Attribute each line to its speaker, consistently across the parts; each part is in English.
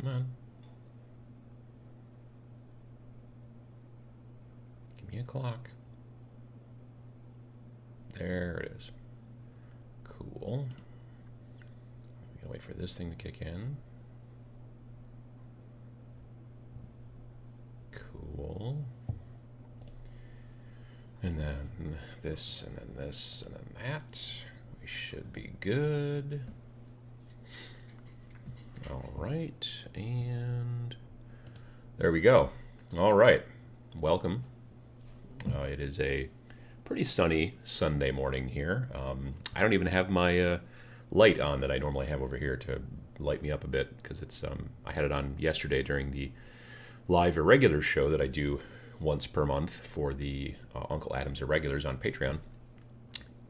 Speaker 1: Come on. Give me a clock. There it is. Cool. I'm gonna wait for this thing to kick in. Cool. And then this, and then this, and then that. We should be good. All right, and there we go. All right, welcome. It is a pretty sunny Sunday morning here. I don't even have my light on that I normally have over here to light me up a bit because it's I had it on yesterday during the live irregular show that I do once per month for the Uncle Adam's Irregulars on Patreon,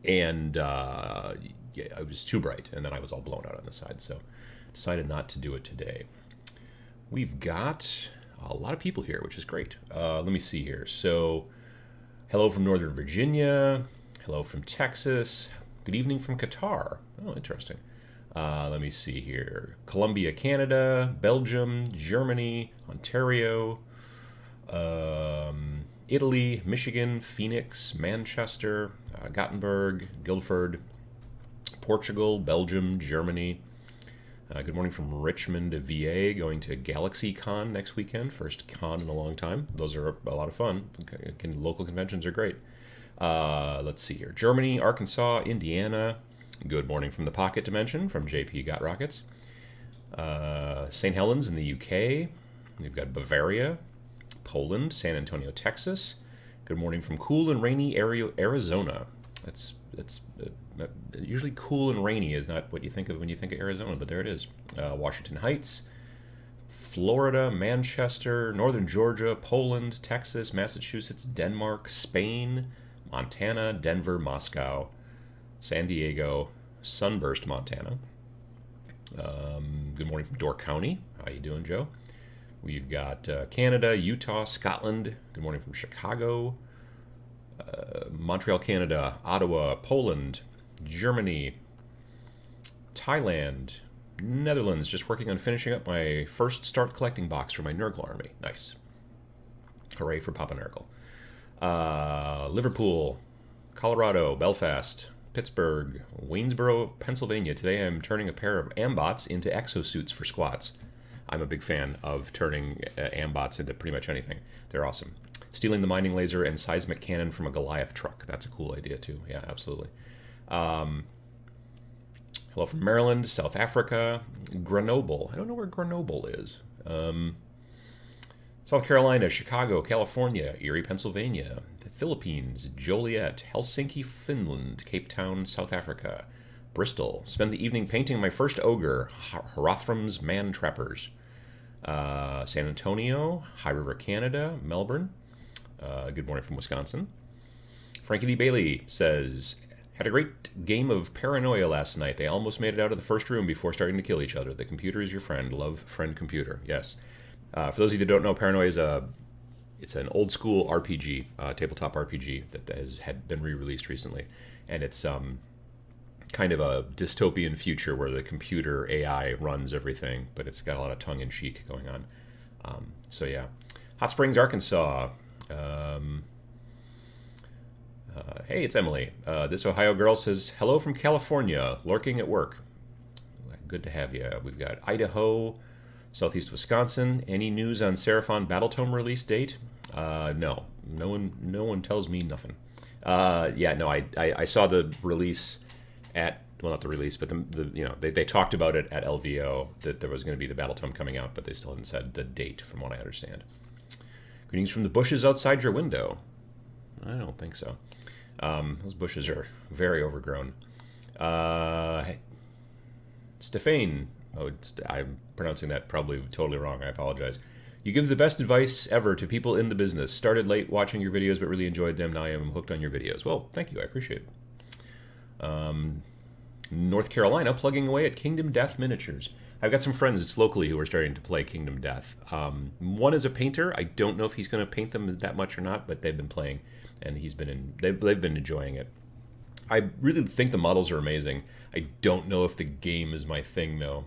Speaker 1: and yeah, it was too bright, and then I was all blown out on the side, so decided not to do it today. We've got a lot of people here, which is great. Let me see here. So, hello from Northern Virginia. Hello from Texas. Good evening from Qatar. Oh, interesting. Let me see here. Colombia, Canada, Belgium, Germany, Ontario, Italy, Michigan, Phoenix, Manchester, Gothenburg, Guildford, Portugal, Belgium, Germany. Good morning from Richmond, VA, going to GalaxyCon next weekend. First con in a long time. Those are a lot of fun. Local conventions are great. Let's see here. Germany, Arkansas, Indiana. Good morning from the Pocket Dimension from JP Got Rockets. St. Helens in the UK. We've got Bavaria, Poland, San Antonio, Texas. Good morning from cool and rainy Arizona. That's usually cool and rainy is not what you think of when you think of Arizona, but there it is. Washington Heights, Florida, Manchester, Northern Georgia, Poland, Texas, Massachusetts, Denmark, Spain, Montana, Denver, Moscow, San Diego, Sunburst, Montana. Good morning from Door County. How you doing, Joe? We've got Canada, Utah, Scotland. Good morning from Chicago. Montreal, Canada, Ottawa, Poland, Germany, Thailand, Netherlands. Just working on finishing up my first start collecting box for my Nurgle army. Nice. Hooray for Papa Nurgle. Liverpool, Colorado, Belfast, Pittsburgh, Waynesboro, Pennsylvania. Today I'm turning a pair of Ambots into exosuits for squats. I'm a big fan of turning Ambots into pretty much anything. They're awesome. Stealing the mining laser and seismic cannon from a Goliath truck. That's a cool idea, too. Yeah, absolutely. Hello from Maryland, South Africa, Grenoble. I don't know where Grenoble is. South Carolina, Chicago, California, Erie, Pennsylvania, the Philippines, Joliet, Helsinki, Finland, Cape Town, South Africa, Bristol. Spend the evening painting my first ogre, Hrothram's Man Trappers. San Antonio, High River, Canada, Melbourne. Good morning from Wisconsin. Frankie Lee Bailey says, had a great game of Paranoia last night. They almost made it out of the first room before starting to kill each other. The computer is your friend. Love, friend, computer. Yes. For those of you that don't know, Paranoia is it's an old school RPG, tabletop RPG that had been re-released recently, and it's kind of a dystopian future where the computer AI runs everything, but it's got a lot of tongue-in-cheek going on. So yeah, Hot Springs, Arkansas. Hey, it's Emily. This Ohio girl says, hello from California, lurking at work. Good to have you. We've got Idaho, Southeast Wisconsin. Any news on Seraphon Battletome release date? No. No one tells me nothing. I saw the release at, well, not the release, but they talked about it at LVO that there was going to be the Battletome coming out, but they still hadn't said the date, from what I understand. Greetings from the bushes outside your window. I don't think so. Those bushes are very overgrown. Stefane. Oh, I'm pronouncing that probably totally wrong. I apologize. You give the best advice ever to people in the business. Started late watching your videos, but really enjoyed them. Now I am hooked on your videos. Well, thank you. I appreciate it. North Carolina, plugging away at Kingdom Death Miniatures. I've got some friends locally who are starting to play Kingdom Death. One is a painter. I don't know if he's going to paint them that much or not, but they've been playing, and they've been enjoying it. I really think the models are amazing. I don't know if the game is my thing, though.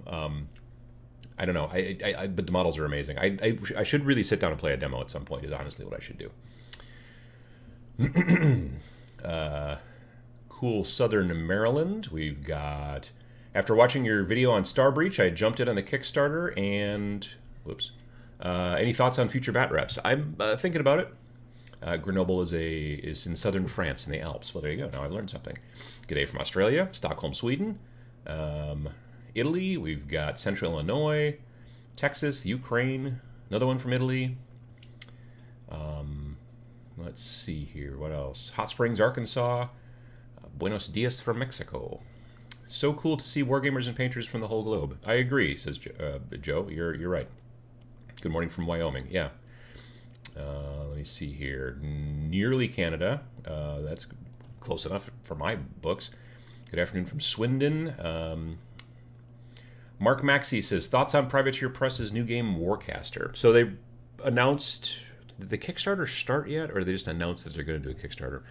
Speaker 1: I don't know. But the models are amazing. I should really sit down and play a demo at some point. Is honestly what I should do. Cool Southern Maryland. We've got. After watching your video on Star Breach, I jumped in on the Kickstarter and. Whoops. Any thoughts on future bat reps? I'm thinking about it. Grenoble is in southern France in the Alps. Well, there you go. Now I've learned something. G'day from Australia, Stockholm, Sweden, Italy. We've got Central Illinois, Texas, Ukraine. Another one from Italy. Let's see here. What else? Hot Springs, Arkansas. Buenos Dias from Mexico. So cool to see wargamers and painters from the whole globe. I agree, says Joe. You're right. Good morning from Wyoming. Yeah. Let me see here. Nearly Canada. That's close enough for my books. Good afternoon from Swindon. Mark Maxey says, thoughts on Privateer Press's new game, Warcaster. So they announced, did the Kickstarter start yet? Or they just announced that they're going to do a Kickstarter?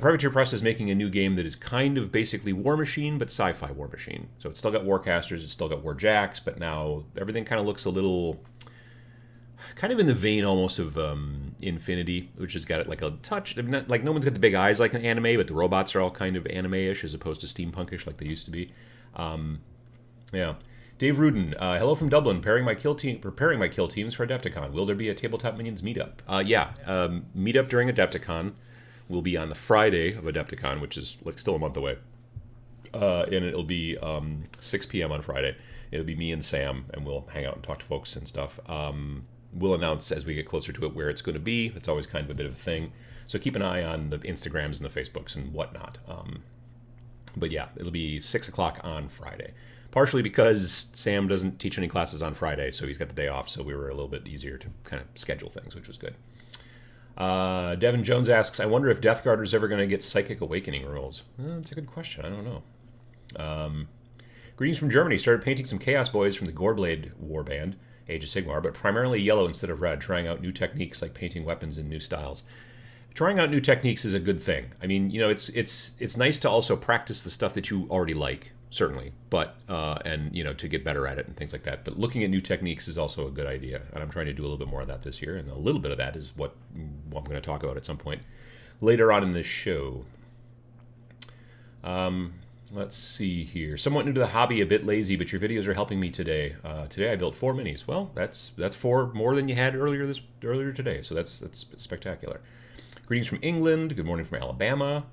Speaker 1: Privateer Press is making a new game that is kind of basically War Machine, but sci-fi War Machine. So it's still got Warcasters, it's still got Warjacks, but now everything kind of looks a little... kind of in the vein almost of Infinity, which has got it like a touch. Like no one's got the big eyes like an anime, but the robots are all kind of anime-ish as opposed to steampunkish like they used to be. Yeah. Dave Rudin, hello from Dublin. Preparing my kill teams for Adepticon. Will there be a Tabletop Minions meetup? Yeah. Meetup during Adepticon will be on the Friday of Adepticon, which is like still a month away. And it'll be 6 p.m. on Friday. It'll be me and Sam, and we'll hang out and talk to folks and stuff. We'll announce as we get closer to it where it's going to be. It's always kind of a bit of a thing. So keep an eye on the Instagrams and the Facebooks and whatnot. But yeah, it'll be 6 o'clock on Friday. Partially because Sam doesn't teach any classes on Friday, so he's got the day off, so we were a little bit easier to kind of schedule things, which was good. Devin Jones asks, I wonder if Death Guard is ever going to get Psychic Awakening rules. That's a good question. I don't know. Greetings from Germany. Started painting some Chaos Boys from the Goreblade Warband, Age of Sigmar, but primarily yellow instead of red, trying out new techniques like painting weapons in new styles. Trying out new techniques is a good thing. I mean, you know, it's nice to also practice the stuff that you already like, certainly, but and you know, to get better at it and things like that. But looking at new techniques is also a good idea, and I'm trying to do a little bit more of that this year. And a little bit of that is what I'm going to talk about at some point later on in this show. Let's see here. Somewhat new to the hobby, a bit lazy, but your videos are helping me today. Today I built 4 minis. Well, that's 4 more than you had earlier today, so that's spectacular. Greetings from England. Good morning from Alabama.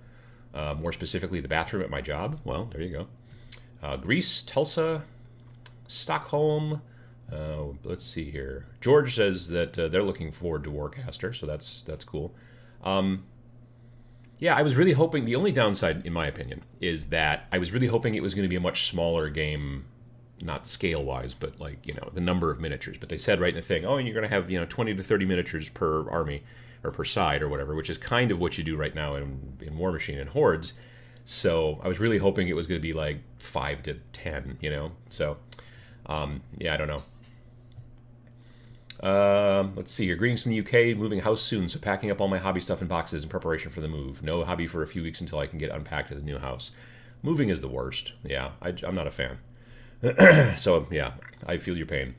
Speaker 1: More specifically, the bathroom at my job. Well, there you go. Greece, Tulsa, Stockholm. Let's see here. George says that they're looking forward to Warcaster, so that's cool. Yeah, I was really hoping, the only downside, in my opinion, is that I was really hoping it was going to be a much smaller game, not scale-wise, but like, you know, the number of miniatures. But they said right in the thing, oh, and you're going to have, you know, 20 to 30 miniatures per army, or per side, or whatever, which is kind of what you do right now in War Machine and Hordes. So I was really hoping it was going to be like 5 to 10, you know? So, yeah, I don't know. Let's see here. Greetings from the UK. Moving house soon, so packing up all my hobby stuff in boxes in preparation for the move. No hobby for a few weeks until I can get unpacked at the new house. Moving is the worst. Yeah, I'm not a fan. So, yeah, I feel your pain.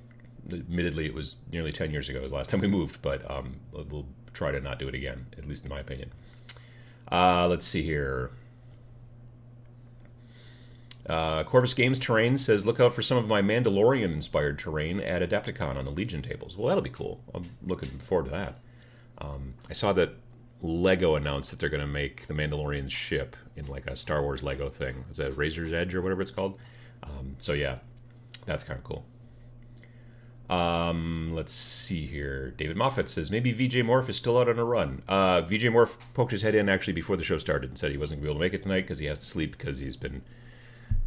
Speaker 1: Admittedly, it was nearly 10 years ago, the last time we moved, but we'll try to not do it again, at least in my opinion. Let's see here. Corvus Games Terrain says, look out for some of my Mandalorian-inspired terrain at Adepticon on the Legion tables. Well, that'll be cool. I'm looking forward to that. I saw that Lego announced that they're going to make the Mandalorian's ship in like a Star Wars Lego thing. Is that Razor's Edge or whatever it's called? So yeah, that's kind of cool. Let's see here. David Moffat says, maybe VJ Morph is still out on a run. VJ Morph poked his head in actually before the show started and said he wasn't going to be able to make it tonight because he has to sleep because he's been...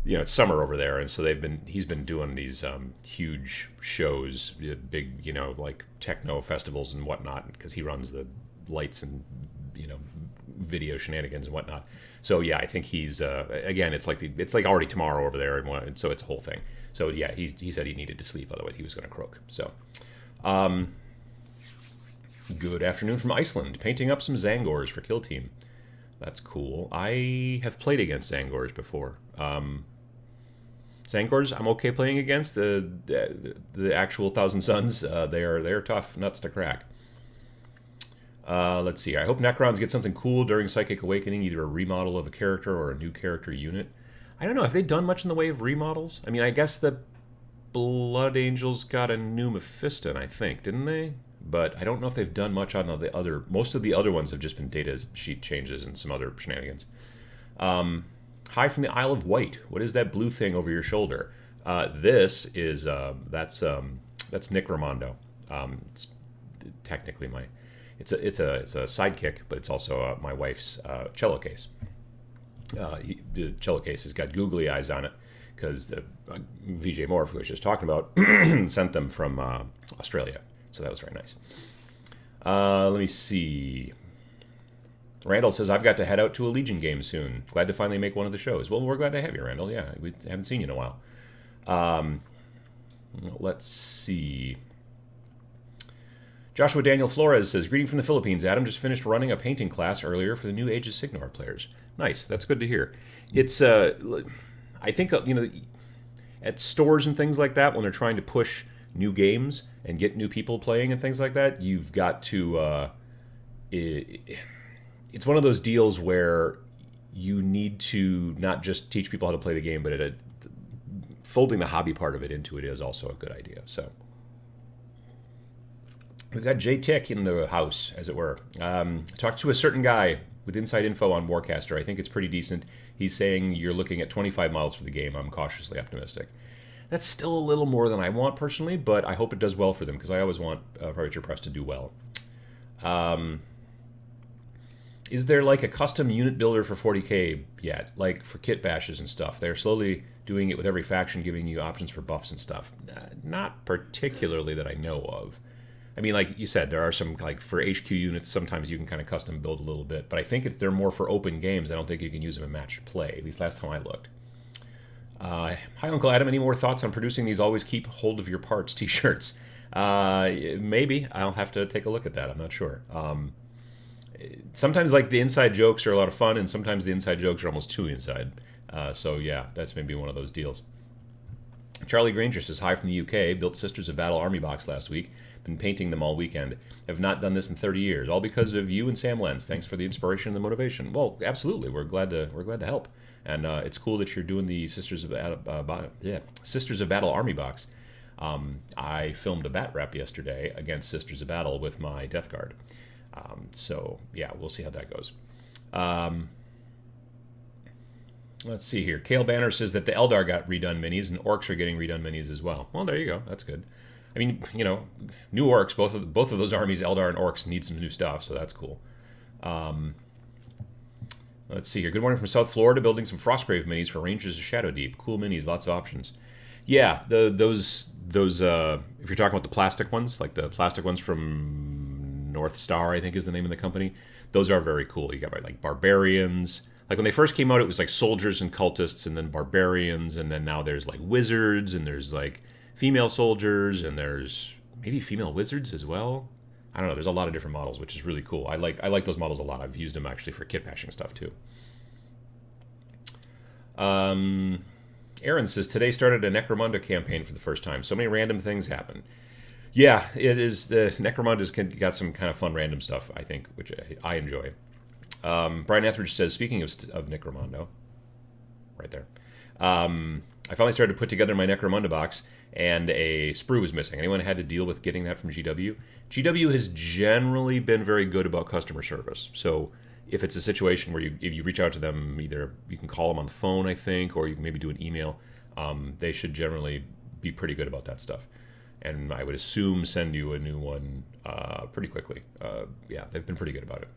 Speaker 1: You know, it's summer over there, and so he's been doing these huge shows, big, you know, like techno festivals and whatnot, because he runs the lights and, you know, video shenanigans and whatnot. So yeah, I think he's again, it's like already tomorrow over there, and so it's a whole thing. So yeah, he said he needed to sleep, otherwise he was going to croak. So, good afternoon from Iceland. Painting up some Zangors for Kill Team. That's cool. I have played against Zangors before. Sancors, I'm okay playing against. The actual Thousand Suns, they are tough nuts to crack. Let's see. I hope Necrons get something cool during Psychic Awakening, either a remodel of a character or a new character unit. I don't know. Have they done much in the way of remodels? I mean, I guess the Blood Angels got a new Mephiston, I think, didn't they? But I don't know if they've done much on the other. Most of the other ones have just been data sheet changes and some other shenanigans. Hi from the Isle of Wight. What is that blue thing over your shoulder? This is that's Nick Ramondo. It's technically it's a sidekick, but it's also my wife's cello case. The cello case has got googly eyes on it because VJ Morph, who I was just talking about, sent them from Australia. So that was very nice. Let me see. Randall says, I've got to head out to a Legion game soon. Glad to finally make one of the shows. Well, we're glad to have you, Randall. Yeah, we haven't seen you in a while. Let's see. Joshua Daniel Flores says, greeting from the Philippines. Adam just finished running a painting class earlier for the new Age of Sigmar players. Nice. That's good to hear. It's, I think, at stores and things like that, when they're trying to push new games and get new people playing and things like that, you've got to... It's one of those deals where you need to not just teach people how to play the game, but folding the hobby part of it into it is also a good idea. So we've got Jay Tick in the house, as it were. Talked to a certain guy with inside info on Warcaster. I think it's pretty decent. He's saying you're looking at 25 models for the game. I'm cautiously optimistic. That's still a little more than I want personally, but I hope it does well for them because I always want Privateer Press to do well. Is there like a custom unit builder for 40k yet? Like for kit bashes and stuff? They're slowly doing it with every faction, giving you options for buffs and stuff. Not particularly that I know of. I mean, like you said, there are some, like for HQ units, sometimes you can kind of custom build a little bit. But I think if they're more for open games, I don't think you can use them in matched play, at least last time I looked. Hi, Uncle Adam. Any more thoughts on producing these always keep hold of your parts t-shirts? Maybe. I'll have to take a look at that. I'm not sure. Sometimes like the inside jokes are a lot of fun, and sometimes the inside jokes are almost too inside. So yeah, that's maybe one of those deals. Charlie Granger says, hi from the UK. Built Sisters of Battle Army box last week. Been painting them all weekend. Have not done this in 30 years. All because of you and Sam Lenz. Thanks for the inspiration and the motivation. Well, absolutely. We're glad to help. And it's cool that you're doing the Sisters of Battle Army box. I filmed a bat rep yesterday against Sisters of Battle with my Death Guard. So yeah, we'll see how that goes. Let's see here. Kale Banner says that the Eldar got redone minis and Orcs are getting redone minis as well. Well, there you go. That's good. I mean, new Orcs. Both of those armies, Eldar and Orcs, need some new stuff, so that's cool. Let's see here. Good morning from South Florida. Building some Frostgrave minis for Rangers of Shadow Deep. Cool minis. Lots of options. Yeah, those. If you're talking about the plastic ones, like the plastic ones from North Star, I think is the name of the company. Those are very cool. You got like barbarians. Like when they first came out, it was like soldiers and cultists, and then barbarians, and then now there's like wizards, and there's like female soldiers, and there's maybe female wizards as well. I don't know. There's a lot of different models, which is really cool. I like those models a lot. I've used them actually for kit bashing stuff too. Aaron says, today started a Necromunda campaign for the first time. So many random things happen. Yeah, it is. The Necromunda's got some kind of fun random stuff, I think, which I enjoy. Brian Etheridge says, speaking of Necromunda, right there, I finally started to put together my Necromunda box, and a sprue was missing. Anyone had to deal with getting that from GW? GW has generally been very good about customer service. So if it's a situation where you reach out to them, either you can call them on the phone, I think, or you can maybe do an email. They should generally be pretty good about that stuff. And I would assume send you a new one pretty quickly. Yeah, they've been pretty good about it.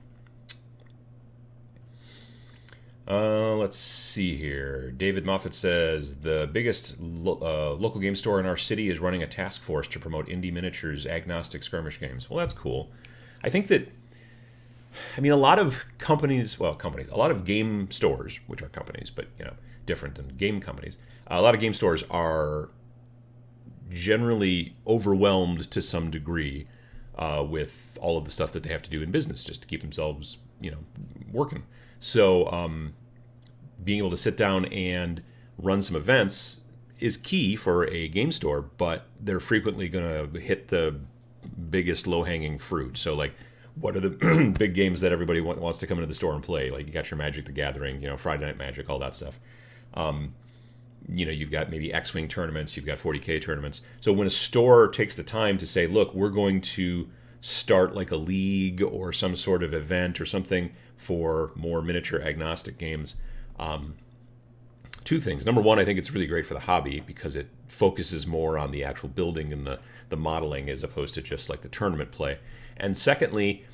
Speaker 1: Let's see here. David Moffat says, the biggest local game store in our city is running a task force to promote indie miniatures agnostic skirmish games. Well, that's cool. I think that, I mean, a lot of companies, a lot of game stores, which are companies, but, different than game companies, a lot of game stores are generally overwhelmed to some degree with all of the stuff that they have to do in business just to keep themselves, working. So being able to sit down and run some events is key for a game store, but they're frequently going to hit the biggest low-hanging fruit. So, like, what are the big games that everybody wants to come into the store and play? Like, you got your Magic the Gathering, Friday Night Magic, all that stuff. You've got maybe X-Wing tournaments, you've got 40K tournaments. So when a store takes the time to say, look, we're going to start like a league or some sort of event or something for more miniature agnostic games, two things. Number one, I think it's really great for the hobby because it focuses more on the actual building and the modeling as opposed to just like the tournament play. And secondly,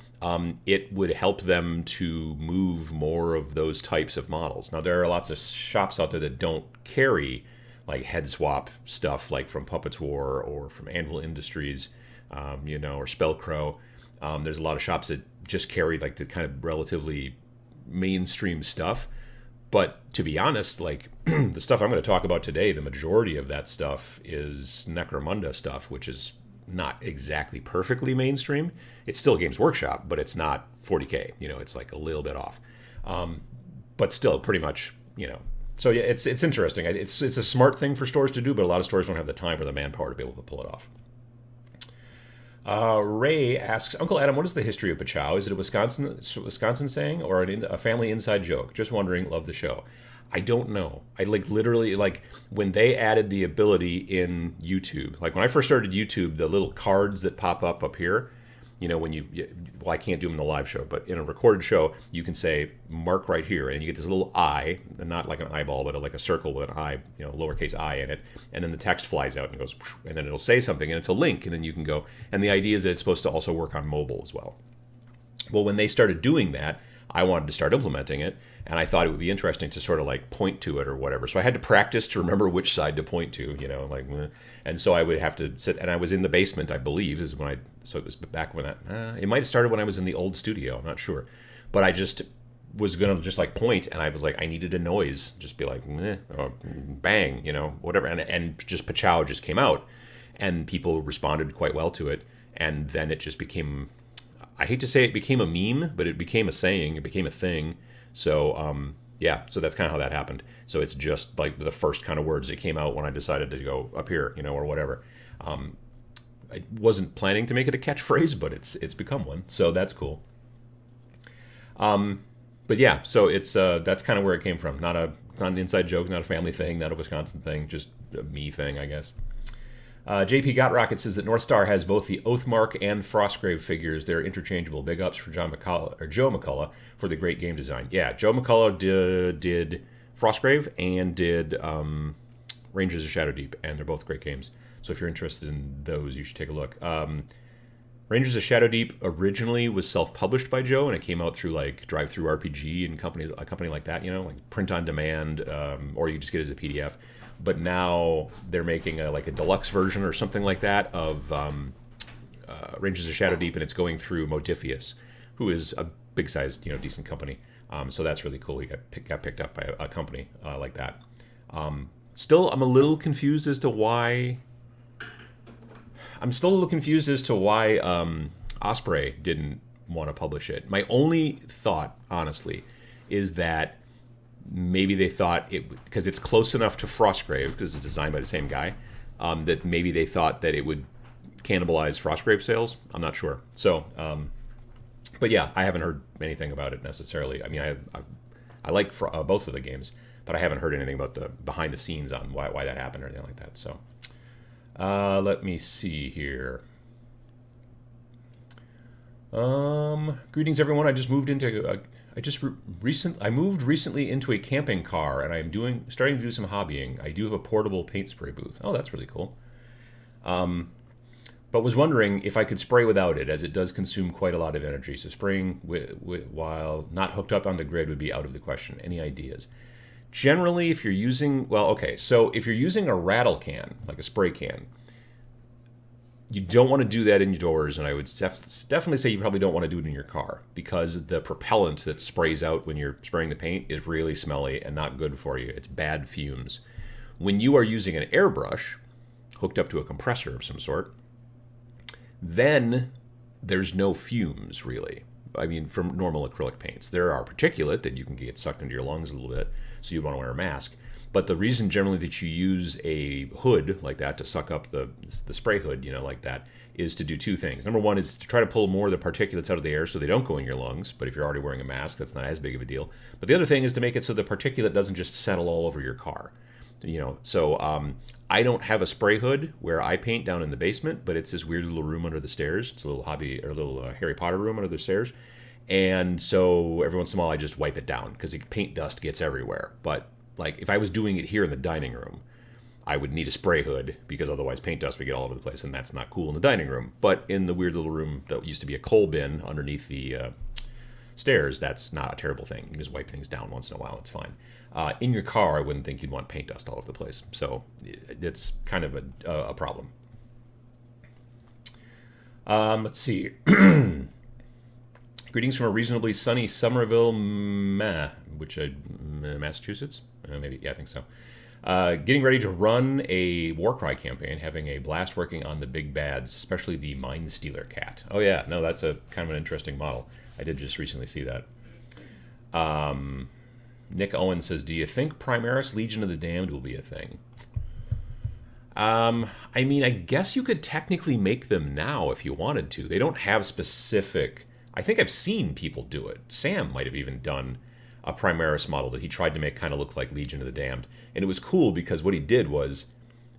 Speaker 1: it would help them to move more of those types of models. Now, there are lots of shops out there that don't carry like head swap stuff like from Puppets War or from Anvil Industries, or Spellcrow. There's a lot of shops that just carry like the kind of relatively mainstream stuff. But to be honest, like the stuff I'm going to talk about today, the majority of that stuff is Necromunda stuff, which is not exactly perfectly mainstream. It's still Games Workshop, but it's not 40K. It's like a little bit off. But still pretty much, So yeah, it's interesting. It's a smart thing for stores to do, but a lot of stores don't have the time or the manpower to be able to pull it off. Ray asks, Uncle Adam, what is the history of Pachow? Is it a Wisconsin saying or a family inside joke? Just wondering, love the show. I don't know. I literally when they added the ability in YouTube, like when I first started YouTube, the little cards that pop up here, when I can't do them in the live show, but in a recorded show, you can say mark right here, and you get this little eye, not like an eyeball, but like a circle with an eye, lowercase I in it, and then the text flies out and goes, and then it'll say something, and it's a link, and then you can go, and the idea is that it's supposed to also work on mobile as well. Well, when they started doing that, I wanted to start implementing it, and I thought it would be interesting to sort of like point to it or whatever. So I had to practice to remember which side to point to, and so I would have to sit, and I was in the basement, I believe, so it was back when it might have started when I was in the old studio, I'm not sure. But I just was going to just like point, and I was like, I needed a noise, just be like, or bang, whatever. And just Pachow just came out, and people responded quite well to it. And then it just became, I hate to say it became a meme, but it became a saying, it became a thing. So, so that's kind of how that happened. So it's just like the first kind of words that came out when I decided to go up here, or whatever. I wasn't planning to make it a catchphrase, but it's become one. So that's cool. But yeah, so it's that's kind of where it came from. Not an inside joke, not a family thing, not a Wisconsin thing, just a me thing, I guess. JP Got Rocket says that North Star has both the Oathmark and Frostgrave figures. They're interchangeable. Big ups for Joe McCullough for the great game design. Yeah, Joe McCullough did Frostgrave and did Rangers of Shadow Deep, and they're both great games. So if you're interested in those, you should take a look. Rangers of Shadow Deep originally was self-published by Joe, and it came out through like Drive-Thru RPG and a company like that, like print on demand, or you just get it as a PDF. But now they're making a deluxe version or something like that of Rangers of Shadow Deep, and it's going through Modifius, who is a big-sized, decent company. So that's really cool. He got picked up by a company like that. Still, I'm a little confused as to why. Osprey didn't want to publish it. My only thought, honestly, is that maybe they thought because it's close enough to Frostgrave, because it's designed by the same guy, that maybe they thought that it would cannibalize Frostgrave sales. I'm not sure. So, but yeah, I haven't heard anything about it necessarily. I mean, I like both of the games, but I haven't heard anything about the behind the scenes on why that happened or anything like that. So, let me see here. Greetings, everyone. I moved recently into a camping car, and I'm starting to do some hobbying. I do have a portable paint spray booth. Oh, that's really cool. But was wondering if I could spray without it, as it does consume quite a lot of energy. So spraying while not hooked up on the grid would be out of the question. Any ideas? Generally, if you're using, if you're using a rattle can, like a spray can, you don't want to do that indoors, and I would definitely say you probably don't want to do it in your car, because the propellant that sprays out when you're spraying the paint is really smelly and not good for you. It's bad fumes. When you are using an airbrush hooked up to a compressor of some sort, then there's no fumes, really. I mean, from normal acrylic paints. There are particulate that you can get sucked into your lungs a little bit, so you want to wear a mask. But the reason generally that you use a hood like that to suck up the spray hood, like that, is to do two things. Number one is to try to pull more of the particulates out of the air so they don't go in your lungs. But if you're already wearing a mask, that's not as big of a deal. But the other thing is to make it so the particulate doesn't just settle all over your car. So I don't have a spray hood where I paint down in the basement, but it's this weird little room under the stairs. It's a little Harry Potter room under the stairs. And so every once in a while I just wipe it down because paint dust gets everywhere. But like if I was doing it here in the dining room, I would need a spray hood because otherwise paint dust would get all over the place, and that's not cool in the dining room. But in the weird little room that used to be a coal bin underneath the stairs, that's not a terrible thing. You can just wipe things down once in a while. It's fine. In your car, I wouldn't think you'd want paint dust all over the place. So it's kind of a problem. Let's see. Greetings from a reasonably sunny Somerville, Massachusetts? Maybe, yeah, I think so. Getting ready to run a Warcry campaign, having a blast working on the big bads, especially the Mind Stealer cat. Oh yeah, no, that's a kind of an interesting model. I did just recently see that. Nick Owen says, do you think Primaris Legion of the Damned will be a thing? I mean, I guess you could technically make them now if you wanted to. They don't have specific... I think I've seen people do it. Sam might have even done a Primaris model that he tried to make kind of look like Legion of the Damned. And it was cool because what he did was,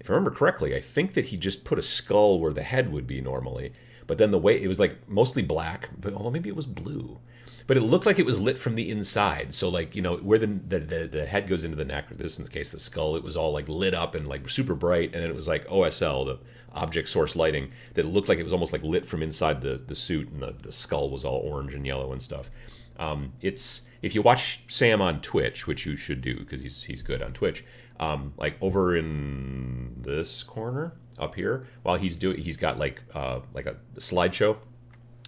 Speaker 1: if I remember correctly, I think that he just put a skull where the head would be normally. But then the way, it was like mostly black, but although maybe it was blue. But it looked like it was lit from the inside. So like, where the head goes into the neck, or this in the case, the skull, it was all like lit up and like super bright. And then it was like OSL, the object source lighting, that looked like it was almost like lit from inside the suit, and the skull was all orange and yellow and stuff. If you watch Sam on Twitch, which you should do because he's good on Twitch, like over in this corner up here, while he's got like a slideshow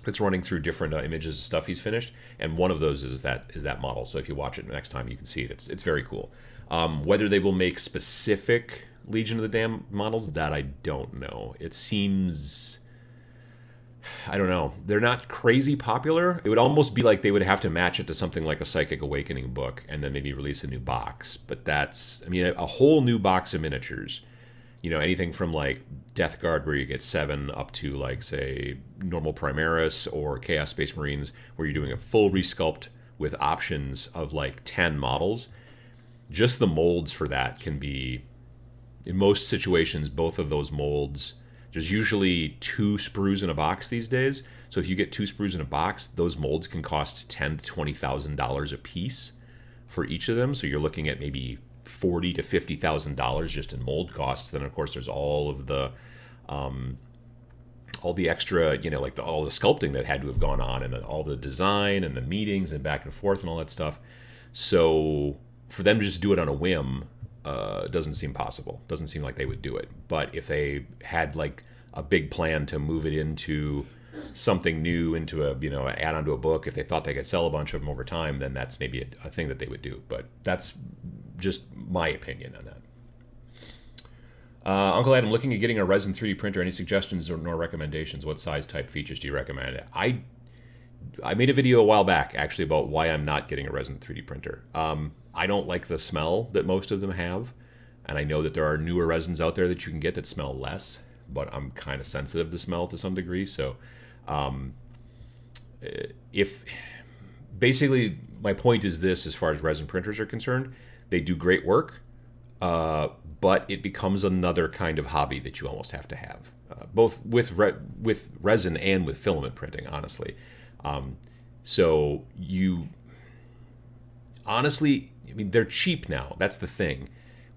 Speaker 1: that's running through different images and stuff he's finished, and one of those is that model. So if you watch it next time, you can see it. It's very cool. Whether they will make specific Legion of the Damned models, that I don't know. It seems... I don't know. They're not crazy popular. It would almost be like they would have to match it to something like a Psychic Awakening book and then maybe release a new box. But that's, I mean, a whole new box of miniatures. Anything from like Death Guard where you get 7 up to like, say, normal Primaris or Chaos Space Marines where you're doing a full resculpt with options of like 10 models. Just the molds for that can be, in most situations, both of those molds... There's usually 2 sprues in a box these days. So if you get 2 sprues in a box, those molds can cost $10,000 to $20,000 a piece for each of them. So you're looking at maybe $40,000 to $50,000 just in mold costs. Then of course there's all of the extra, like all the sculpting that had to have gone on, and all the design and the meetings and back and forth and all that stuff. So for them to just do it on a whim, doesn't seem possible. Doesn't seem like they would do it. But if they had like a big plan to move it into something new, into a add-on to a book, if they thought they could sell a bunch of them over time, then that's maybe a thing that they would do. But that's just my opinion on that. Uncle Adam, looking at getting a resin 3D printer. Any suggestions or recommendations? What size, type, features do you recommend? I made a video a while back actually about why I'm not getting a resin 3D printer. I don't like the smell that most of them have, and I know that there are newer resins out there that you can get that smell less, but I'm kind of sensitive to smell to some degree. So if basically my point is this, as far as resin printers are concerned, they do great work, but it becomes another kind of hobby that you almost have to have, both with resin and with filament printing, honestly. So you honestly, I mean, they're cheap now. That's the thing.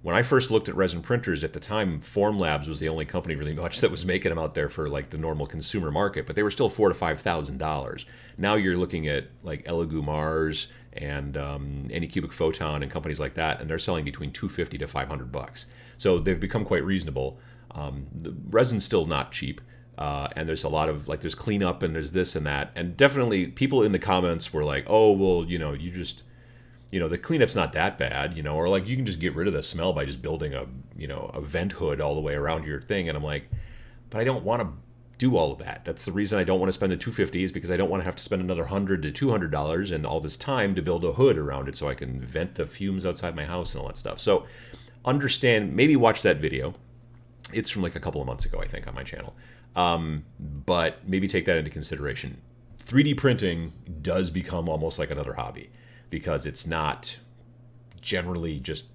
Speaker 1: When I first looked at resin printers at the time, Formlabs was the only company really much that was making them out there for like the normal consumer market, but they were still $4,000 to $5,000. Now you're looking at like Elegoo Mars and Anycubic Photon and companies like that, and they're selling between $250 to $500. So they've become quite reasonable. The resin's still not cheap. And there's a lot of like, there's cleanup and there's this and that, and definitely people in the comments were like, oh well, you just, the cleanup's not that bad, or like you can just get rid of the smell by just building a vent hood all the way around your thing. And I'm like, but I don't want to do all of that. That's the reason I don't want to spend the $250, is because I don't want to have to spend another $100 to $200 and all this time to build a hood around it so I can vent the fumes outside my house and all that stuff. So understand, maybe watch that video. It's from like a couple of months ago, I think, on my channel. But maybe take that into consideration. 3D printing does become almost like another hobby because it's not generally just,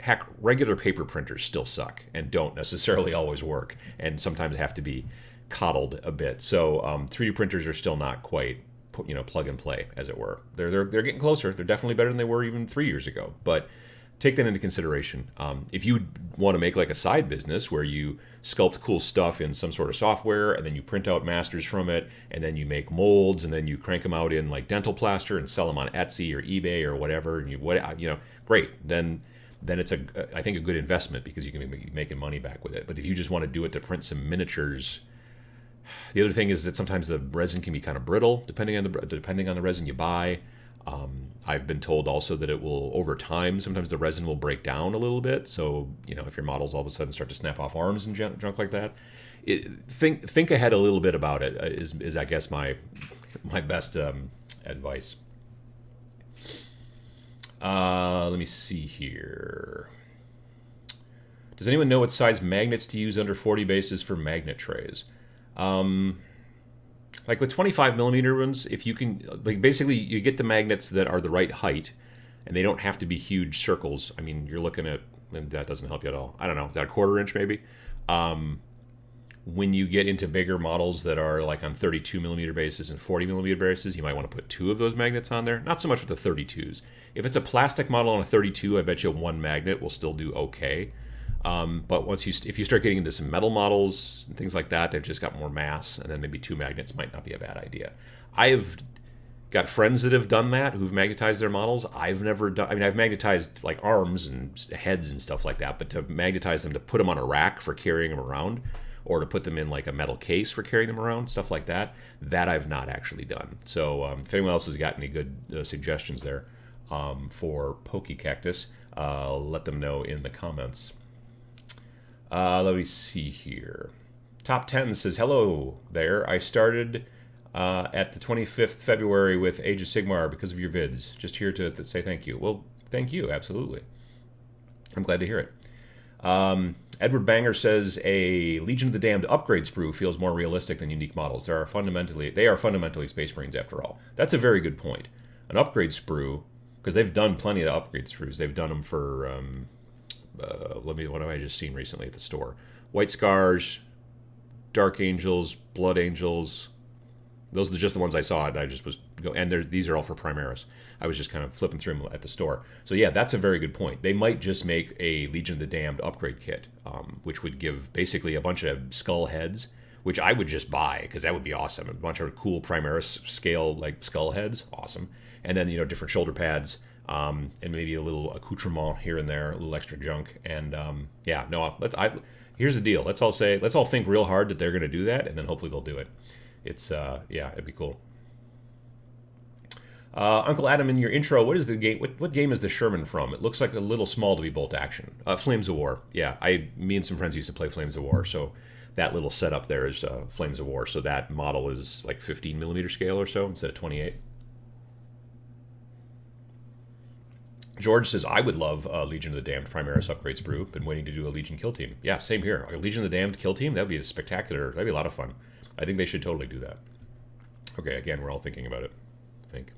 Speaker 1: heck, regular paper printers still suck and don't necessarily always work and sometimes have to be coddled a bit. So 3D printers are still not quite, plug and play, as it were. They're getting closer. They're definitely better than they were even 3 years ago. But take that into consideration. If you want to make like a side business where you sculpt cool stuff in some sort of software and then you print out masters from it and then you make molds and then you crank them out in like dental plaster and sell them on Etsy or eBay or whatever, and great. Then it's I think a good investment because you can be making money back with it. But if you just want to do it to print some miniatures, the other thing is that sometimes the resin can be kind of brittle depending on the resin you buy. I've been told also that it will, over time, sometimes the resin will break down a little bit. So, if your models all of a sudden start to snap off arms and junk like that, think ahead a little bit about it is I guess, my best advice. Let me see here. Does anyone know what size magnets to use under 40 bases for magnet trays? Like with 25 millimeter ones, if you can, like basically you get the magnets that are the right height and they don't have to be huge circles. I mean, you're looking at, and that doesn't help you at all. I don't know, is that a 1/4 inch maybe? When you get into bigger models that are like on 32 millimeter bases and 40 millimeter bases, you might want to put 2 of those magnets on there. Not so much with the 32s. If it's a plastic model on a 32, I bet you 1 magnet will still do okay. But if you start getting into some metal models and things like that, they've just got more mass, and then maybe 2 magnets might not be a bad idea. I've got friends that have done that, who've magnetized their models. I've never done. I mean, I've magnetized like arms and heads and stuff like that, but to magnetize them, to put them on a rack for carrying them around, or to put them in like a metal case for carrying them around, stuff like that, that I've not actually done. So if anyone else has got any good suggestions there for Pokey Cactus, let them know in the comments. Let me see here. Top 10 says, hello there. I started at the 25th February with Age of Sigmar because of your vids. Just here to say thank you. Well, thank you. Absolutely. I'm glad to hear it. Edward Banger says, a Legion of the Damned upgrade sprue feels more realistic than unique models. They are fundamentally Space Marines after all. That's a very good point. An upgrade sprue, because they've done plenty of upgrade sprues. They've done them for... what have I just seen recently at the store? White Scars, Dark Angels, Blood Angels. Those are just the ones I saw. I just was and these are all for Primaries. I was just kind of flipping through them at the store. So yeah, that's a very good point. They might just make a Legion of the Damned upgrade kit, which would give basically a bunch of skull heads, which I would just buy because that would be awesome. A bunch of cool Primaris scale like skull heads, awesome. And then different shoulder pads. And maybe a little accoutrement here and there, a little extra junk, and here's the deal. Let's all think real hard that they're going to do that, and then hopefully they'll do it. It's it'd be cool. Uncle Adam, in your intro, what is the game? What game is the Sherman from? It looks like a little small to be bolt action. Flames of War. Yeah, me and some friends used to play Flames of War, so that little setup there is Flames of War. So that model is like 15 millimeter scale or so instead of 28. George says, I would love a Legion of the Damned Primaris upgrade sprue. Been waiting to do a Legion kill team. Yeah, same here. A Legion of the Damned kill team, that would be spectacular. That'd be a lot of fun. I think they should totally do that. Okay, again, we're all thinking about it. Think.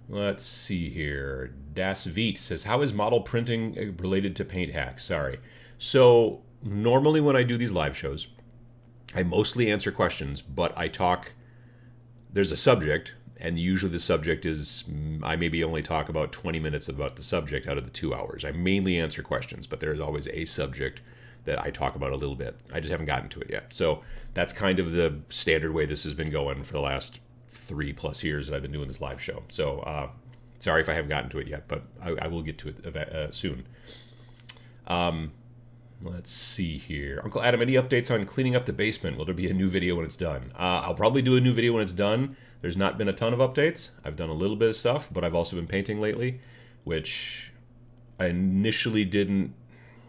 Speaker 1: Let's see here. Das Veet says, how is model printing related to paint hacks? Sorry. So, normally when I do these live shows, I mostly answer questions, but I talk... There's a subject, and usually the subject is, I maybe only talk about 20 minutes about the subject out of the 2 hours. I mainly answer questions, but there's always a subject that I talk about a little bit. I just haven't gotten to it yet. So that's kind of the standard way this has been going for the last 3+ years that I've been doing this live show. So sorry if I haven't gotten to it yet, but I will get to it soon. Let's see here. Uncle Adam, any updates on cleaning up the basement? Will there be a new video when it's done? I'll probably do a new video when it's done. There's not been a ton of updates. I've done a little bit of stuff, but I've also been painting lately, which I initially didn't...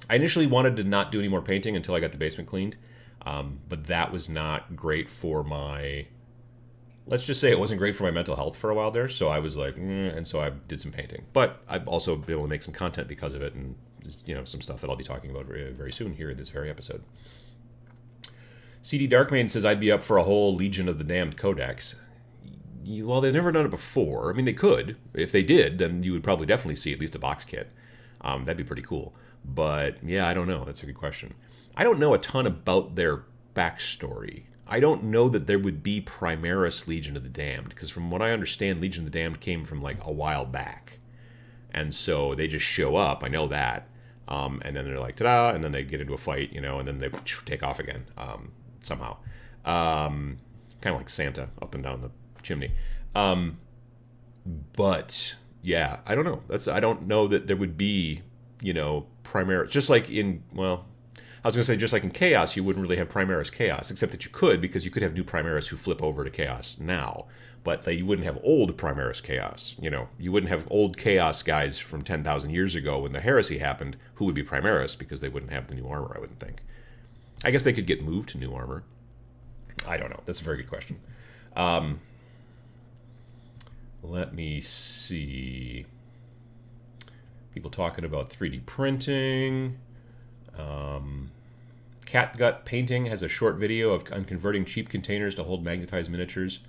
Speaker 1: I initially wanted to not do any more painting until I got the basement cleaned, but that was not great for my let's just say it wasn't great for my mental health for a while there. So I was like, and so I did some painting. But I've also been able to make some content because of it, and some stuff that I'll be talking about very, very soon here in this very episode. CD Darkmane says I'd be up for a whole Legion of the Damned Codex. Well, they've never done it before. I mean, they could. If they did, then you would probably definitely see at least a box kit. That'd be pretty cool. But yeah, I don't know. That's a good question. I don't know a ton about their backstory. I don't know that there would be Primaris Legion of the Damned, because from what I understand, Legion of the Damned came from like a while back. And so they just show up. I know that. And then they're like, ta-da, and then they get into a fight, and then they take off again somehow. Kind of like Santa up and down the chimney. But yeah, I don't know. I don't know that there would be, Primaris, just like in, well, I was going to say, just like in Chaos, you wouldn't really have Primaris Chaos, except that you could, because you could have new Primaris who flip over to Chaos now. But you wouldn't have old Primaris Chaos. You wouldn't have old Chaos guys from 10,000 years ago when the heresy happened who would be Primaris, because they wouldn't have the new armor, I wouldn't think. I guess they could get moved to new armor. I don't know. That's a very good question. Let me see. People talking about 3D printing. Catgut Painting has a short video on converting cheap containers to hold magnetized miniatures.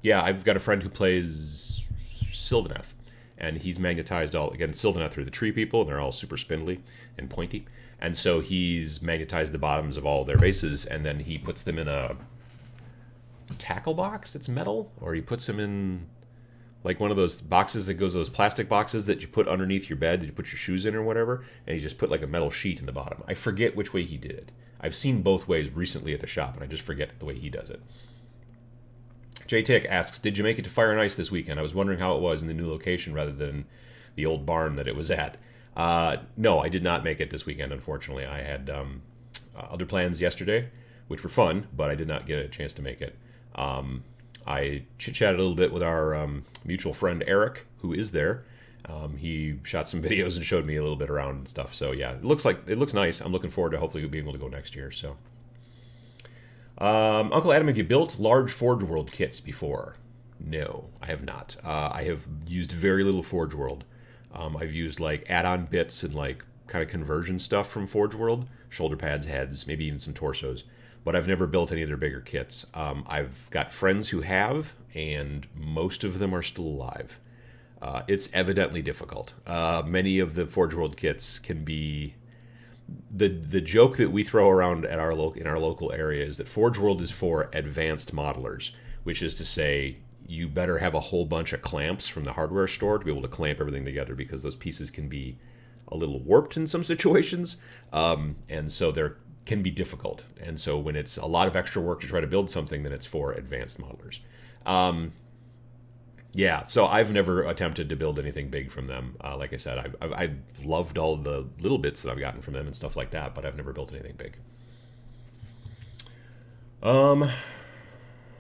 Speaker 1: Yeah, I've got a friend who plays Sylvaneth, and he's magnetized Sylvaneth are the tree people, and they're all super spindly and pointy. And so he's magnetized the bottoms of all their bases, and then he puts them in a tackle box that's metal, or he puts them in like one of those boxes that goes, those plastic boxes that you put underneath your bed that you put your shoes in or whatever, and he just put like a metal sheet in the bottom. I forget which way he did it. I've seen both ways recently at the shop, and I just forget the way he does it. J-Tick asks, did you make it to Fire and Ice this weekend? I was wondering how it was in the new location rather than the old barn that it was at. No, I did not make it this weekend, unfortunately. I had other plans yesterday, which were fun, but I did not get a chance to make it. I chit-chatted a little bit with our mutual friend Eric, who is there. He shot some videos and showed me a little bit around and stuff. So yeah, it looks nice. I'm looking forward to hopefully being able to go next year. So, Uncle Adam, have you built large Forge World kits before? No, I have not. I have used very little Forge World. I've used like add-on bits and like kind of conversion stuff from Forge World, shoulder pads, heads, maybe even some torsos. But I've never built any of their bigger kits. I've got friends who have, and most of them are still alive. It's evidently difficult. Many of the Forge World kits can be... The joke that we throw around at in our local area is that Forge World is for advanced modelers, which is to say you better have a whole bunch of clamps from the hardware store to be able to clamp everything together, because those pieces can be a little warped in some situations, and so they're can be difficult. And so when it's a lot of extra work to try to build something, then it's for advanced modelers. Yeah, so I've never attempted to build anything big from them. Like I said, I loved all the little bits that I've gotten from them and stuff like that, but I've never built anything big.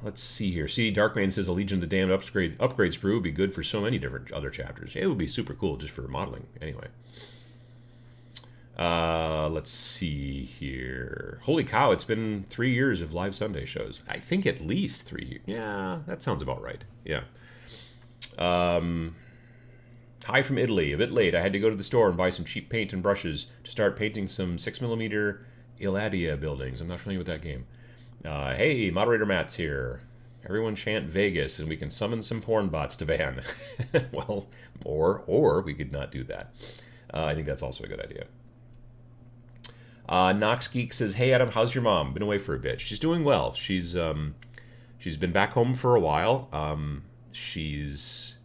Speaker 1: Let's see here. CD Darkmane says a Legion of the Damned upgrade sprue would be good for so many different other chapters. It would be super cool just for modeling anyway. Let's see here. Holy cow, it's been 3 years of live Sunday shows. I think at least 3 years. Yeah, that sounds about right. Yeah. Hi from Italy. A bit late. I had to go to the store and buy some cheap paint and brushes to start painting some 6mm Iladia buildings. I'm not familiar with that game. Hey, Moderator Matt's here. Everyone chant Vegas and we can summon some porn bots to ban. Well, or we could not do that. I think that's also a good idea. Nox Geek says, hey Adam, how's your mom? Been away for a bit. She's doing well. She's been back home for a while. She's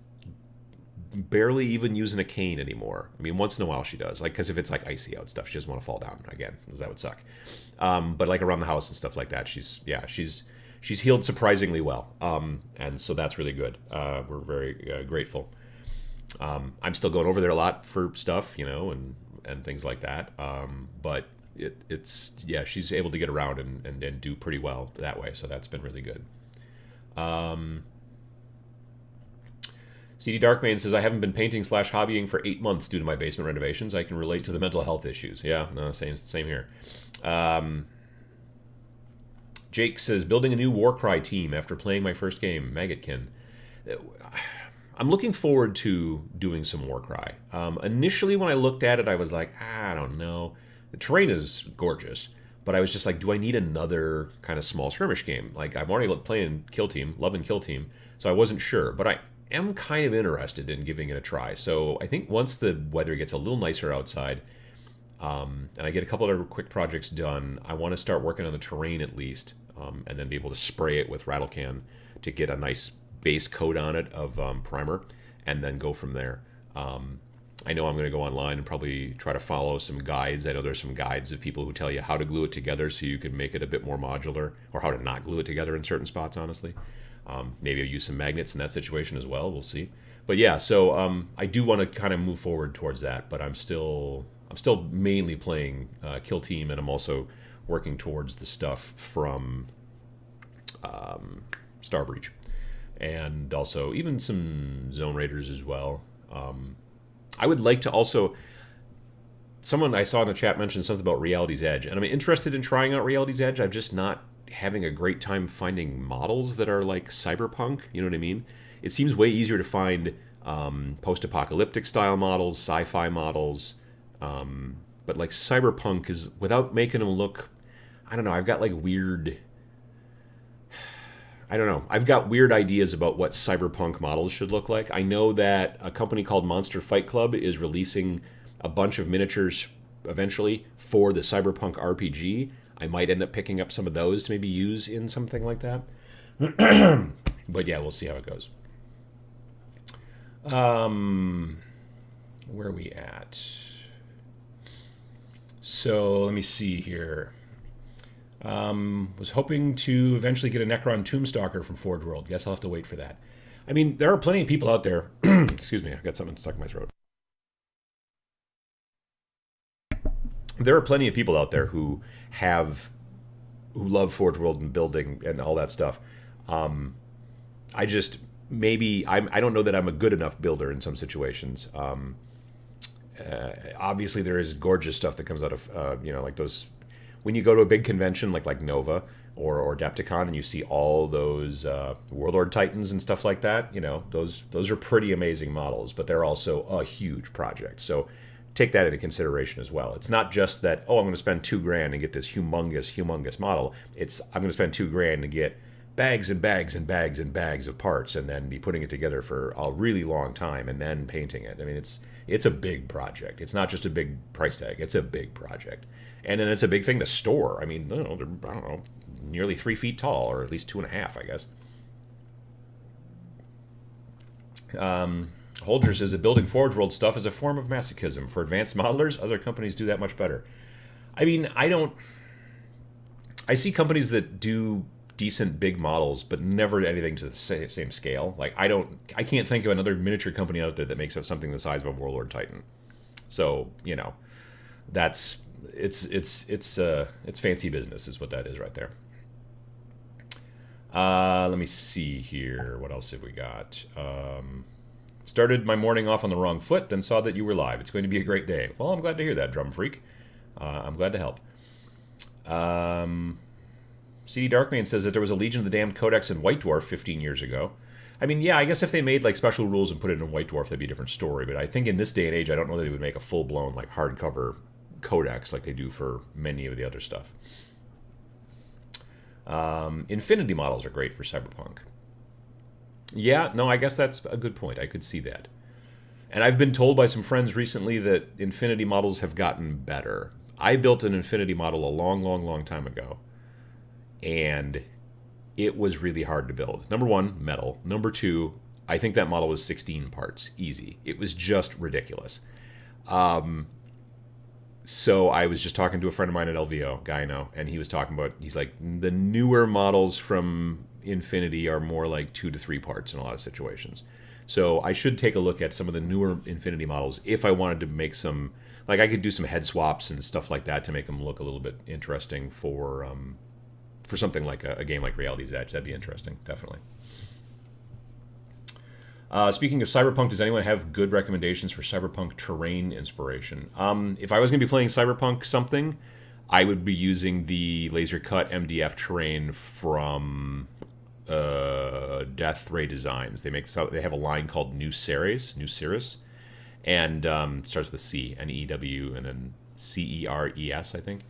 Speaker 1: barely even using a cane anymore. I mean, once in a while she does, like, because if it's like icy out stuff, she doesn't want to fall down again, because that would suck. But like around the house and stuff like that, she's healed surprisingly well. And so that's really good. We're very grateful. I'm still going over there a lot for stuff, and things like that. But it's she's able to get around and do pretty well that way. So that's been really good. CD Darkmane says, I haven't been painting / hobbying for 8 months due to my basement renovations. I can relate to the mental health issues. Yeah, no, same here. Jake says, building a new Warcry team after playing my first game, Maggotkin. I'm looking forward to doing some Warcry. Initially, when I looked at it, I was like, I don't know. The terrain is gorgeous, but I was just like, do I need another kind of small skirmish game? Like, I'm already playing Kill Team, loving Kill Team, so I wasn't sure. But I am kind of interested in giving it a try. So I think once the weather gets a little nicer outside, and I get a couple of other quick projects done, I want to start working on the terrain at least, and then be able to spray it with rattle can to get a nice base coat on it of primer, and then go from there. I know I'm going to go online and probably try to follow some guides. I know there's some guides of people who tell you how to glue it together so you can make it a bit more modular, or how to not glue it together in certain spots, honestly. Maybe I'll use some magnets in that situation as well. We'll see. But yeah, so I do want to kind of move forward towards that, but I'm still mainly playing Kill Team, and I'm also working towards the stuff from Starbreach, and also even some Zone Raiders as well. I would like to also... Someone I saw in the chat mentioned something about Reality's Edge, and I'm interested in trying out Reality's Edge. I'm just not having a great time finding models that are like Cyberpunk, you know what I mean? It seems way easier to find post-apocalyptic style models, sci-fi models, but like Cyberpunk is, without making them look... I don't know, I've got like weird... I don't know. I've got weird ideas about what cyberpunk models should look like. I know that a company called Monster Fight Club is releasing a bunch of miniatures eventually for the Cyberpunk RPG. I might end up picking up some of those to maybe use in something like that. But yeah, we'll see how it goes. Where are we at? So let me see here. Was hoping to eventually get a Necron Tombstalker from Forge World. Guess I'll have to wait for that. I mean, there are plenty of people out there. Excuse me, I got something stuck in my throat. There are plenty of people out there who love Forge World and building and all that stuff. I just I don't know that I'm a good enough builder in some situations. Obviously, there is gorgeous stuff that comes out of like those. When you go to a big convention like Nova or Adepticon, and you see all those Warlord Titans and stuff like that, those are pretty amazing models, but they're also a huge project. So take that into consideration as well. It's not just that, I'm going to spend $2,000 and get this humongous model. It's, I'm going to spend $2,000 to get bags and bags and bags and bags of parts, and then be putting it together for a really long time, and then painting it. I mean, it's a big project. It's not just a big price tag. It's a big project. And then it's a big thing to store. I mean, they're, I don't know, nearly 3 feet tall, or at least 2.5, I guess. Holger says that building Forge World stuff is a form of masochism. For advanced modelers, other companies do that much better. I mean, I see companies that do decent big models, but never anything to the same scale. Like, I can't think of another miniature company out there that makes up something the size of a Warlord Titan. So, that's... It's fancy business is what that is right there. Let me see here. What else have we got? Started my morning off on the wrong foot, then saw that you were live. It's going to be a great day. Well, I'm glad to hear that, Drum Freak. I'm glad to help. CD Darkman says that there was a Legion of the Damned Codex in White Dwarf 15 years ago. I mean, yeah, I guess if they made like special rules and put it in White Dwarf, that'd be a different story. But I think in this day and age, I don't know that they would make a full-blown like hardcover codex like they do for many of the other stuff. Infinity models are great for Cyberpunk. Yeah, no, I guess that's a good point. I could see that. And I've been told by some friends recently that Infinity models have gotten better. I built an Infinity model a long time ago, and it was really hard to build. Number one, metal. Number two, I think that model was 16 parts. Easy. It was just ridiculous. So I was just talking to a friend of mine at LVO, guy I know, and he was talking about, he's like, the newer models from Infinity are more like 2 to 3 parts in a lot of situations. So I should take a look at some of the newer Infinity models if I wanted to make some, like I could do some head swaps and stuff like that to make them look a little bit interesting for something like a game like Reality's Edge. That'd be interesting, definitely. Speaking of Cyberpunk, does anyone have good recommendations for Cyberpunk terrain inspiration? If I was going to be playing Cyberpunk something, I would be using the laser cut MDF terrain from Death Ray Designs. They have a line called New Ceres, and starts with a C, N-E-W, and then C-E-R-E-S, I think.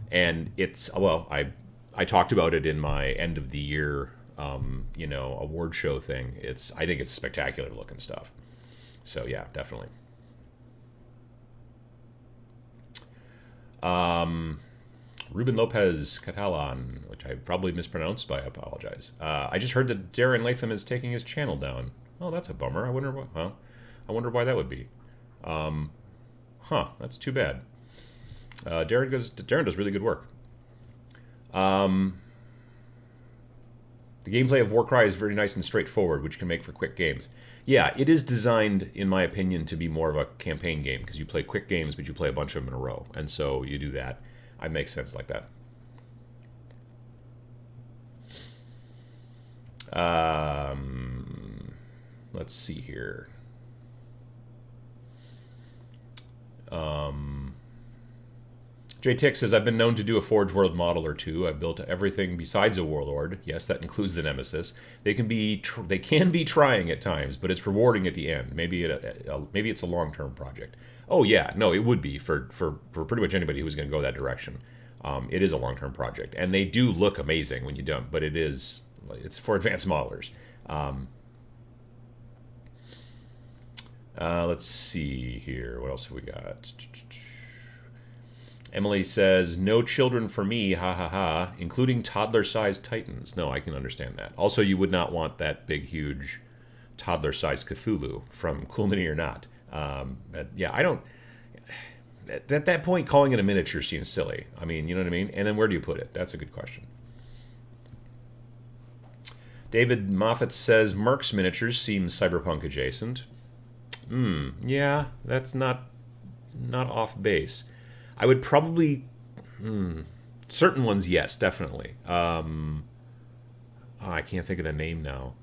Speaker 1: And it's, well, I talked about it in my end of the year, award show thing. I think it's spectacular looking stuff. So yeah, definitely. Ruben Lopez Catalan, which I probably mispronounced, but I apologize. I just heard that Darren Latham is taking his channel down. Oh, that's a bummer. I wonder why that would be. That's too bad. Darren does really good work. The gameplay of Warcry is very nice and straightforward, which can make for quick games. Yeah, it is designed, in my opinion, to be more of a campaign game, because you play quick games, but you play a bunch of them in a row. And so you do that. It makes sense like that. Let's see here. J Tick says, I've been known to do a Forge World model or two. I've built everything besides a Warlord. Yes, that includes the Nemesis. They can be trying at times, but it's rewarding at the end. Maybe it's a long-term project. Oh yeah, no, it would be for pretty much anybody who's going to go that direction. It is a long-term project, and they do look amazing when you dump, but it's for advanced modelers. Let's see here. What else have we got? Emily says, no children for me, ha ha ha, including toddler-sized Titans. No, I can understand that. Also, you would not want that big, huge toddler-sized Cthulhu from Cool Mini or Not. Yeah, I don't... At that point, calling it a miniature seems silly. I mean, you know what I mean? And then where do you put it? That's a good question. David Moffat says, Merck's miniatures seem Cyberpunk adjacent. Yeah, that's not off base. I would probably... certain ones, yes, definitely. I can't think of the name now.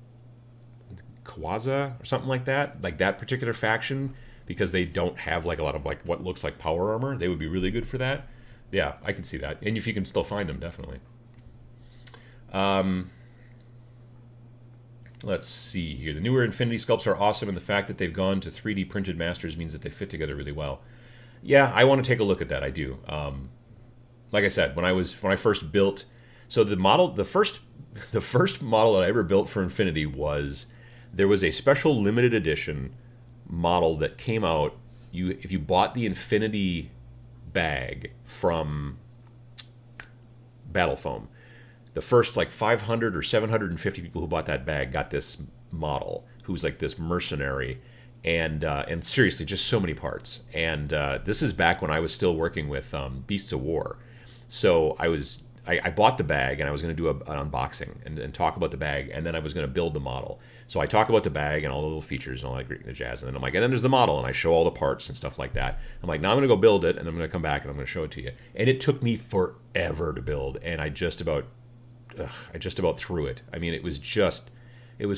Speaker 1: Kawaza or something like that? Like that particular faction, because they don't have like a lot of like what looks like power armor. They would be really good for that. Yeah, I can see that. And if you can still find them, definitely. Let's see here. The newer Infinity sculpts are awesome, and the fact that they've gone to 3D printed masters means that they fit together really well. Yeah, I want to take a look at that. I do. Like I said, when I first built, so the first model that I ever built for Infinity was, there was a special limited edition model that came out. If you bought the Infinity bag from Battle Foam, the first like 500 or 750 people who bought that bag got this model, who's like this mercenary. And seriously, just so many parts. And this is back when I was still working with Beasts of War. So I bought the bag, and I was going to do an unboxing and talk about the bag, and then I was going to build the model. So I talk about the bag and all the little features and all that great jazz, and then I'm like, and then there's the model, and I show all the parts and stuff like that. I'm like, now I'm going to go build it, and I'm going to come back and I'm going to show it to you. And it took me forever to build, and I just about threw it. I mean, it was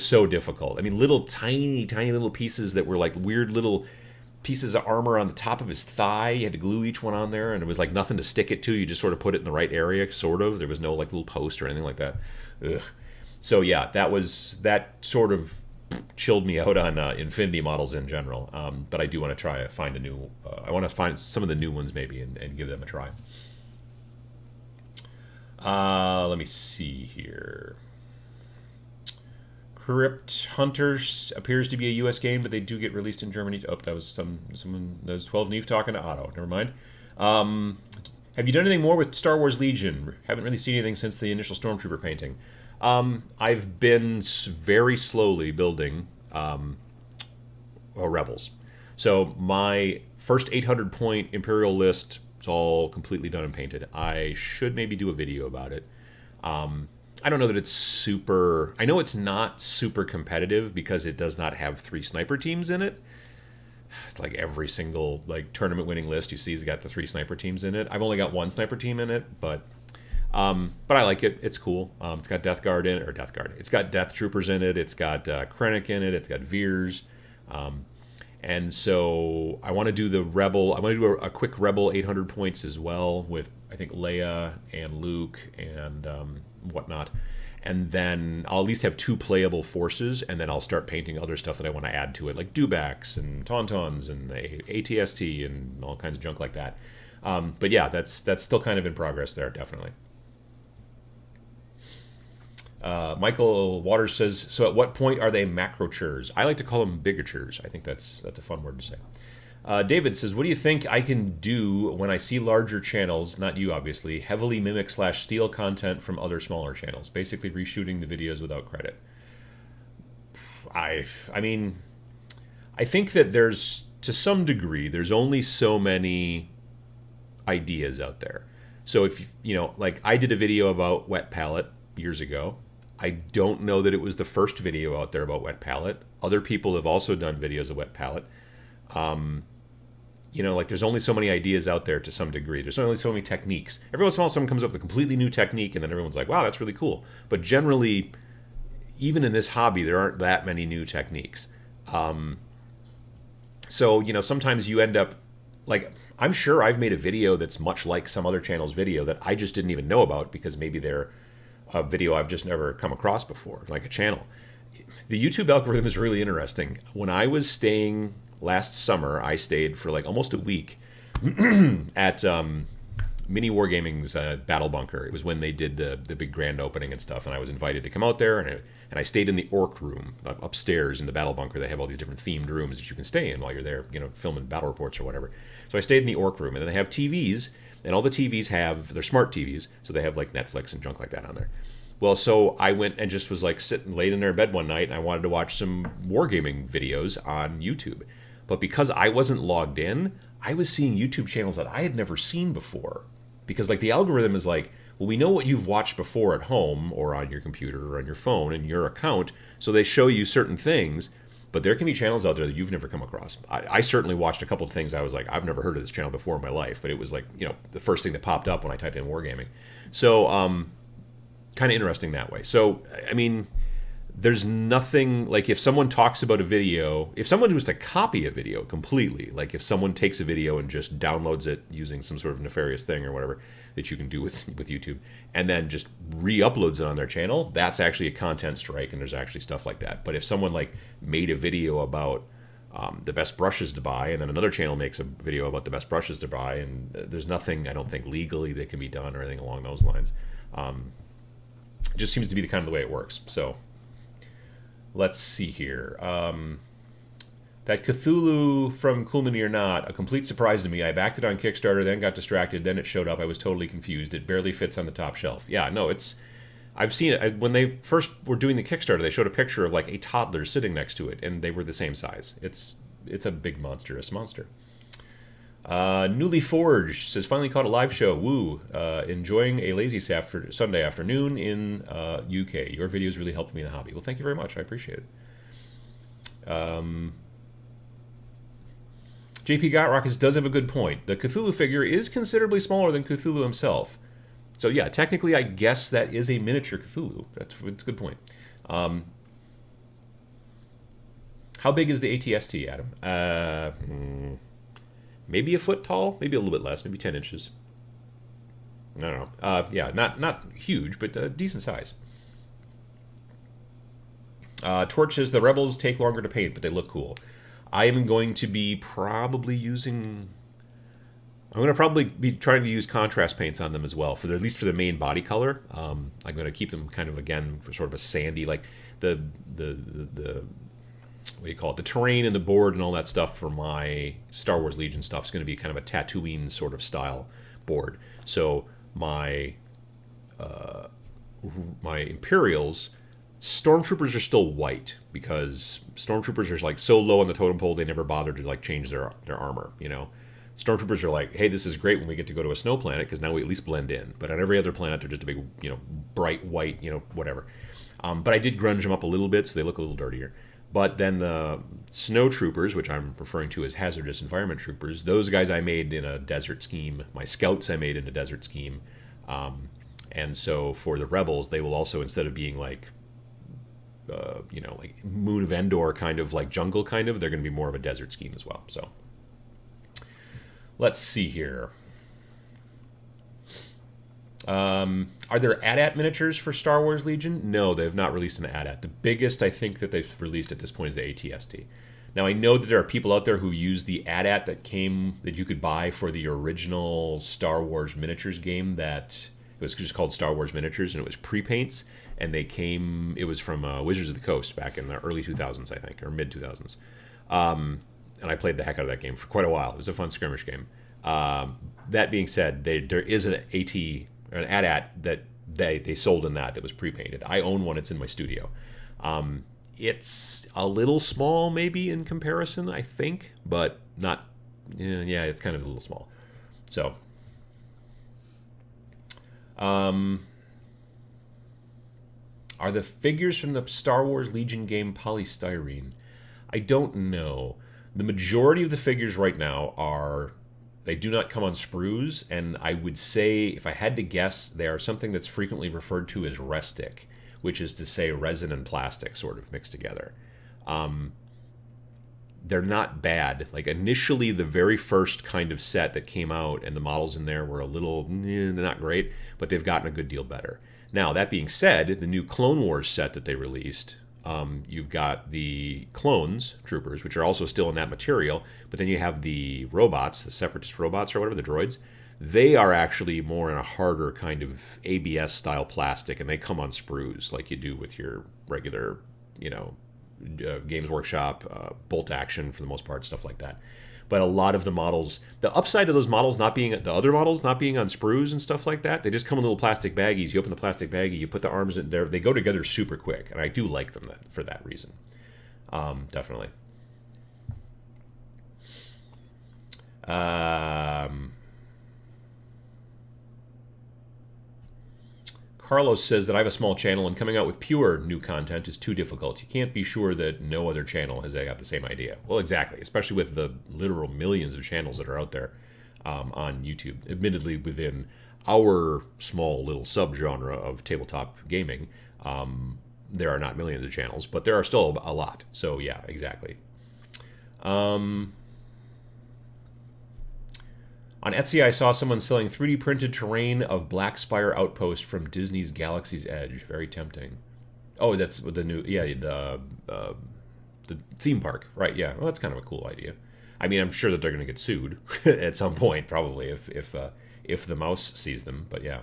Speaker 1: so difficult. I mean, little tiny little pieces that were like weird little pieces of armor on the top of his thigh. You had to glue each one on there, and it was like nothing to stick it to. You just sort of put it in the right area, sort of. There was no like little post or anything like that. Ugh. So yeah, that sort of chilled me out on Infinity models in general. But I do want to find a new. I want to find some of the new ones maybe and give them a try. Let me see here. Crypt Hunters appears to be a U.S. game, but they do get released in Germany. Oh, that was someone. That was 12 Neve talking to Otto. Never mind. Have you done anything more with Star Wars Legion? Haven't really seen anything since the initial Stormtrooper painting. I've been very slowly building Rebels. So my first 800 point Imperial list is all completely done and painted. I should maybe do a video about it. I don't know that it's super... I know it's not super competitive because it does not have 3 sniper teams in it. It's like every single like tournament winning list you see has got the 3 sniper teams in it. I've only got 1 sniper team in it, but I like it. It's cool. It's got Death Guard in it, or Death Guard. It's got Death Troopers in it. It's got Krennic in it. It's got Veers. And so I want to do the Rebel. I want to do a quick Rebel 800 points as well with, I think, Leia and Luke and whatnot. And then I'll at least have 2 playable forces, and then I'll start painting other stuff that I want to add to it, like dewbacks and tauntauns and ATST and all kinds of junk like that. But yeah, that's still kind of in progress there, definitely. Michael Waters says, so at what point are they macrochures? I like to call them bigatures. I think that's a fun word to say. David says, what do you think I can do when I see larger channels, not you obviously, heavily mimic / steal content from other smaller channels, basically reshooting the videos without credit? I mean, I think that there's, to some degree, there's only so many ideas out there. So if, like I did a video about wet palette years ago. I don't know that it was the first video out there about wet palette. Other people have also done videos of wet palette. Like there's only so many ideas out there to some degree. There's only so many techniques. Every once in a while someone comes up with a completely new technique and then everyone's like, wow, that's really cool. But generally, even in this hobby, there aren't that many new techniques. So, sometimes you end up, like, I'm sure I've made a video that's much like some other channel's video that I just didn't even know about because maybe they're a video I've just never come across before, like a channel. The YouTube algorithm is really interesting. When I was staying last summer, I stayed for like almost a week at Mini Wargaming's Battle Bunker. It was when they did the big grand opening and stuff, and I was invited to come out there, and I stayed in the Orc Room upstairs in the Battle Bunker. They have all these different themed rooms that you can stay in while you're there, filming battle reports or whatever. So I stayed in the Orc Room, and then they have TVs, and all the TVs they're smart TVs, so they have like Netflix and junk like that on there. Well, so I went and just was like sitting late in their bed one night, and I wanted to watch some wargaming videos on YouTube. But because I wasn't logged in, I was seeing YouTube channels that I had never seen before. Because like the algorithm is like, well, we know what you've watched before at home or on your computer or on your phone in your account, so they show you certain things. But there can be channels out there that you've never come across. I certainly watched a couple of things I was like, I've never heard of this channel before in my life. But it was like, the first thing that popped up when I typed in wargaming. So kind of interesting that way. So, I mean, there's nothing, like if someone talks about a video, if someone was to copy a video completely, like if someone takes a video and just downloads it using some sort of nefarious thing or whatever that you can do with YouTube, and then just re-uploads it on their channel, that's actually a content strike, and there's actually stuff like that. But if someone like made a video about the best brushes to buy, and then another channel makes a video about the best brushes to buy, and there's nothing, I don't think, legally that can be done or anything along those lines. It just seems to be the kind of the way it works. So let's see here. That Cthulhu from Cool Mini or Not, a complete surprise to me. I backed it on Kickstarter, then got distracted, then it showed up. I was totally confused. It barely fits on the top shelf. Yeah, no, I've seen it. When they first were doing the Kickstarter, they showed a picture of like a toddler sitting next to it, and they were the same size. It's a big monstrous monster. Newly Forged says, finally caught a live show. Woo. Enjoying a lazy Sunday afternoon in UK. Your videos really helped me in the hobby. Well, thank you very much. I appreciate it. JP Gotrockets does have a good point. The Cthulhu figure is considerably smaller than Cthulhu himself. So yeah, technically I guess that is a miniature Cthulhu. That's a good point. How big is the ATST, Adam? Maybe a foot tall, maybe a little bit less, maybe 10 inches. I don't know. Yeah, not huge, but decent size. Torch says the Rebels take longer to paint, but they look cool. I am going to be probably using... I'm going to probably be trying to use contrast paints on them as well, at least for the main body color. I'm going to keep them kind of, again, for sort of a sandy, like the what do you call it? The terrain and the board and all that stuff for my Star Wars Legion stuff is going to be kind of a Tatooine sort of style board. So my Imperials, Stormtroopers are still white because Stormtroopers are like so low on the totem pole they never bothered to like change their armor. Stormtroopers are like, hey, this is great when we get to go to a snow planet because now we at least blend in. But on every other planet, they're just a big, bright white, whatever. But I did grunge them up a little bit so they look a little dirtier. But then the snow troopers, which I'm referring to as hazardous environment troopers, those guys I made in a desert scheme. My scouts I made in a desert scheme. And so for the rebels, they will also, instead of being like like Moon of Endor kind of like jungle kind of. They're going to be more of a desert scheme as well. So let's see here. Are there AT-AT miniatures for Star Wars Legion? No, they have not released an AT-AT. The biggest I think that they've released at this point is the ATST. Now I know that there are people out there who use the AT-AT that you could buy for the original Star Wars miniatures game that it was just called Star Wars Miniatures, and it was pre-paints, and it was from Wizards of the Coast back in the early 2000s, I think, or mid 2000s. And I played the heck out of that game for quite a while. It was a fun skirmish game. That being said, there is an AT-AT that they sold in that was pre-painted. I own one. It's in my studio. It's a little small maybe in comparison, I think, but not, yeah, it's kind of a little small. So, are the figures from the Star Wars Legion game polystyrene? I don't know. The majority of the figures right now they do not come on sprues, and I would say, if I had to guess, they are something that's frequently referred to as restic, which is to say resin and plastic sort of mixed together. They're not bad. Like initially, the very first kind of set that came out and the models in there were a little, they're not great, but they've gotten a good deal better. Now, that being said, the new Clone Wars set that they released, you've got the clones, troopers, which are also still in that material, but then you have the robots, the separatist robots or whatever, the droids. They are actually more in a harder kind of ABS style plastic, and they come on sprues like you do with your regular, Games Workshop, bolt action for the most part, stuff like that. But a lot of the models, the upside of those models not being, the other models not being on sprues and stuff like that, they just come in little plastic baggies. You open the plastic baggie, you put the arms in there, they go together super quick, and I do like them for that reason. Definitely. Carlos says that I have a small channel and coming out with pure new content is too difficult. You can't be sure that no other channel has got the same idea. Well, exactly, especially with the literal millions of channels that are out there on YouTube. Admittedly, within our small little subgenre of tabletop gaming, there are not millions of channels, but there are still a lot. So yeah, exactly. On Etsy, I saw someone selling 3D printed terrain of Black Spire Outpost from Disney's Galaxy's Edge. Very tempting. Oh, that's the new, the theme park, right? Yeah, well, that's kind of a cool idea. I mean, I'm sure that they're going to get sued at some point, probably if the mouse sees them. But yeah.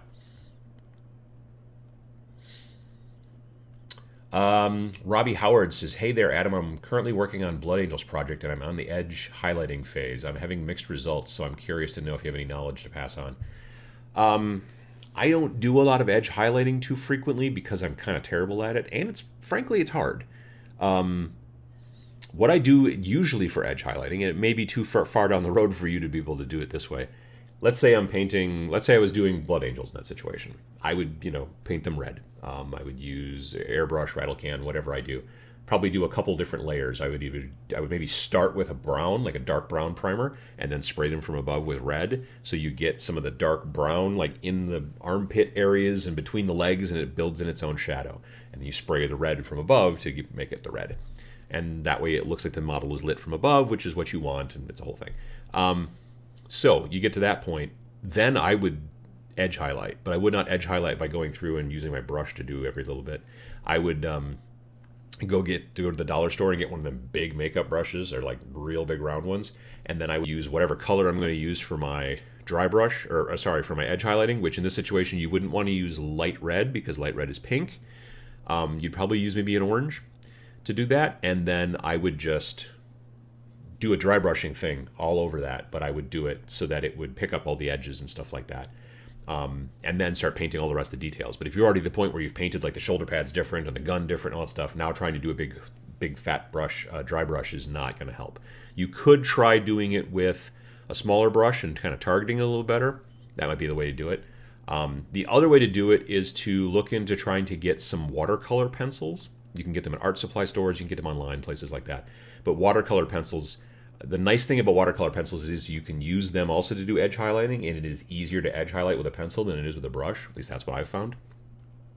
Speaker 1: Robbie Howard says, "Hey there, Adam. I'm currently working on Blood Angels project, and I'm on the edge highlighting phase. I'm having mixed results, so I'm curious to know if you have any knowledge to pass on." I don't do a lot of edge highlighting too frequently because I'm kind of terrible at it, and frankly it's hard. What I do usually for edge highlighting, and it may be too far down the road for you to be able to do it this way. Let's say I was doing Blood Angels in that situation. I would, paint them red. I would use Airbrush, rattle can, whatever I do. Probably do a couple different layers. I would maybe start with a brown, like a dark brown primer, and then spray them from above with red. So you get some of the dark brown, like in the armpit areas and between the legs, and it builds in its own shadow. And then you spray the red from above to make it the red. And that way it looks like the model is lit from above, which is what you want, and it's a whole thing. So you get to that point, then I would edge highlight, but I would not edge highlight by going through and using my brush to do every little bit. I would go to the dollar store and get one of them big makeup brushes, or like real big round ones, and then I would use whatever color I'm going to use for my dry brush, for my edge highlighting, which in this situation you wouldn't want to use light red because light red is pink. You'd probably use maybe an orange to do that, and then I would just do a dry brushing thing all over that, but I would do it so that it would pick up all the edges and stuff like that. And then start painting all the rest of the details. But if you're already at the point where you've painted like the shoulder pads different and the gun different and all that stuff, now trying to do a big fat brush, dry brush is not going to help. You could try doing it with a smaller brush and kind of targeting it a little better. That might be the way to do it. The other way to do it is to look into trying to get some watercolor pencils. You can get them at art supply stores, you can get them online, places like that. But watercolor pencils, the nice thing about watercolor pencils is you can use them also to do edge highlighting, and it is easier to edge highlight with a pencil than it is with a brush. At least that's what I've found.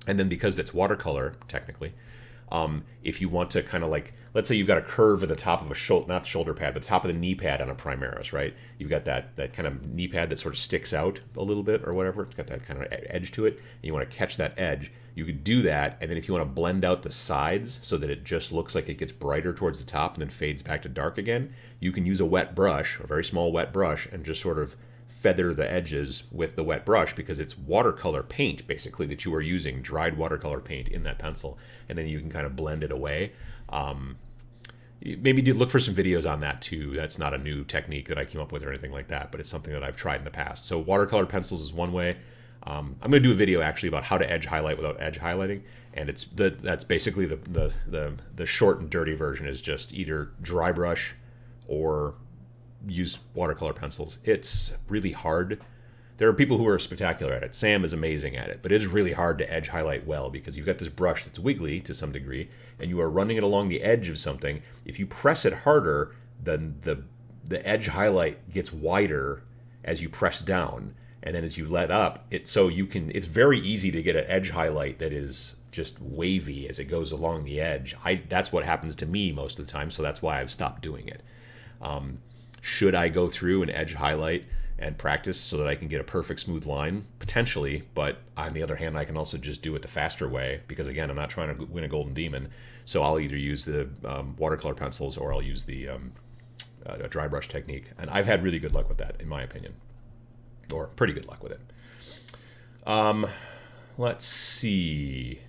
Speaker 1: And then because it's watercolor, technically, If you want to kind of like, let's say you've got a curve at the top of a shoulder, not shoulder pad, but the top of the knee pad on a Primaris, right? You've got that kind of knee pad that sort of sticks out a little bit or whatever. It's got that kind of edge to it. And you want to catch that edge. You could do that, and then if you want to blend out the sides so that it just looks like it gets brighter towards the top and then fades back to dark again, you can use a wet brush, a very small wet brush, and just sort of feather the edges with the wet brush, because it's watercolor paint basically that you are using, dried watercolor paint in that pencil, and then you can kind of blend it away. Maybe look for some videos on that too. That's not a new technique that I came up with or anything like that, but it's something that I've tried in the past. So watercolor pencils is one way. I'm going to do a video actually about how to edge highlight without edge highlighting, and that's basically the short and dirty version is just either dry brush or use watercolor pencils. It's really hard. There are people who are spectacular at it. Sam is amazing at it, but it is really hard to edge highlight well because you've got this brush that's wiggly to some degree, and you are running it along the edge of something. If you press it harder, then the edge highlight gets wider as you press down. And then as you let up, it's very easy to get an edge highlight that is just wavy as it goes along the edge. That's what happens to me most of the time, so that's why I've stopped doing it. Should I go through and edge highlight and practice so that I can get a perfect smooth line? Potentially, but on the other hand, I can also just do it the faster way because, again, I'm not trying to win a golden demon. So I'll either use the watercolor pencils or I'll use the a dry brush technique. And I've had really good luck with that, in my opinion. Or pretty good luck with it. Let's see.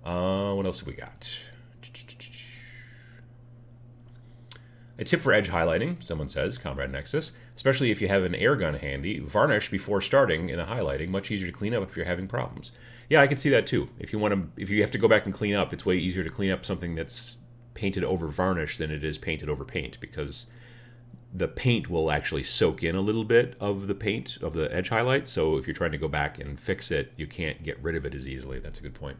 Speaker 1: What else have we got? A tip for edge highlighting, someone says, Comrade Nexus, especially if you have an air gun handy, varnish before starting in a highlighting. Much easier to clean up if you're having problems. Yeah, I can see that too. If you have to go back and clean up, it's way easier to clean up something that's painted over varnish than it is painted over paint, because the paint will actually soak in a little bit of the paint, of the edge highlight. So if you're trying to go back and fix it, you can't get rid of it as easily. That's a good point.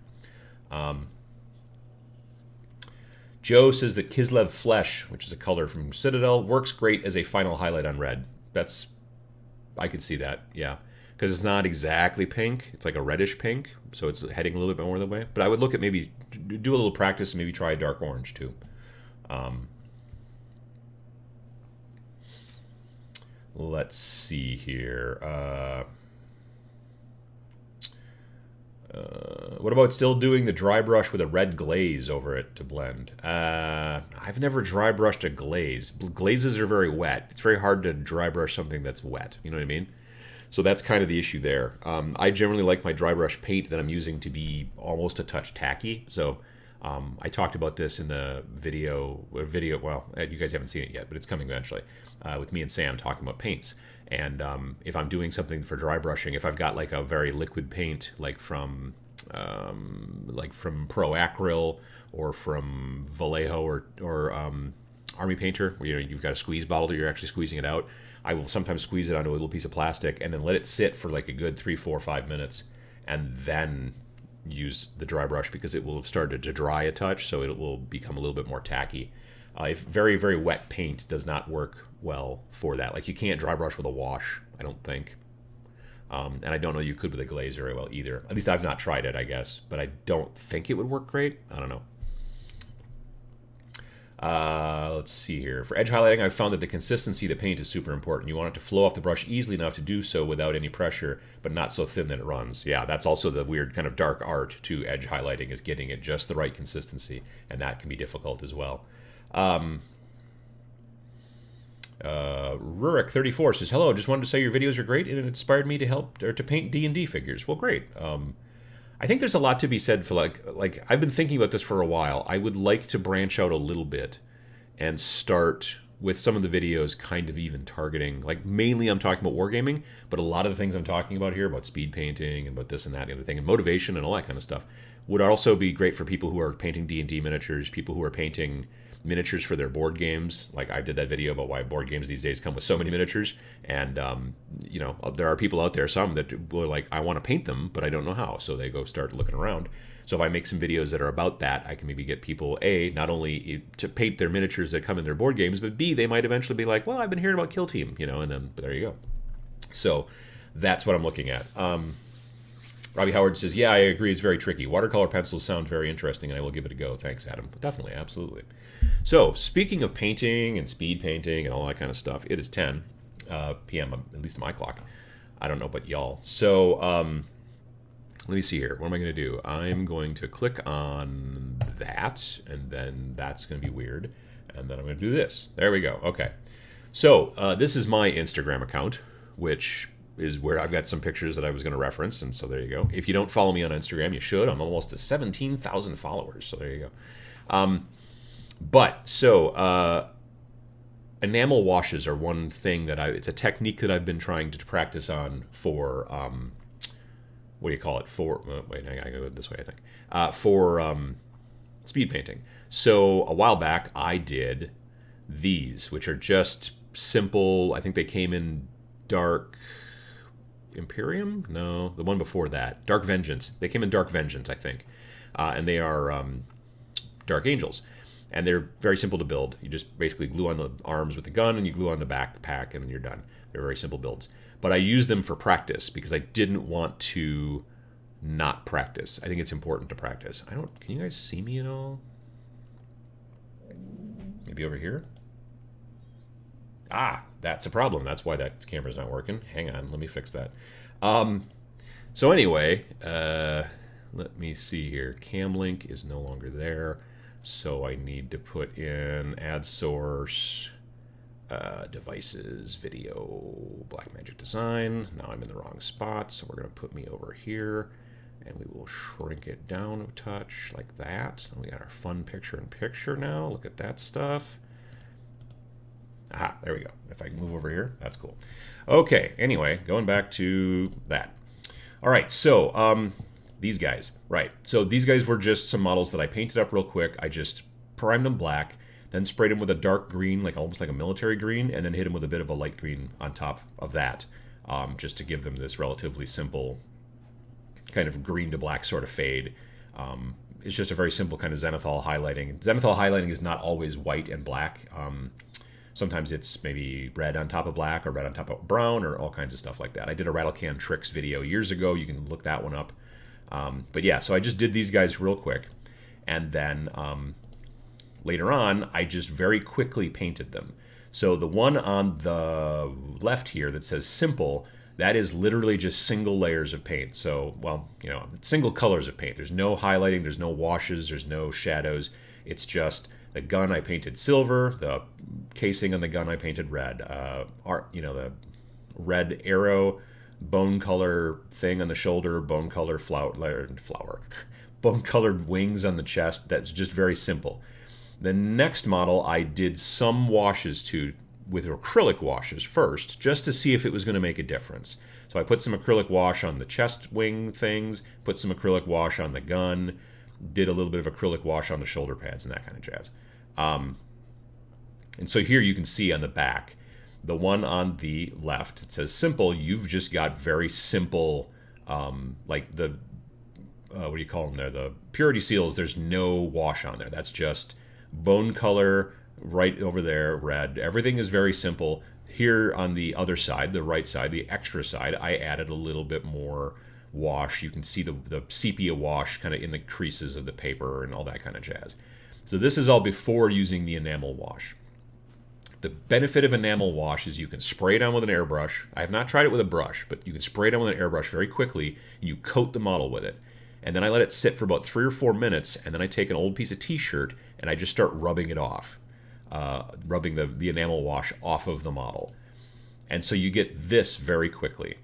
Speaker 1: Joe says that Kislev Flesh, which is a color from Citadel, works great as a final highlight on red. I could see that, yeah. Because it's not exactly pink. It's like a reddish pink, so it's heading a little bit more that way. But I would look at maybe do a little practice and maybe try a dark orange too. Let's see here. What about still doing the dry brush with a red glaze over it to blend? I've never dry brushed a glaze. Glazes are very wet. It's very hard to dry brush something that's wet. You know what I mean? So that's kind of the issue there. I generally like my dry brush paint that I'm using to be almost a touch tacky. So I talked about this in the video. Well, you guys haven't seen it yet, but it's coming eventually. With me and Sam talking about paints. And if I'm doing something for dry brushing, if I've got like a very liquid paint, like from Pro Acryl or from Vallejo or Army Painter, where you've got a squeeze bottle that you're actually squeezing it out, I will sometimes squeeze it onto a little piece of plastic and then let it sit for like a good 3, 4, 5 minutes, and then use the dry brush because it will have started to dry a touch, so it will become a little bit more tacky. If very, very wet paint does not work well for that. Like you can't dry brush with a wash, I don't think. And I don't know you could with a glaze very well either. At least I've not tried it, I guess. But I don't think it would work great. I don't know. Let's see here. For edge highlighting, I've found that the consistency of the paint is super important. You want it to flow off the brush easily enough to do so without any pressure, but not so thin that it runs. Yeah, that's also the weird kind of dark art to edge highlighting, is getting it just the right consistency, and that can be difficult as well. Rurik34 says, hello, just wanted to say your videos are great and it inspired me to help or to paint D&D figures. Well, great. I think there's a lot to be said for like I've been thinking about this for a while. I would like to branch out a little bit and start with some of the videos kind of even targeting, like mainly I'm talking about wargaming, but a lot of the things I'm talking about here about speed painting and about this and that and the other thing and motivation and all that kind of stuff would also be great for people who are painting D&D miniatures, people who are painting miniatures for their board games. Like I did that video about why board games these days come with so many miniatures, and there are people out there, some that were like, I want to paint them but I don't know how, so they go start looking around. So if I make some videos that are about that, I can maybe get people, A, not only to paint their miniatures that come in their board games, but B, they might eventually be like, well, I've been hearing about Kill Team, and then there you go. So that's what I'm looking at. Robbie Howard says, yeah, I agree, it's very tricky. Watercolor pencils sound very interesting, and I will give it a go. Thanks, Adam. Definitely, absolutely. So, speaking of painting and speed painting and all that kind of stuff, it is 10 p.m., at least on my clock. I don't know about y'all. So, let me see here. What am I going to do? I'm going to click on that, and then that's going to be weird. And then I'm going to do this. There we go. Okay. So, this is my Instagram account, which is where I've got some pictures that I was going to reference, and so there you go. If you don't follow me on Instagram, you should. I'm almost at 17,000 followers, so there you go. Enamel washes are one thing that it's a technique that I've been trying to practice on for, what do you call it? Wait, I gotta go this way, I think. For speed painting. So a while back, I did these, which are just simple. I think they came in dark Imperium? No, the one before that. Dark Vengeance. They came in Dark Vengeance, I think. And they are Dark Angels. And they're very simple to build. You just basically glue on the arms with the gun, and you glue on the backpack, and you're done. They're very simple builds. But I use them for practice because I didn't want to not practice. I think it's important to practice. Can you guys see me at all? Maybe over here? Ah, that's a problem. That's why that camera's not working. Hang on, let me fix that. So anyway, let me see here. Camlink is no longer there. So I need to put in add source, devices, video, Blackmagic Design. Now I'm in the wrong spot, so we're going to put me over here, and we will shrink it down a touch like that. So we got our fun picture-in-picture now. Look at that stuff. Aha, there we go. If I can move over here, that's cool. Okay, anyway, going back to that. All right, so these guys, right. So these guys were just some models that I painted up real quick. I just primed them black, then sprayed them with a dark green, like almost like a military green, and then hit them with a bit of a light green on top of that, just to give them this relatively simple kind of green to black sort of fade. It's just a very simple kind of zenithal highlighting. Zenithal highlighting is not always white and black. Sometimes it's maybe red on top of black or red on top of brown or all kinds of stuff like that. I did a Rattle Can Tricks video years ago. You can look that one up. But yeah, so I just did these guys real quick. And then later on, I just very quickly painted them. So the one on the left here that says simple, that is literally just single layers of paint. So, well, you know, single colors of paint. There's no highlighting, there's no washes, there's no shadows. It's just the gun I painted silver, the casing on the gun I painted red. The red arrow, bone color thing on the shoulder, bone color flower, bone colored wings on the chest. That's just very simple. The next model I did some washes to with acrylic washes first, just to see if it was going to make a difference. So I put some acrylic wash on the chest wing things, put some acrylic wash on the gun, did a little bit of acrylic wash on the shoulder pads and that kind of jazz. And so here you can see on the back, the one on the left, it says simple. You've just got very simple, like the, what do you call them there? The purity seals, there's no wash on there. That's just bone color right over there, red. Everything is very simple. Here on the other side, the right side, the extra side, I added a little bit more wash. You can see the sepia wash kind of in the creases of the paper and all that kind of jazz. So this is all before using the enamel wash. The benefit of enamel wash is you can spray it on with an airbrush. I have not tried it with a brush, but you can spray it on with an airbrush very quickly, and you coat the model with it. And then I let it sit for about 3 or 4 minutes, and then I take an old piece of t-shirt, and I just start rubbing it off, rubbing the enamel wash off of the model. And so you get this very quickly.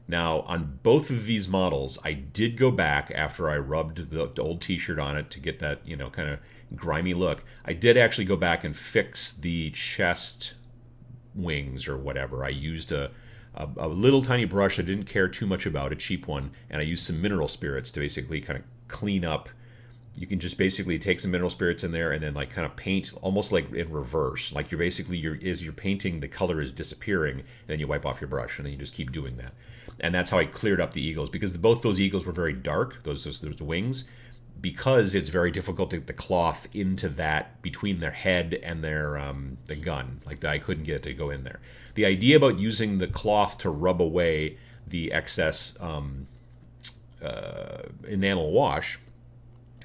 Speaker 1: Now, on both of these models, I did go back after I rubbed the old t-shirt on it to get that, you know, kind of grimy look. I did actually go back and fix the chest wings or whatever. I used a little tiny brush I didn't care too much about, a cheap one, and I used some mineral spirits to basically kind of clean up. You can just basically take some mineral spirits in there and then like kind of paint almost like in reverse. Like you're basically, as you're painting, the color is disappearing, and then you wipe off your brush, and then you just keep doing that. And that's how I cleared up the eagles, because both those eagles were very dark, those wings, because it's very difficult to get the cloth into that between their head and their the gun. Like I couldn't get it to go in there. The idea about using the cloth to rub away the excess Enamel Wash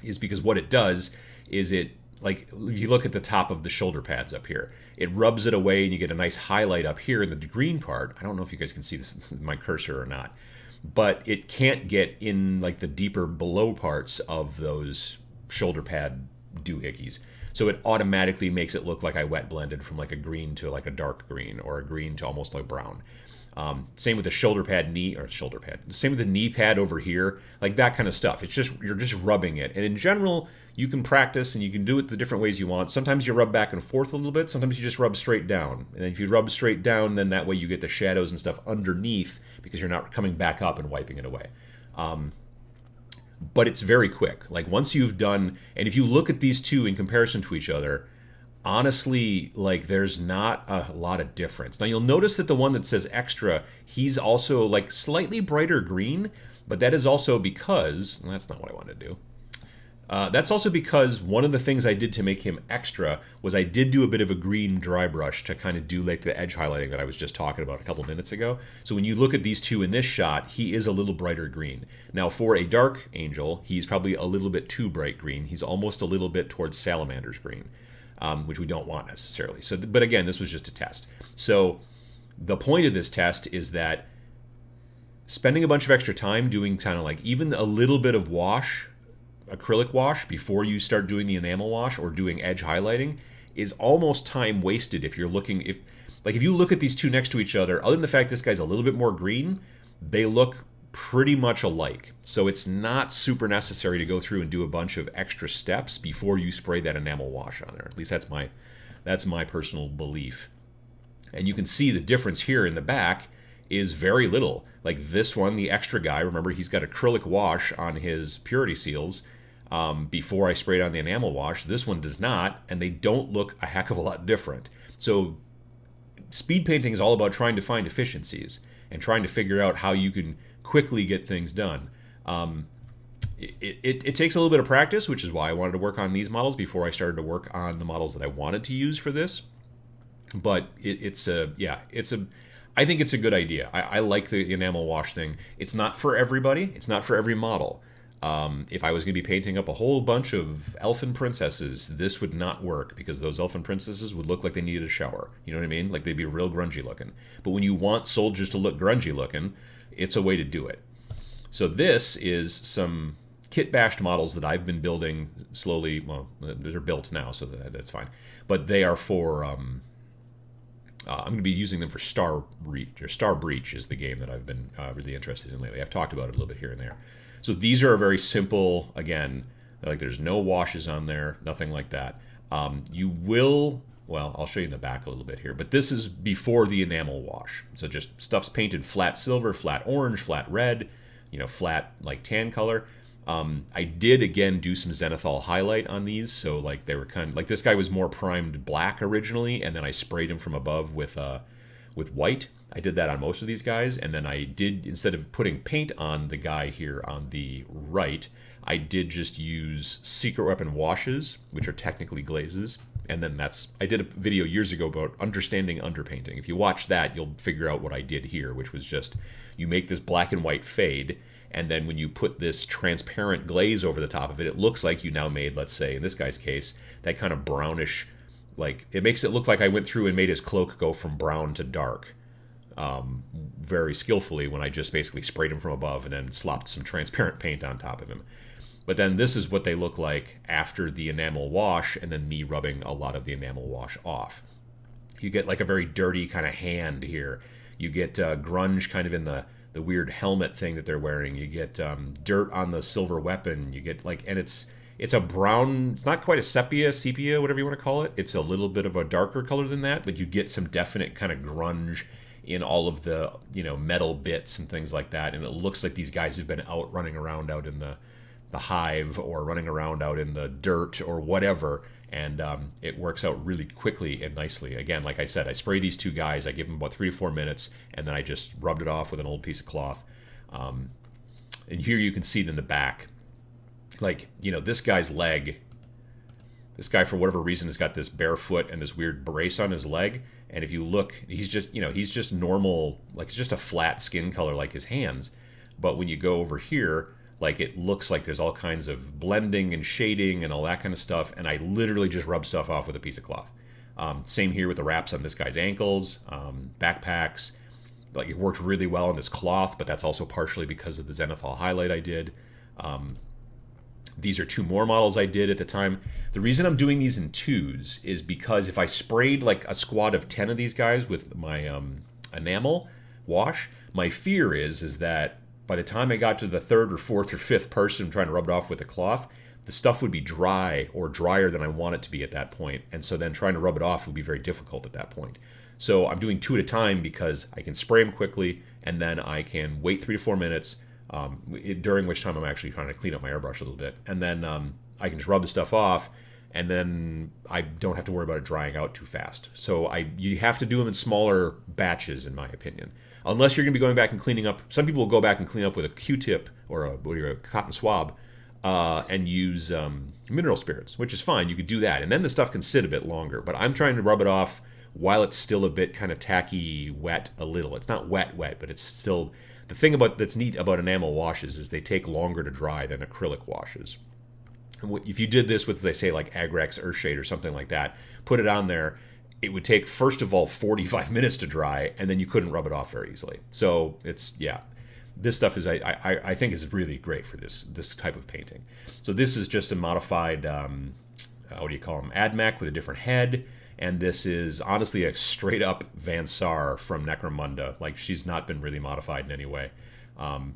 Speaker 1: is because what it does is it, like, you look at the top of the shoulder pads up here, it rubs it away and you get a nice highlight up here in the green part. I don't know if you guys can see this my cursor or not, but it can't get in like the deeper below parts of those shoulder pad doohickeys. So it automatically makes it look like I wet blended from like a green to like a dark green, or a green to almost like brown. Same with the shoulder pad knee, or shoulder pad. Same with the knee pad over here, like that kind of stuff. It's just, you're just rubbing it. And in general, you can practice and you can do it the different ways you want. Sometimes you rub back and forth a little bit. Sometimes you just rub straight down. And if you rub straight down, then that way you get the shadows and stuff underneath because you're not coming back up and wiping it away. But it's very quick. Like once you've done, and if you look at these two in comparison to each other, honestly, like there's not a lot of difference. Now you'll notice that the one that says extra, he's also like slightly brighter green, but that is also because, well, that's not what I wanted to do. That's also because one of the things I did to make him extra was I did do a bit of a green dry brush to kind of do like the edge highlighting that I was just talking about a couple minutes ago. So when you look at these two in this shot, he is a little brighter green. Now for a dark angel, he's probably a little bit too bright green. He's almost a little bit towards Salamander's green, which we don't want necessarily. So, but again, this was just a test. So the point of this test is that spending a bunch of extra time doing kind of like even a little bit of wash, acrylic wash, before you start doing the enamel wash or doing edge highlighting is almost time wasted if you're looking, if you look at these two next to each other, other than the fact this guy's a little bit more green, they look pretty much alike. So it's not super necessary to go through and do a bunch of extra steps before you spray that enamel wash on there. At least that's my personal belief. And you can see the difference here in the back is very little. Like this one, the extra guy, remember he's got acrylic wash on his purity seals before I sprayed on the enamel wash. This one does not, and they don't look a heck of a lot different. So speed painting is all about trying to find efficiencies and trying to figure out how you can quickly get things done. It takes a little bit of practice, which is why I wanted to work on these models before I started to work on the models that I wanted to use for this. But I think it's a good idea. I like the enamel wash thing. It's not for everybody. It's not for every model. If I was going to be painting up a whole bunch of elfin princesses, this would not work because those elfin princesses would look like they needed a shower. You know what I mean? Like they'd be real grungy looking. But when you want soldiers to look grungy looking, it's a way to do it. So this is some kit-bashed models that I've been building slowly. Well, they're built now, so that's fine. But they are for... I'm going to be using them for Star Breach is the game that I've been really interested in lately. I've talked about it a little bit here and there. So these are a very simple, again, like there's no washes on there, nothing like that. You will, well, I'll show you in the back a little bit here, but this is before the enamel wash. So just stuff's painted flat silver, flat orange, flat red, flat like tan color. I did again do some zenithal highlight on these, so like they were kind of like this guy was more primed black originally, and then I sprayed him from above with white. I did that on most of these guys, and then I did, instead of putting paint on the guy here on the right, I did just use secret weapon washes, which are technically glazes, and then I did a video years ago about understanding underpainting. If you watch that, you'll figure out what I did here, which was just you make this black and white fade. And then when you put this transparent glaze over the top of it, it looks like you now made, let's say, in this guy's case, that kind of brownish, like, it makes it look like I went through and made his cloak go from brown to dark very skillfully when I just basically sprayed him from above and then slopped some transparent paint on top of him. But then this is what they look like after the enamel wash and then me rubbing a lot of the enamel wash off. You get like a very dirty kind of hand here. You get grunge kind of in the weird helmet thing that they're wearing. You get dirt on the silver weapon. You get like, and it's a brown, it's not quite a sepia, whatever you want to call it. It's a little bit of a darker color than that, but you get some definite kind of grunge in all of the, metal bits and things like that. And it looks like these guys have been out running around out in the hive or running around out in the dirt or whatever. And it works out really quickly and nicely. Again, like I said, I spray these two guys. I give them about 3 to 4 minutes, and then I just rubbed it off with an old piece of cloth. And here you can see it in the back. Like, this guy's leg. This guy, for whatever reason, has got this bare foot and this weird brace on his leg. And if you look, he's just normal, like it's just a flat skin color like his hands. But when you go over here, Like, it looks like there's all kinds of blending and shading and all that kind of stuff, and I literally just rub stuff off with a piece of cloth. Same here with the wraps on this guy's ankles, backpacks. Like, it worked really well on this cloth, but that's also partially because of the zenithal highlight I did. These are 2 more models I did at the time. The reason I'm doing these in 2s is because if I sprayed like a squad of 10 of these guys with my enamel wash, my fear is that by the time I got to the 3rd or 4th or 5th person trying to rub it off with a cloth, the stuff would be dry or drier than I want it to be at that point. And so then trying to rub it off would be very difficult at that point. So I'm doing 2 at a time because I can spray them quickly and then I can wait 3 to 4 minutes, during which time I'm actually trying to clean up my airbrush a little bit. And then I can just rub the stuff off, and then I don't have to worry about it drying out too fast. So you have to do them in smaller batches, in my opinion. Unless you're going to be going back and cleaning up. Some people will go back and clean up with a Q-tip or a cotton swab and use mineral spirits, which is fine. You could do that. And then the stuff can sit a bit longer. But I'm trying to rub it off while it's still a bit kind of tacky, wet a little. It's not wet, but it's still... The thing that's neat about enamel washes is they take longer to dry than acrylic washes. If you did this with, as I say, like Agrex Earthshade or something like that, put it on there, it would take, first of all, 45 minutes to dry, and then you couldn't rub it off very easily. So it's, yeah, this stuff is, I think is really great for this type of painting. So this is just a modified, what do you call them, AdMech with a different head. And this is honestly a straight up Van Sar from Necromunda. Like, she's not been really modified in any way. And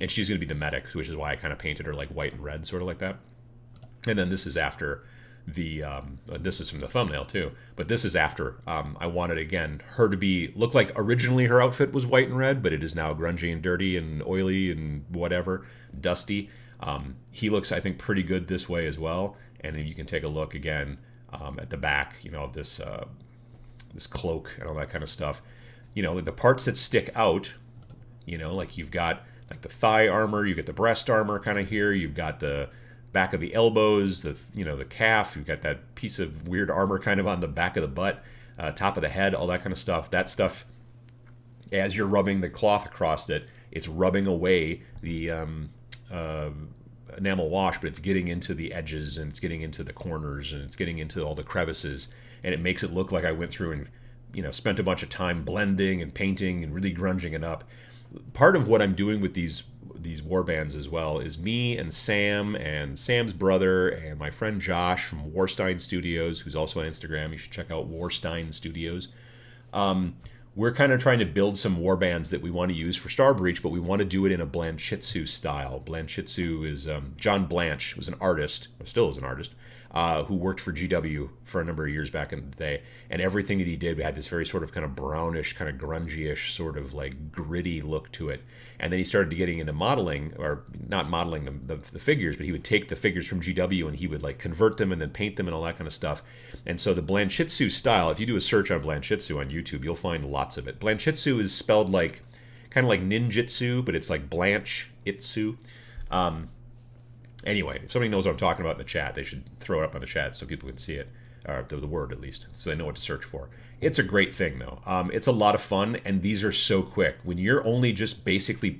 Speaker 1: she's going to be the medic, which is why I kind of painted her like white and red, sort of like that. And then this is after the, this is from the thumbnail too, but this is after I wanted, again, her to look like originally her outfit was white and red, but it is now grungy and dirty and oily and whatever, dusty. He looks, I think, pretty good this way as well. And then you can take a look again at the back, of this this cloak and all that kind of stuff. The parts that stick out, like you've got like the thigh armor, you get the breast armor kind of here, you've got the back of the elbows, the calf, you've got that piece of weird armor kind of on the back of the butt, top of the head, all that kind of stuff. That stuff, as you're rubbing the cloth across it, it's rubbing away the enamel wash, but it's getting into the edges and it's getting into the corners and it's getting into all the crevices, and it makes it look like I went through and spent a bunch of time blending and painting and really grunging it up. Part of what I'm doing with these warbands as well is me and Sam and Sam's brother and my friend Josh from Warstein Studios, who's also on Instagram. You should check out Warstein Studios. We're kind of trying to build some warbands that we want to use for Star Breach, but we want to do it in a Blanchitsu style. Blanchitsu is John Blanche was an artist, or still is an artist, who worked for GW for a number of years back in the day, and everything that he did had this very sort of kind of brownish, kind of grungy-ish, sort of like gritty look to it. And then he started getting into modeling, or not modeling the figures, but he would take the figures from GW and he would like convert them and then paint them and all that kind of stuff. And so the Blanchitsu style, if you do a search on Blanchitsu on YouTube, you'll find lots of it. Blanchitsu is spelled like kind of like ninjitsu, but it's like Blanch-itsu. Anyway, if somebody knows what I'm talking about in the chat, they should throw it up on the chat so people can see it, or the word at least, so they know what to search for. It's a great thing, though. It's a lot of fun, and these are so quick. When you're only just basically,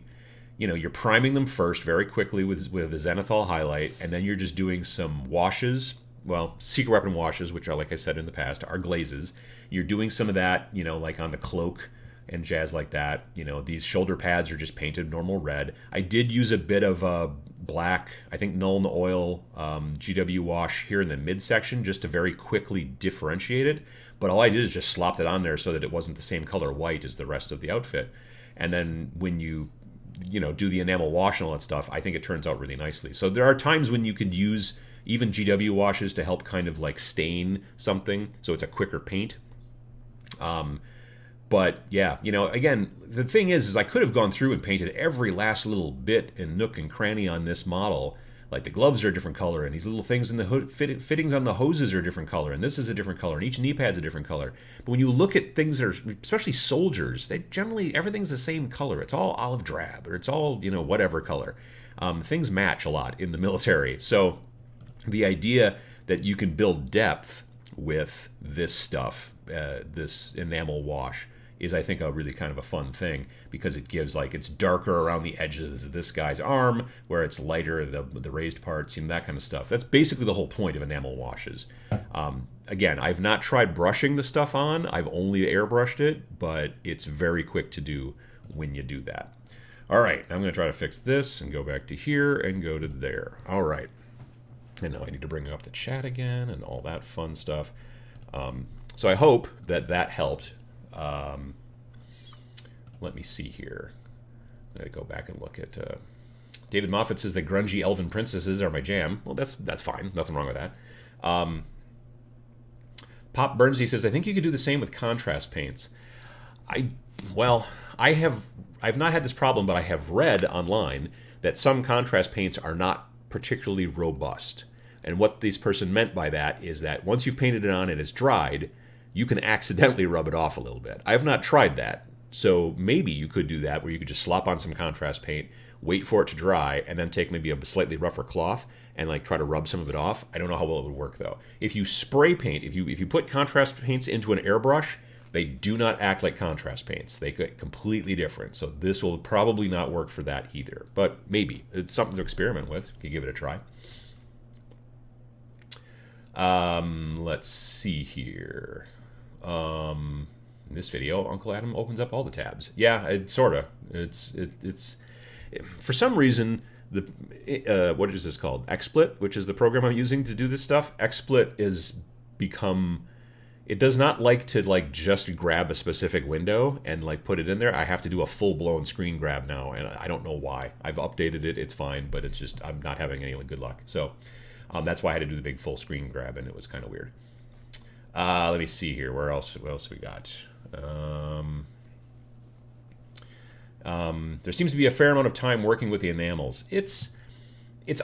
Speaker 1: you're priming them first very quickly with the zenithal highlight, and then you're just doing some washes. Well, secret weapon washes, which are, like I said in the past, are glazes. You're doing some of that, like on the cloak and jazz like that. These shoulder pads are just painted normal red. I did use a bit of black, I think Nuln Oil GW wash here in the midsection just to very quickly differentiate it. But all I did is just slopped it on there so that it wasn't the same color white as the rest of the outfit. And then when you do the enamel wash and all that stuff, I think it turns out really nicely. So there are times when you could use even GW washes to help kind of like stain something so it's a quicker paint. But yeah, again, the thing is I could have gone through and painted every last little bit and nook and cranny on this model. Like the gloves are a different color, and these little things in the hood, fittings on the hoses are a different color, and this is a different color, and each knee pad's a different color. But when you look at things that are, especially soldiers, they generally, everything's the same color. It's all olive drab, or it's all, whatever color. Things match a lot in the military. So the idea that you can build depth with this stuff, this enamel wash, is, I think, a really kind of a fun thing, because it gives, like, it's darker around the edges of this guy's arm, where it's lighter, the raised parts, that kind of stuff. That's basically the whole point of enamel washes. Again, I've not tried brushing the stuff on. I've only airbrushed it, but it's very quick to do when you do that. All right, I'm going to try to fix this and go back to here and go to there. All right. And now I need to bring up the chat again and all that fun stuff. So I hope that helped. Let me see here. I'm going to go back and look at... David Moffat says that grungy elven princesses are my jam. Well, that's fine. Nothing wrong with that. Pop Burnsy says, I think you could do the same with contrast paints. I've not had this problem, but I have read online that some contrast paints are not particularly robust. And what this person meant by that is that once you've painted it on and it's dried, you can accidentally rub it off a little bit. I have not tried that. So maybe you could do that, where you could just slop on some contrast paint, wait for it to dry, and then take maybe a slightly rougher cloth and like try to rub some of it off. I don't know how well it would work though. If you spray paint, if you put contrast paints into an airbrush, they do not act like contrast paints. They get completely different. So this will probably not work for that either. But maybe. It's something to experiment with. You can give it a try. Let's see here. In this video, Uncle Adam opens up all the tabs. Yeah, it's for some reason, what is this called? XSplit, which is the program I'm using to do this stuff. XSplit is become... It does not like to just grab a specific window and put it in there. I have to do a full-blown screen grab now, and I don't know why. I've updated it, it's fine, but it's just I'm not having any good luck. So that's why I had to do the big full screen grab, and it was kind of weird. Let me see here. What else we got? There seems to be a fair amount of time working with the enamels. It's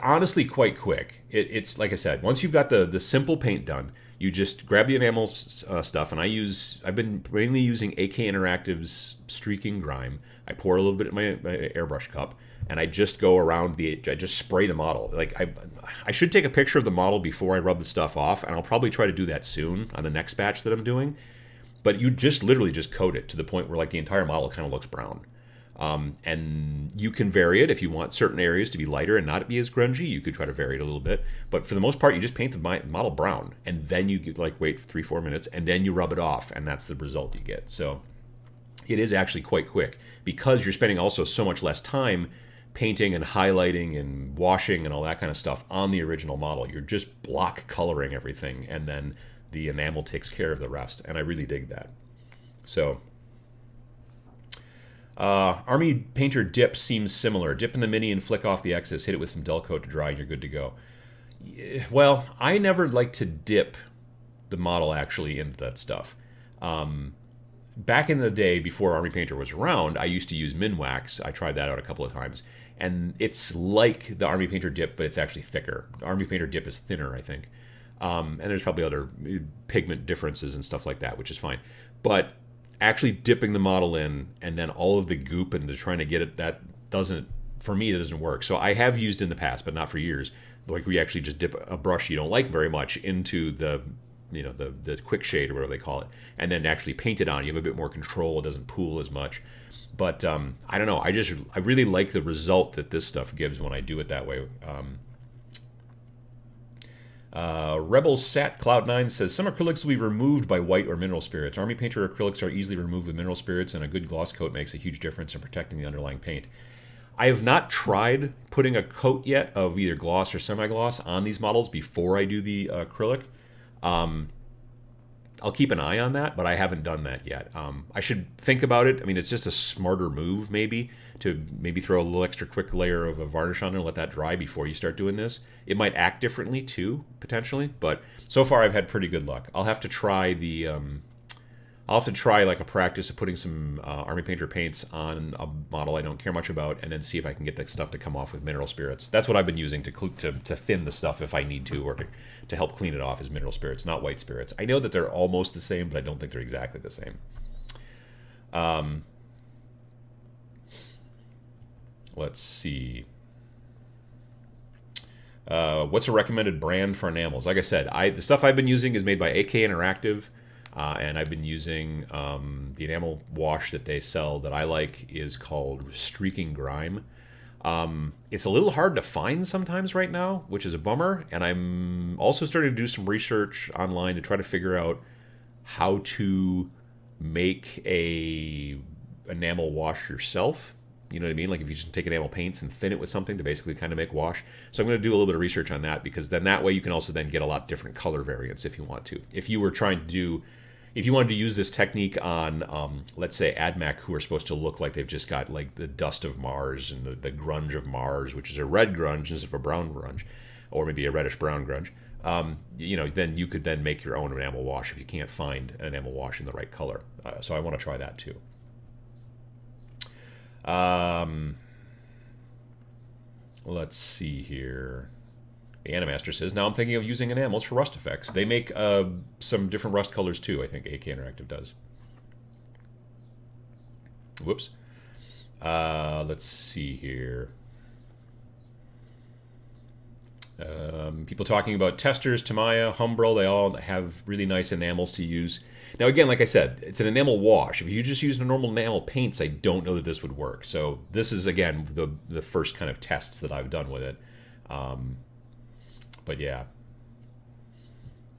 Speaker 1: honestly quite quick. It's like I said, once you've got the simple paint done, you just grab the enamel stuff, and I've been mainly using AK Interactive's Streaking Grime. I pour a little bit in my airbrush cup, and I just go around I just spray the model. I should take a picture of the model before I rub the stuff off, and I'll probably try to do that soon on the next batch that I'm doing. But you just literally just coat it to the point where the entire model kind of looks brown. And you can vary it if you want certain areas to be lighter and not be as grungy. You could try to vary it a little bit, but for the most part, you just paint the model brown, and then you wait 3-4 minutes, and then you rub it off, and that's the result you get. So it is actually quite quick, because you're spending also so much less time painting and highlighting and washing and all that kind of stuff on the original model. You're just block coloring everything, and then the enamel takes care of the rest, and I really dig that. So. Army Painter dip seems similar. Dip in the mini and flick off the excess. Hit it with some Del Coat to dry and you're good to go. Well, I never like to dip the model actually into that stuff. Back in the day, before Army Painter was around, I used to use Minwax. I tried that out a couple of times. And it's like the Army Painter dip, but it's actually thicker. The Army Painter dip is thinner, I think. And there's probably other pigment differences and stuff like that, which is fine. But actually dipping the model in and then all of the goop and trying to get it, that doesn't, for me, it doesn't work. So I have used in the past, but not for years, we actually just dip a brush you don't like very much into the quick shade or whatever they call it, and then actually paint it on. You have a bit more control. It doesn't pool as much. But I don't know. I really like the result that this stuff gives when I do it that way. Rebel Sat Cloud9 says, some acrylics will be removed by white or mineral spirits. Army Painter acrylics are easily removed with mineral spirits, and a good gloss coat makes a huge difference in protecting the underlying paint. I have not tried putting a coat yet of either gloss or semi-gloss on these models before I do the acrylic. I'll keep an eye on that, but I haven't done that yet. I should think about it. I mean, it's just a smarter move, maybe, to maybe throw a little extra quick layer of a varnish on it and let that dry before you start doing this. It might act differently, too, potentially, but so far I've had pretty good luck. I'll have to try like a practice of putting some Army Painter paints on a model I don't care much about, and then see if I can get that stuff to come off with mineral spirits. That's what I've been using to thin the stuff if I need to, or to help clean it off, is mineral spirits, not white spirits. I know that they're almost the same, but I don't think they're exactly the same. Let's see. What's a recommended brand for enamels? Like I said, the stuff I've been using is made by AK Interactive. and I've been using the enamel wash that they sell that I like is called Streaking Grime. It's a little hard to find sometimes right now, which is a bummer. And I'm also starting to do some research online to try to figure out how to make a enamel wash yourself. You know what I mean? Like if you just take enamel paints and thin it with something to basically kind of make wash. So I'm going to do a little bit of research on that, because then that way you can also then get a lot different color variants if you want to. If you were trying to do, if you wanted to use this technique on, let's say, AdMech, who are supposed to look like they've just got like the dust of Mars and the grunge of Mars, which is a red grunge instead of a brown grunge, or maybe a reddish brown grunge, you know, then you could then make your own enamel wash if you can't find an enamel wash in the right color. So I want to try that too. Let's see here. The Animaster says, now I'm thinking of using enamels for rust effects. They make some different rust colors too, I think AK Interactive does. Whoops. Let's see here. People talking about testers, Tamiya, Humbrol, they all have really nice enamels to use. Now again, like I said, it's an enamel wash. If you just use normal enamel paints, I don't know that this would work. So this is, again, the first kind of tests that I've done with it. But yeah.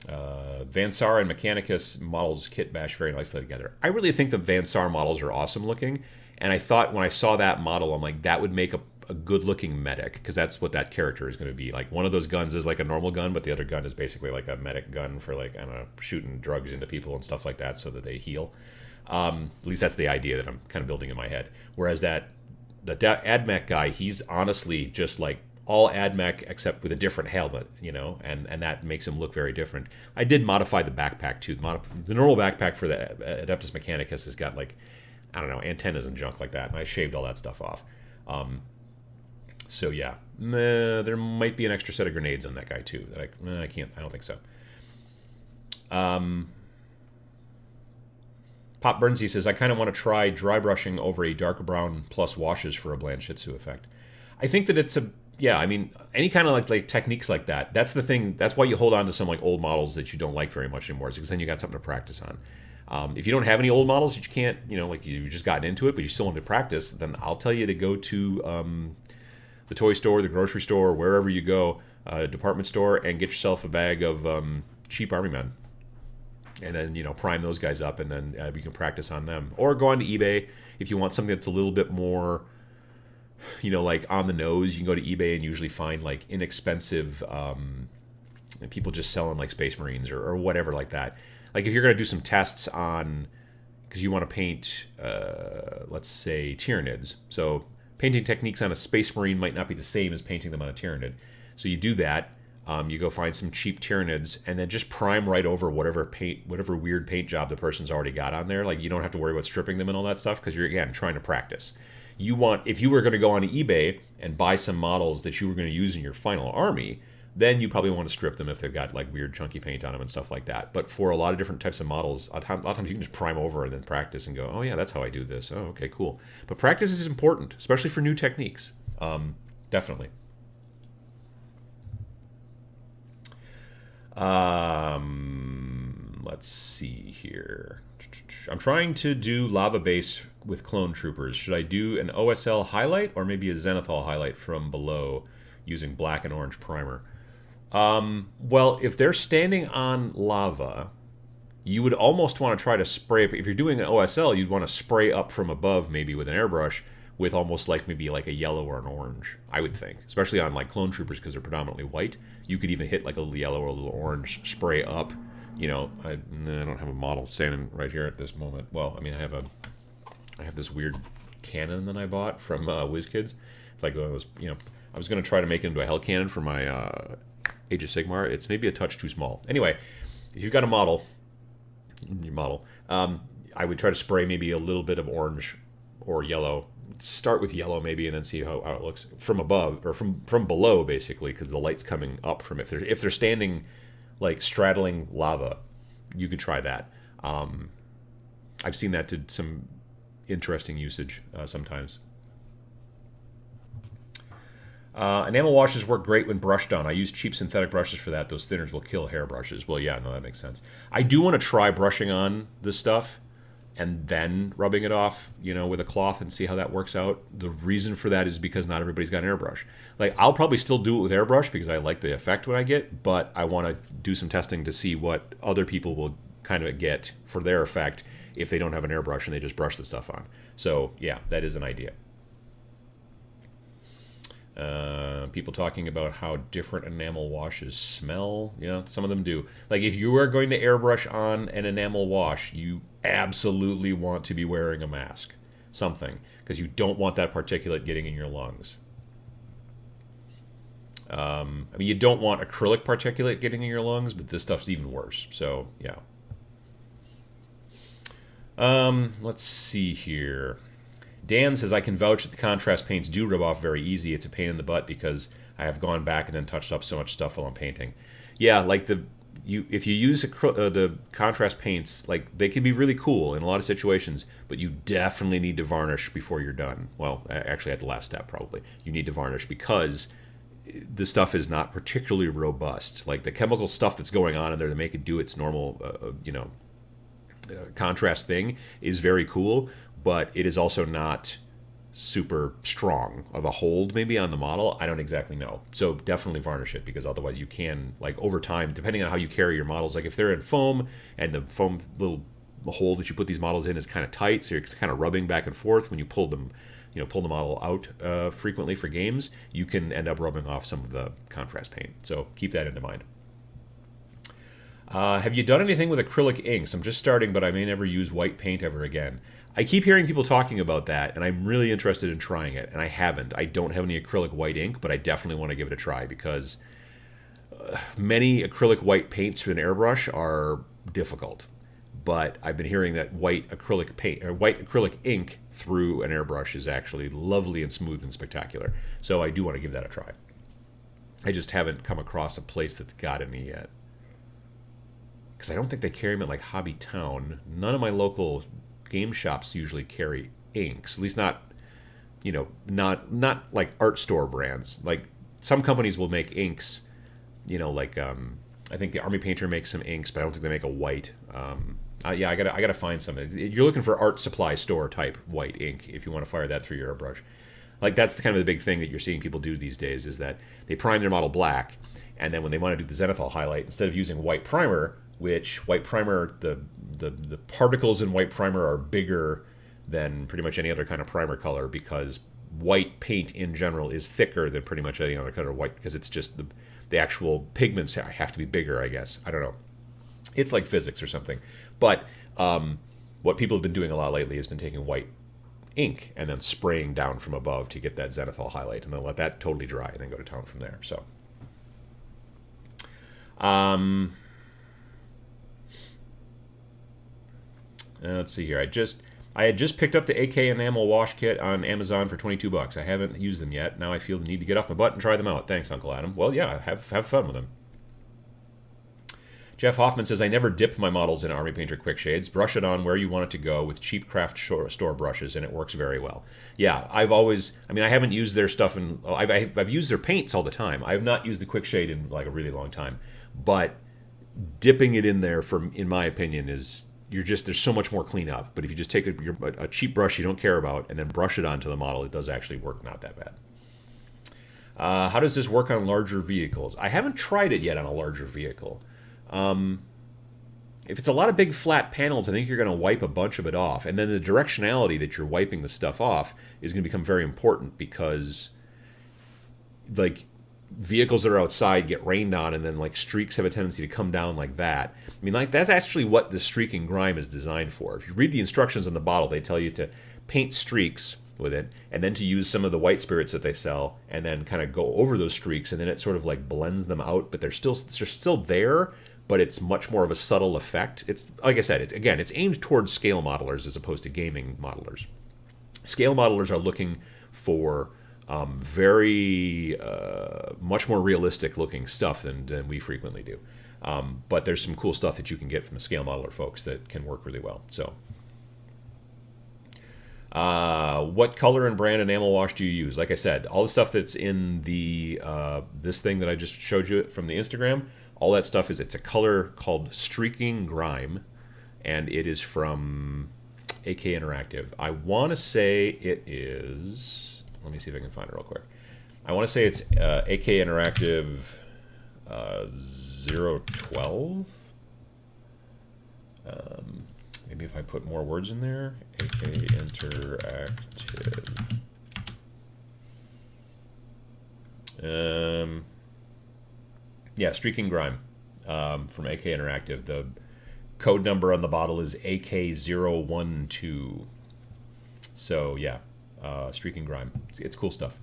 Speaker 1: Vansar and Mechanicus models kit bash very nicely together. I really think the Vansar models are awesome looking. And I thought when I saw that model, I'm like, that would make a good looking medic, because that's what that character is going to be. Like one of those guns is like a normal gun, but the other gun is basically like a medic gun for, like, I don't know, shooting drugs into people and stuff like that so that they heal. At least that's the idea that I'm kind of building in my head. Whereas the AdMech guy, he's honestly just like all AdMech except with a different helmet, you know, and that makes him look very different. I did modify the backpack too. The normal backpack for the Adeptus Mechanicus has got, like, I don't know, antennas and junk like that, and I shaved all that stuff off. So yeah, there might be an extra set of grenades on that guy too. That I don't think so. Pop Burnsy says, I kind of want to try dry brushing over a dark brown plus washes for a Blanchitsu effect. I think that it's I mean, any kind of like techniques like that, that's the thing. That's why you hold on to some like old models that you don't like very much anymore, because then you got something to practice on. If you don't have any old models that you can't, you know, like you just gotten into it, but you still want to practice, then I'll tell you to go to the toy store, the grocery store, wherever you go, department store, and get yourself a bag of cheap army men. And then, you know, prime those guys up, and then you can practice on them. Or go on to eBay if you want something that's a little bit more, you know, like on the nose. You can go to eBay and usually find like inexpensive people just selling like Space Marines or whatever like that. Like if you're going to do some tests on, because you want to paint, let's say, Tyranids. So painting techniques on a Space Marine might not be the same as painting them on a Tyranid. So you do that. You go find some cheap Tyranids and then just prime right over whatever weird paint job the person's already got on there. Like you don't have to worry about stripping them and all that stuff, because you're, again, trying to practice. If you were going to go on eBay and buy some models that you were going to use in your final army, then you probably want to strip them if they've got like weird chunky paint on them and stuff like that. But for a lot of different types of models, a lot of times you can just prime over and then practice and go, oh yeah, that's how I do this. Oh, okay, cool. But practice is important, especially for new techniques. Definitely. Let's see here. I'm trying to do lava base with clone troopers. Should I do an OSL highlight or maybe a zenithal highlight from below using black and orange primer? Well, if they're standing on lava, you would almost want to try to spray. If you're doing an OSL, you'd want to spray up from above, maybe with an airbrush, with almost like maybe like a yellow or an orange, I would think. Especially on like clone troopers, because they're predominantly white. You could even hit like a little yellow or a little orange spray up. You know, I don't have a model standing right here at this moment. Well, I mean, I have this weird cannon that I bought from WizKids. It's like those, you know, I was going to try to make it into a hell cannon for my Age of Sigmar. It's maybe a touch too small. Anyway, if you've got a model, I would try to spray maybe a little bit of orange or yellow. Start with yellow maybe, and then see how it looks from above or from below, basically, because the light's coming up from if they're standing like straddling lava, you could try that. I've seen that to some interesting usage sometimes. Enamel washes work great when brushed on. I use cheap synthetic brushes for that. Those thinners will kill hairbrushes. Well, yeah, no, that makes sense. I do want to try brushing on this stuff and then rubbing it off, with a cloth and see how that works out. The reason for that is because not everybody's got an airbrush. Like, I'll probably still do it with airbrush because I like the effect when I get, but I want to do some testing to see what other people will kind of get for their effect if they don't have an airbrush and they just brush the stuff on. So, yeah, that is an idea. People talking about how different enamel washes smell. Yeah, some of them do. Like, if you are going to airbrush on an enamel wash, you absolutely want to be wearing a mask. Something. Because you don't want that particulate getting in your lungs. You don't want acrylic particulate getting in your lungs, but this stuff's even worse. So, yeah. Let's see here. Dan says, I can vouch that the contrast paints do rub off very easy. It's a pain in the butt because I have gone back and then touched up so much stuff while I'm painting. Yeah, like if you use the contrast paints, like, they can be really cool in a lot of situations, but you definitely need to varnish before you're done. Well, actually at the last step probably. You need to varnish because the stuff is not particularly robust. Like, the chemical stuff that's going on in there to make it do its normal, contrast thing is very cool, but it is also not super strong of a hold maybe on the model. I don't exactly know. So definitely varnish it, because otherwise you can, like, over time, depending on how you carry your models, like if they're in foam and the foam little hole that you put these models in is kind of tight, so you're kind of rubbing back and forth when you pull them, pull the model out frequently for games, you can end up rubbing off some of the contrast paint. So keep that into mind. Have you done anything with acrylic inks? I'm just starting, but I may never use white paint ever again. I keep hearing people talking about that, and I'm really interested in trying it, and I haven't. I don't have any acrylic white ink, but I definitely want to give it a try, because many acrylic white paints through an airbrush are difficult. But I've been hearing that white acrylic ink through an airbrush is actually lovely and smooth and spectacular. So I do want to give that a try. I just haven't come across a place that's got any yet, because I don't think they carry them at, like, Hobby Town. None of my local game shops usually carry inks, at least not like art store brands. Like, some companies will make inks, like I think the Army Painter makes some inks, but I don't think they make a white. Yeah, I gotta find some. You're looking for art supply store type white ink if you want to fire that through your airbrush. Like, that's the kind of the big thing that you're seeing people do these days, is that they prime their model black, and then when they want to do the zenithal highlight, instead of using white primer, which white primer, the particles in white primer are bigger than pretty much any other kind of primer color, because white paint in general is thicker than pretty much any other color of white, because it's just the actual pigments have to be bigger, I guess. I don't know. It's like physics or something. But what people have been doing a lot lately has been taking white ink and then spraying down from above to get that zenithal highlight, and then let that totally dry and then go to town from there. So let's see here. I had just picked up the AK Enamel Wash Kit on Amazon for $22. I haven't used them yet. Now I feel the need to get off my butt and try them out. Thanks, Uncle Adam. Well, yeah, have fun with them. Jeff Hoffman says, I never dip my models in Army Painter Quick Shades. Brush it on where you want it to go with cheap craft store brushes, and it works very well. Yeah, I haven't used their stuff I've used their paints all the time. I have not used the Quick Shade in, like, a really long time. But dipping it in there, in my opinion, is... there's so much more cleanup. But if you just take a cheap brush you don't care about and then brush it onto the model, it does actually work not that bad. How does this work on larger vehicles? I haven't tried it yet on a larger vehicle. If it's a lot of big flat panels, I think you're going to wipe a bunch of it off. And then the directionality that you're wiping the stuff off is going to become very important, because, like, vehicles that are outside get rained on, and then, like, streaks have a tendency to come down like that. I mean, like, that's actually what the streaking grime is designed for. If you read the instructions on the bottle, they tell you to paint streaks with it, and then to use some of the white spirits that they sell, and then kind of go over those streaks, and then it sort of, like, blends them out. But they're still there, but it's much more of a subtle effect. It's, like I said, it's aimed towards scale modelers as opposed to gaming modelers. Scale modelers are looking for very much more realistic looking stuff than we frequently do. But there's some cool stuff that you can get from the scale modeler folks that can work really well. So What color and brand enamel wash do you use? Like I said, all the stuff that's in the this thing that I just showed you from the Instagram, all that stuff it's a color called Streaking Grime, and it is from AK Interactive. I want to say it is. Let me see if I can find it real quick. I want to say it's AK Interactive 012. Maybe if I put more words in there, AK Interactive. Yeah, Streaking Grime from AK Interactive. The code number on the bottle is AK012. So yeah, Streaking Grime. It's cool stuff.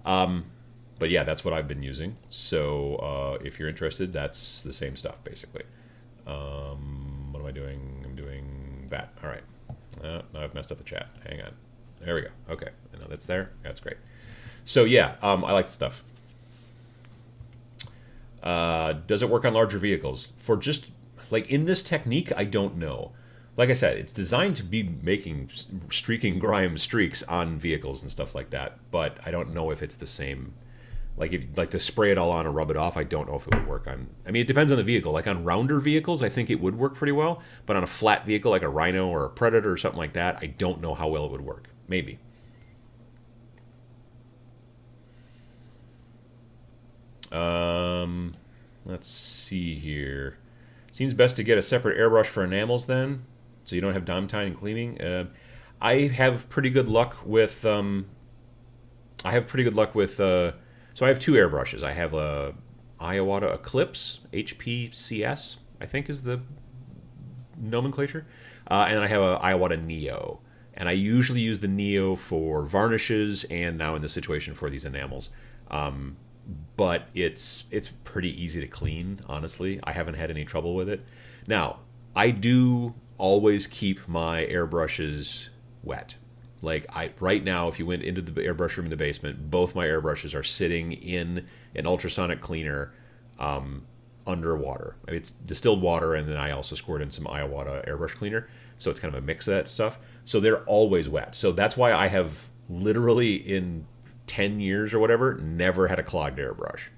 Speaker 1: But yeah, that's what I've been using. So if you're interested, that's the same stuff basically. What am I doing? I'm doing that. All right. Now I've messed up the chat. Hang on. There we go. Okay. I know that's there. That's great. So yeah, I like the stuff. Does it work on larger vehicles? For just like in this technique, I don't know. Like I said, it's designed to be making streaking grime streaks on vehicles and stuff like that. But I don't know if it's the same. Like if like to spray it all on and rub it off, I don't know if it would work on. I mean, it depends on the vehicle. Like on rounder vehicles, I think it would work pretty well. But on a flat vehicle like a Rhino or a Predator or something like that, I don't know how well it would work. Maybe. Let's see here. Seems best to get a separate airbrush for enamels then, so you don't have downtime in cleaning. I have pretty good luck with. So I have two airbrushes. I have a Iwata Eclipse HPCS, I think is the nomenclature, and then I have a Iwata Neo. And I usually use the Neo for varnishes, and now in this situation for these enamels. But it's pretty easy to clean, honestly. I haven't had any trouble with it. Now, I do always keep my airbrushes wet. Like right now, if you went into the airbrush room in the basement, both my airbrushes are sitting in an ultrasonic cleaner underwater. I mean, it's distilled water, and then I also squirt in some Iwata airbrush cleaner. So it's kind of a mix of that stuff. So they're always wet. So that's why I have literally in 10 years or whatever, never had a clogged airbrush.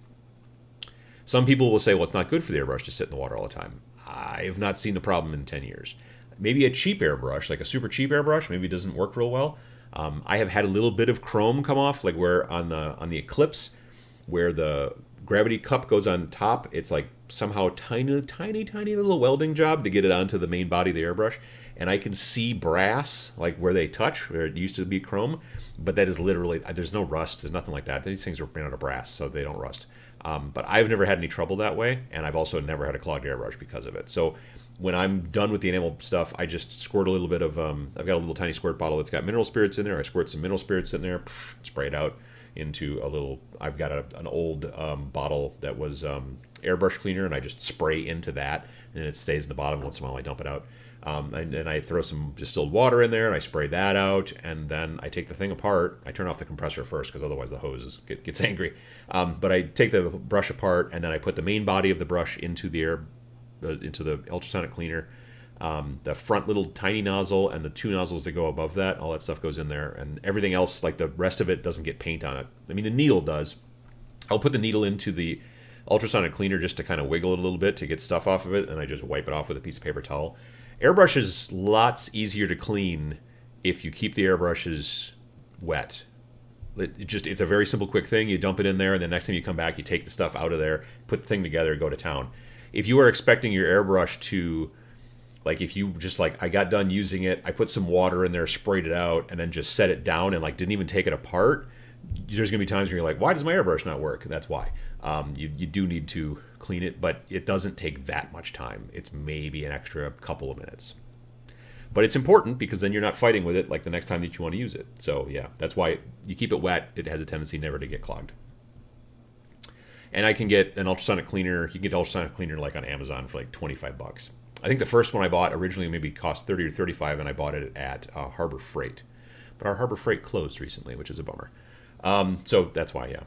Speaker 1: Some people will say, well, it's not good for the airbrush to sit in the water all the time. I have not seen the problem in 10 years. Maybe a cheap airbrush, like a super cheap airbrush, maybe it doesn't work real well. I have had a little bit of chrome come off, like where on the Eclipse, where the gravity cup goes on top, it's like somehow tiny little welding job to get it onto the main body of the airbrush. And I can see brass, like where they touch, where it used to be chrome, but that is literally, there's no rust, there's nothing like that. These things are made out of brass, so they don't rust. But I've never had any trouble that way, and I've also never had a clogged airbrush because of it. So when I'm done with the enamel stuff, I just squirt a little bit of, I've got a little tiny squirt bottle that's got mineral spirits in there. I squirt some mineral spirits in there, spray it out into a little, I've got an old bottle that was airbrush cleaner, and I just spray into that, and it stays in the bottom. Once in a while I dump it out. And then I throw some distilled water in there, and I spray that out, and then I take the thing apart. I turn off the compressor first, because otherwise the hose gets angry. But I take the brush apart, and then I put the main body of the brush into the ultrasonic cleaner. The front little tiny nozzle and the two nozzles that go above that, all that stuff goes in there, and everything else, like the rest of it, doesn't get paint on it. I mean, the needle does. I'll put the needle into the ultrasonic cleaner just to kind of wiggle it a little bit to get stuff off of it, and I just wipe it off with a piece of paper towel. Airbrush is lots easier to clean if you keep the airbrushes wet. It's a very simple, quick thing. You dump it in there, and the next time you come back, you take the stuff out of there, put the thing together, go to town. If you are expecting your airbrush to, like if you just like, I got done using it, I put some water in there, sprayed it out, and then just set it down and like didn't even take it apart, there's going to be times where you're like, why does my airbrush not work? That's why. You do need to clean it, but it doesn't take that much time. It's maybe an extra couple of minutes. But it's important because then you're not fighting with it like the next time that you want to use it. So yeah, that's why you keep it wet. It has a tendency never to get clogged. And I can get an ultrasonic cleaner. You can get an ultrasonic cleaner like on Amazon for like $25. I think the first one I bought originally maybe cost $30 or $35, and I bought it at Harbor Freight. But our Harbor Freight closed recently, which is a bummer. So that's why, yeah.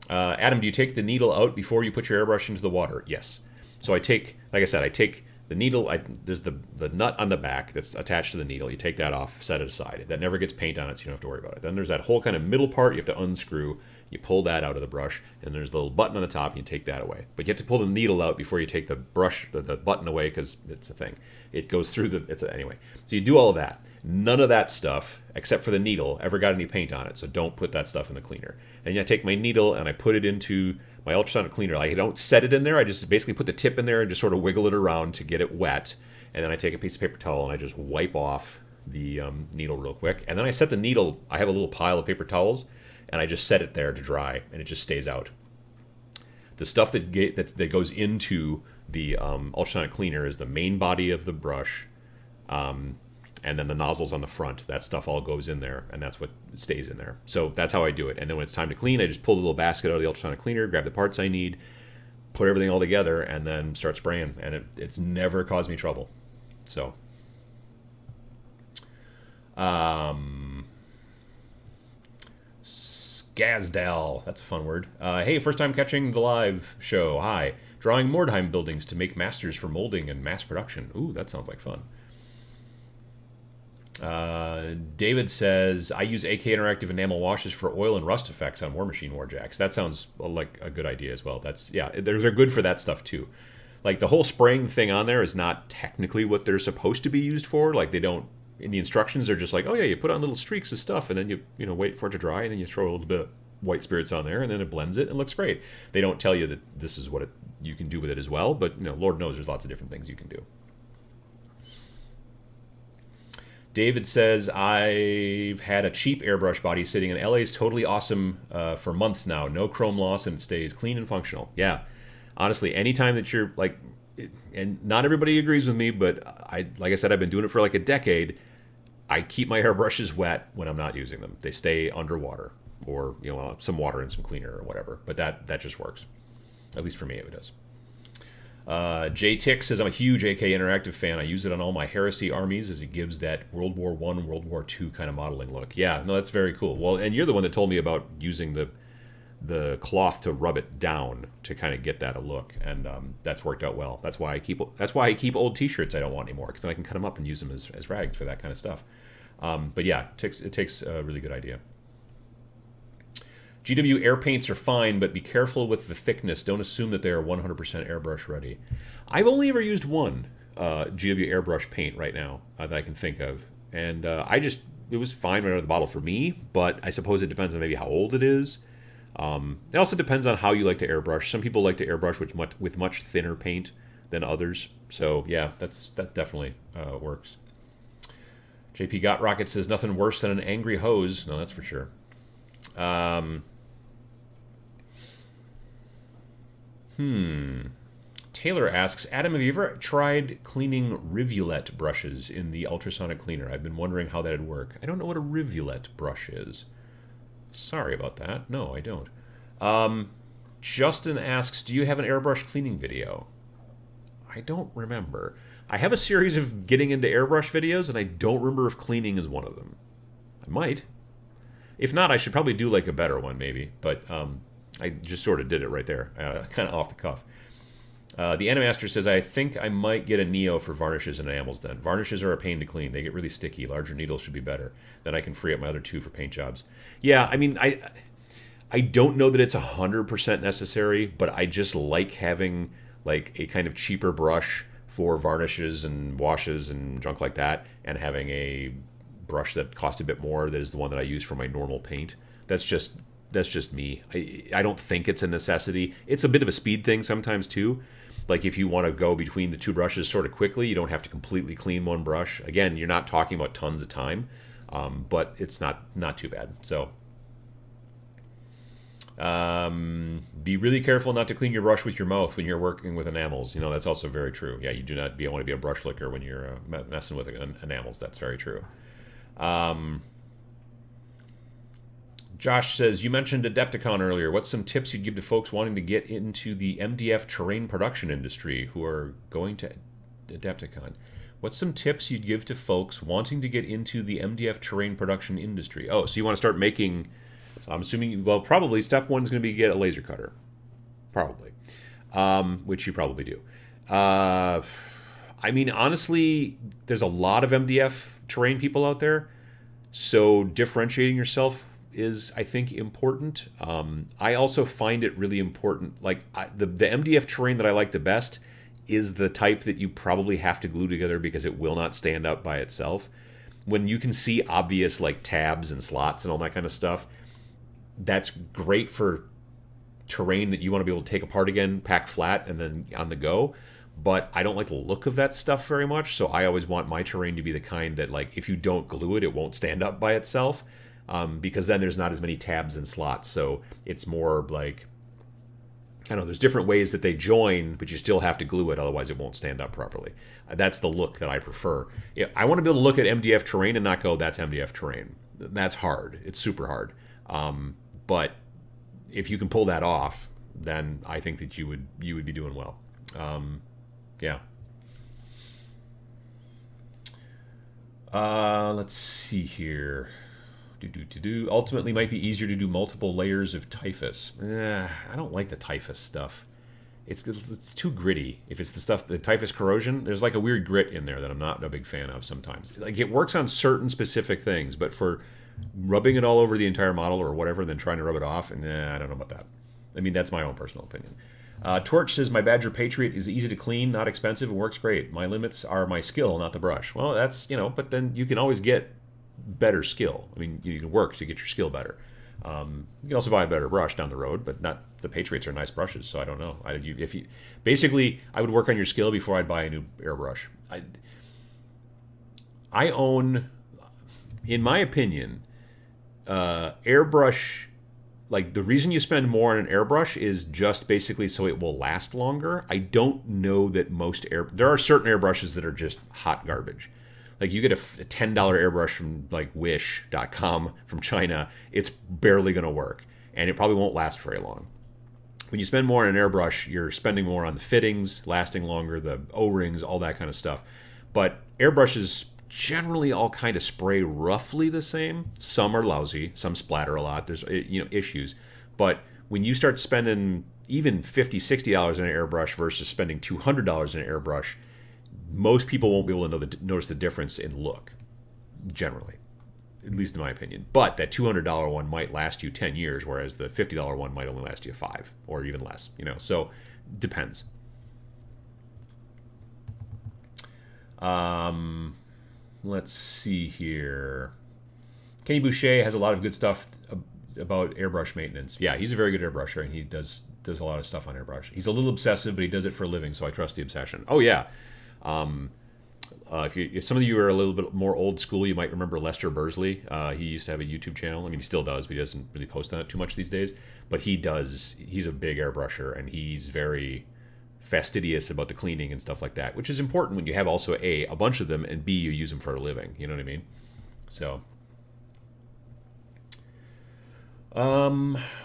Speaker 1: Adam, do you take the needle out before you put your airbrush into the water? Yes. So I take, like I said, I take The needle, there's the nut on the back that's attached to the needle. You take that off, set it aside. That never gets paint on it, so you don't have to worry about it. Then there's that whole kind of middle part you have to unscrew. You pull that out of the brush, and there's a little button on the top, and you take that away. But you have to pull the needle out before you take the brush, the button away, because it's a thing. It goes through anyway. So you do all of that. None of that stuff, except for the needle, ever got any paint on it, so don't put that stuff in the cleaner. And I take my needle, and I put it into my ultrasonic cleaner. I don't set it in there. I just basically put the tip in there and just sort of wiggle it around to get it wet. And then I take a piece of paper towel and I just wipe off the needle real quick. And then I set the needle, I have a little pile of paper towels, and I just set it there to dry, and it just stays out. The stuff that goes into the ultrasonic cleaner is the main body of the brush, and then the nozzles on the front. That stuff all goes in there, and that's what stays in there. So that's how I do it. And then when it's time to clean, I just pull the little basket out of the ultrasonic cleaner, grab the parts I need, put everything all together, and then start spraying. And it's never caused me trouble. So, Skazdal, that's a fun word. Hey, first time catching the live show. Hi. Drawing Mordheim buildings to make masters for molding and mass production. Ooh, that sounds like fun. David says, I use AK Interactive Enamel Washes for oil and rust effects on War Machine Warjacks. That sounds like a good idea as well. They're good for that stuff too. Like the whole spraying thing on there is not technically what they're supposed to be used for. Like they don't, in the instructions, they're just like, oh yeah, you put on little streaks of stuff and then you wait for it to dry and then you throw a little bit of white spirits on there and then it blends it and looks great. They don't tell you that this is what you can do with it as well, but Lord knows there's lots of different things you can do. David says, I've had a cheap airbrush body sitting in LA. Is totally awesome for months now. No chrome loss, and it stays clean and functional. Yeah, honestly, anytime that you're like, and not everybody agrees with me, but like I said, I've been doing it for like a decade. I keep my airbrushes wet when I'm not using them. They stay underwater, or some water and some cleaner or whatever. But that just works. At least for me, it does. J Tick says, I'm a huge AK Interactive fan. I use it on all my Heresy armies as it gives that World War I, World War II kind of modeling look. Yeah, no, that's very cool. Well, and you're the one that told me about using the cloth to rub it down to kind of get that look, and that's worked out well. That's why I keep old T-shirts I don't want anymore, because then I can cut them up and use them as rags for that kind of stuff. But yeah, it takes a really good idea. GW air paints are fine, but be careful with the thickness. Don't assume that they are 100% airbrush ready. I've only ever used one GW airbrush paint right now that I can think of. And it was fine right out of the bottle for me, but I suppose it depends on maybe how old it is. It also depends on how you like to airbrush. Some people like to airbrush with much thinner paint than others. So yeah, that definitely works. JP Got Rocket says, nothing worse than an angry hose. No, that's for sure. Taylor asks, Adam, have you ever tried cleaning Rivulet brushes in the ultrasonic cleaner? I've been wondering how that'd work. I don't know what a Rivulet brush is. Sorry about that. No, I don't. Justin asks, do you have an airbrush cleaning video? I don't remember. I have a series of getting into airbrush videos, and I don't remember if cleaning is one of them. I might. If not, I should probably do like a better one, maybe. But I just sort of did it right there, kind of off the cuff. The Animaster says, I think I might get a Neo for varnishes and enamels then. Varnishes are a pain to clean. They get really sticky. Larger needles should be better. Then I can free up my other two for paint jobs. Yeah, I mean, I don't know that it's 100% necessary, but I just like having like a kind of cheaper brush for varnishes and washes and junk like that, and having a brush that costs a bit more that is the one that I use for my normal paint. That's just me. I don't think it's a necessity. It's a bit of a speed thing sometimes too. Like if you want to go between the two brushes sort of quickly, you don't have to completely clean one brush. Again, you're not talking about tons of time, but it's not too bad. So be really careful not to clean your brush with your mouth when you're working with enamels. That's also very true. Yeah, you do not want to be a brush licker when you're messing with enamels. That's very true. Josh says, you mentioned Adepticon earlier. What's some tips you'd give to folks wanting to get into the MDF terrain production industry who are going to Adepticon? What's some tips you'd give to folks wanting to get into the MDF terrain production industry? Oh, so you want to start making, I'm assuming, well, probably step one is going to be get a laser cutter. Probably. Which you probably do. I mean, honestly, there's a lot of MDF terrain people out there, so differentiating yourself is, I think, important. I also find it really important. Like the MDF terrain that I like the best is the type that you probably have to glue together because it will not stand up by itself. When you can see obvious like tabs and slots and all that kind of stuff, that's great for terrain that you want to be able to take apart again, pack flat, and then on the go. But I don't like the look of that stuff very much, so I always want my terrain to be the kind that, like, if you don't glue it, it won't stand up by itself, because then there's not as many tabs and slots, so it's more like, I don't know, there's different ways that they join, but you still have to glue it, otherwise it won't stand up properly. That's the look that I prefer. Yeah, I want to be able to look at MDF terrain and not go, that's MDF terrain. That's hard. It's super hard. But if you can pull that off, then I think that you would be doing well. Yeah. Let's see here. Ultimately, might be easier to do multiple layers of typhus. I don't like the typhus stuff. It's too gritty. If it's the typhus corrosion, there's like a weird grit in there that I'm not a big fan of sometimes. Like, it works on certain specific things, but for rubbing it all over the entire model or whatever, then trying to rub it off, I don't know about that. I mean, that's my own personal opinion. Torch says, my Badger Patriot is easy to clean, not expensive, and works great. My limits are my skill, not the brush. Well, that's, but then you can always get better skill. I mean, you can work to get your skill better. You can also buy a better brush down the road, but not the Patriots are nice brushes, so I don't know. Basically, I would work on your skill before I'd buy a new airbrush. I own, in my opinion, airbrush. Like, the reason you spend more on an airbrush is just basically so it will last longer. I don't know that there are certain airbrushes that are just hot garbage. Like, you get a $10 airbrush from like wish.com from China, it's barely going to work, and it probably won't last very long. When you spend more on an airbrush, you're spending more on the fittings, lasting longer, the O-rings, all that kind of stuff. But airbrushes generally all kind of spray roughly the same. Some are lousy, some splatter a lot. There's issues. But when you start spending even $50, $60 on an airbrush versus spending $200 on an airbrush, most people won't be able to notice the difference in look, generally, at least in my opinion. But that $200 one might last you 10 years, whereas the $50 one might only last you 5 or even less. So depends. Let's see here. Kenny Boucher has a lot of good stuff about airbrush maintenance. Yeah, he's a very good airbrusher, and he does a lot of stuff on airbrush. He's a little obsessive, but he does it for a living, so I trust the obsession. Oh, yeah. If some of you are a little bit more old school, you might remember Lester Bursley. He used to have a YouTube channel. I mean, he still does, but he doesn't really post on it too much these days. But he's a big airbrusher, and he's very fastidious about the cleaning and stuff like that, which is important when you have also a bunch of them, and B, you use them for a living. You know what I mean? So,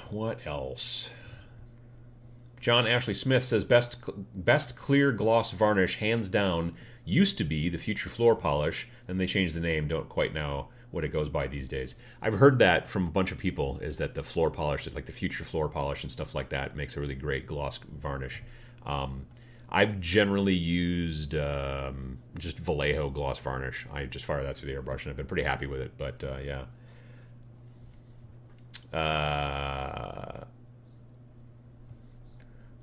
Speaker 1: what else? John Ashley Smith says, best clear gloss varnish, hands down, used to be the Future Floor Polish, and they changed the name. Don't quite know what it goes by these days. I've heard that from a bunch of people, is that the floor polish, like the Future Floor Polish and stuff like that, makes a really great gloss varnish. I've generally used just Vallejo gloss varnish. I just fire that through the airbrush, and I've been pretty happy with it. But yeah.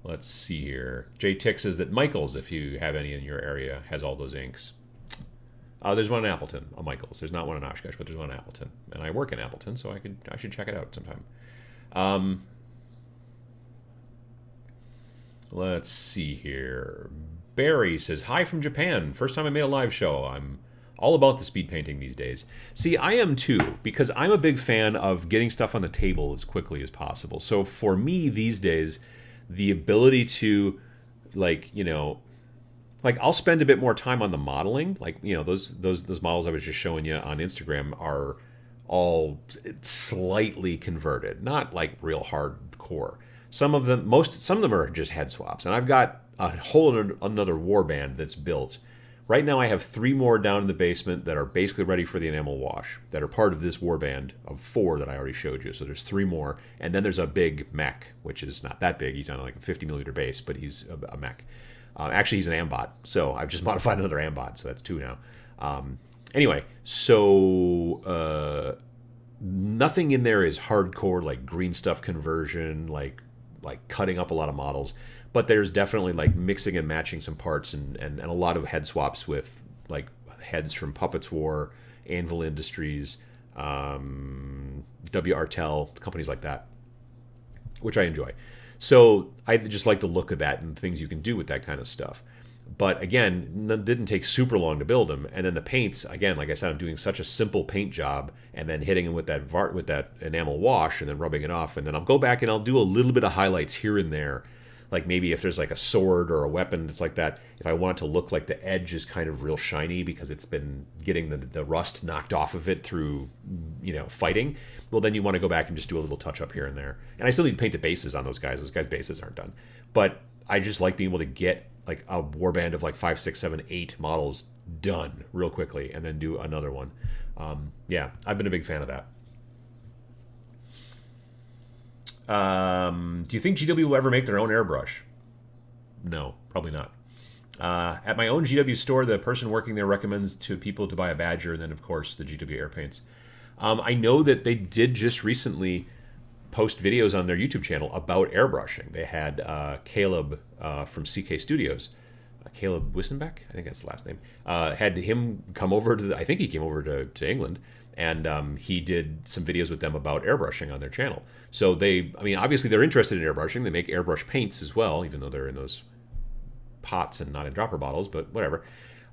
Speaker 1: Let's see here. Jay Tick says that Michaels, if you have any in your area, has all those inks. There's one in Appleton, a Michaels. There's not one in Oshkosh, but there's one in Appleton. And I work in Appleton, so I should check it out sometime. Let's see here. Barry says, hi from Japan. First time I made a live show. I'm all about the speed painting these days. See, I am too, because I'm a big fan of getting stuff on the table as quickly as possible. So for me these days, the ability to, I'll spend a bit more time on the modeling. Those models I was just showing you on Instagram are all slightly converted, not like real hardcore. Some of them are just head swaps, and I've got a whole another warband that's built. Right now I have 3 more down in the basement that are basically ready for the enamel wash, that are part of this warband of 4 that I already showed you. So there's 3 more, and then there's a big mech, which is not that big. He's on like a 50 millimeter base, but he's a mech. Actually, he's an ambot, so I've just modified another ambot, so that's 2 now. Anyway, so nothing in there is hardcore like green stuff conversion, like cutting up a lot of models, but there's definitely like mixing and matching some parts and a lot of head swaps with like heads from Puppets War, Anvil Industries, W. Artel, companies like that, which I enjoy. So I just like the look of that and things you can do with that kind of stuff. But again, didn't take super long to build them. And then the paints, again, like I said, I'm doing such a simple paint job and then hitting them with that enamel wash and then rubbing it off. And then I'll go back and I'll do a little bit of highlights here and there. Like maybe if there's like a sword or a weapon that's like that, if I want it to look like the edge is kind of real shiny because it's been getting the rust knocked off of it through, fighting, well, then you want to go back and just do a little touch up here and there. And I still need to paint the bases on those guys. Those guys' bases aren't done. But I just like being able to get like a warband of like 5, 6, 7, 8 models done real quickly and then do another one. Yeah, I've been a big fan of that. Do you think GW will ever make their own airbrush? No, probably not. At my own GW store, the person working there recommends to people to buy a Badger and then, of course, the GW air paints. I know that they did just recently post videos on their YouTube channel about airbrushing. They had Caleb from CK Studios, Caleb Wissenbeck, I think that's the last name, had him come over to, I think he came over to England, and he did some videos with them about airbrushing on their channel. So obviously they're interested in airbrushing. They make airbrush paints as well, even though they're in those pots and not in dropper bottles, but whatever.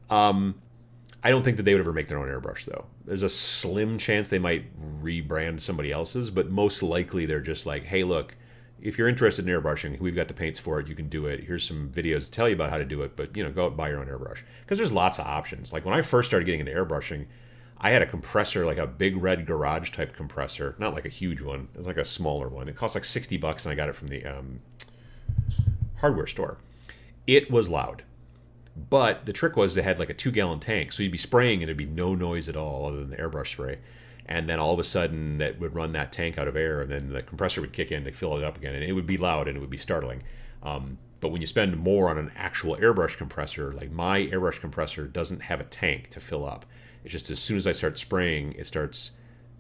Speaker 1: I don't think that they would ever make their own airbrush, though. There's a slim chance they might rebrand somebody else's, but most likely they're just like, hey, look, if you're interested in airbrushing, we've got the paints for it. You can do it. Here's some videos to tell you about how to do it, but, go out and buy your own airbrush. Because there's lots of options. Like when I first started getting into airbrushing, I had a compressor, like a big red garage type compressor, not like a huge one. It was like a smaller one. It cost like $60, and I got it from the hardware store. It was loud. But the trick was they had like a 2-gallon tank, so you'd be spraying and there'd be no noise at all other than the airbrush spray. And then all of a sudden that would run that tank out of air, and then the compressor would kick in to fill it up again, and it would be loud and it would be startling. But when you spend more on an actual airbrush compressor, like my airbrush compressor doesn't have a tank to fill up. It's just as soon as I start spraying, it starts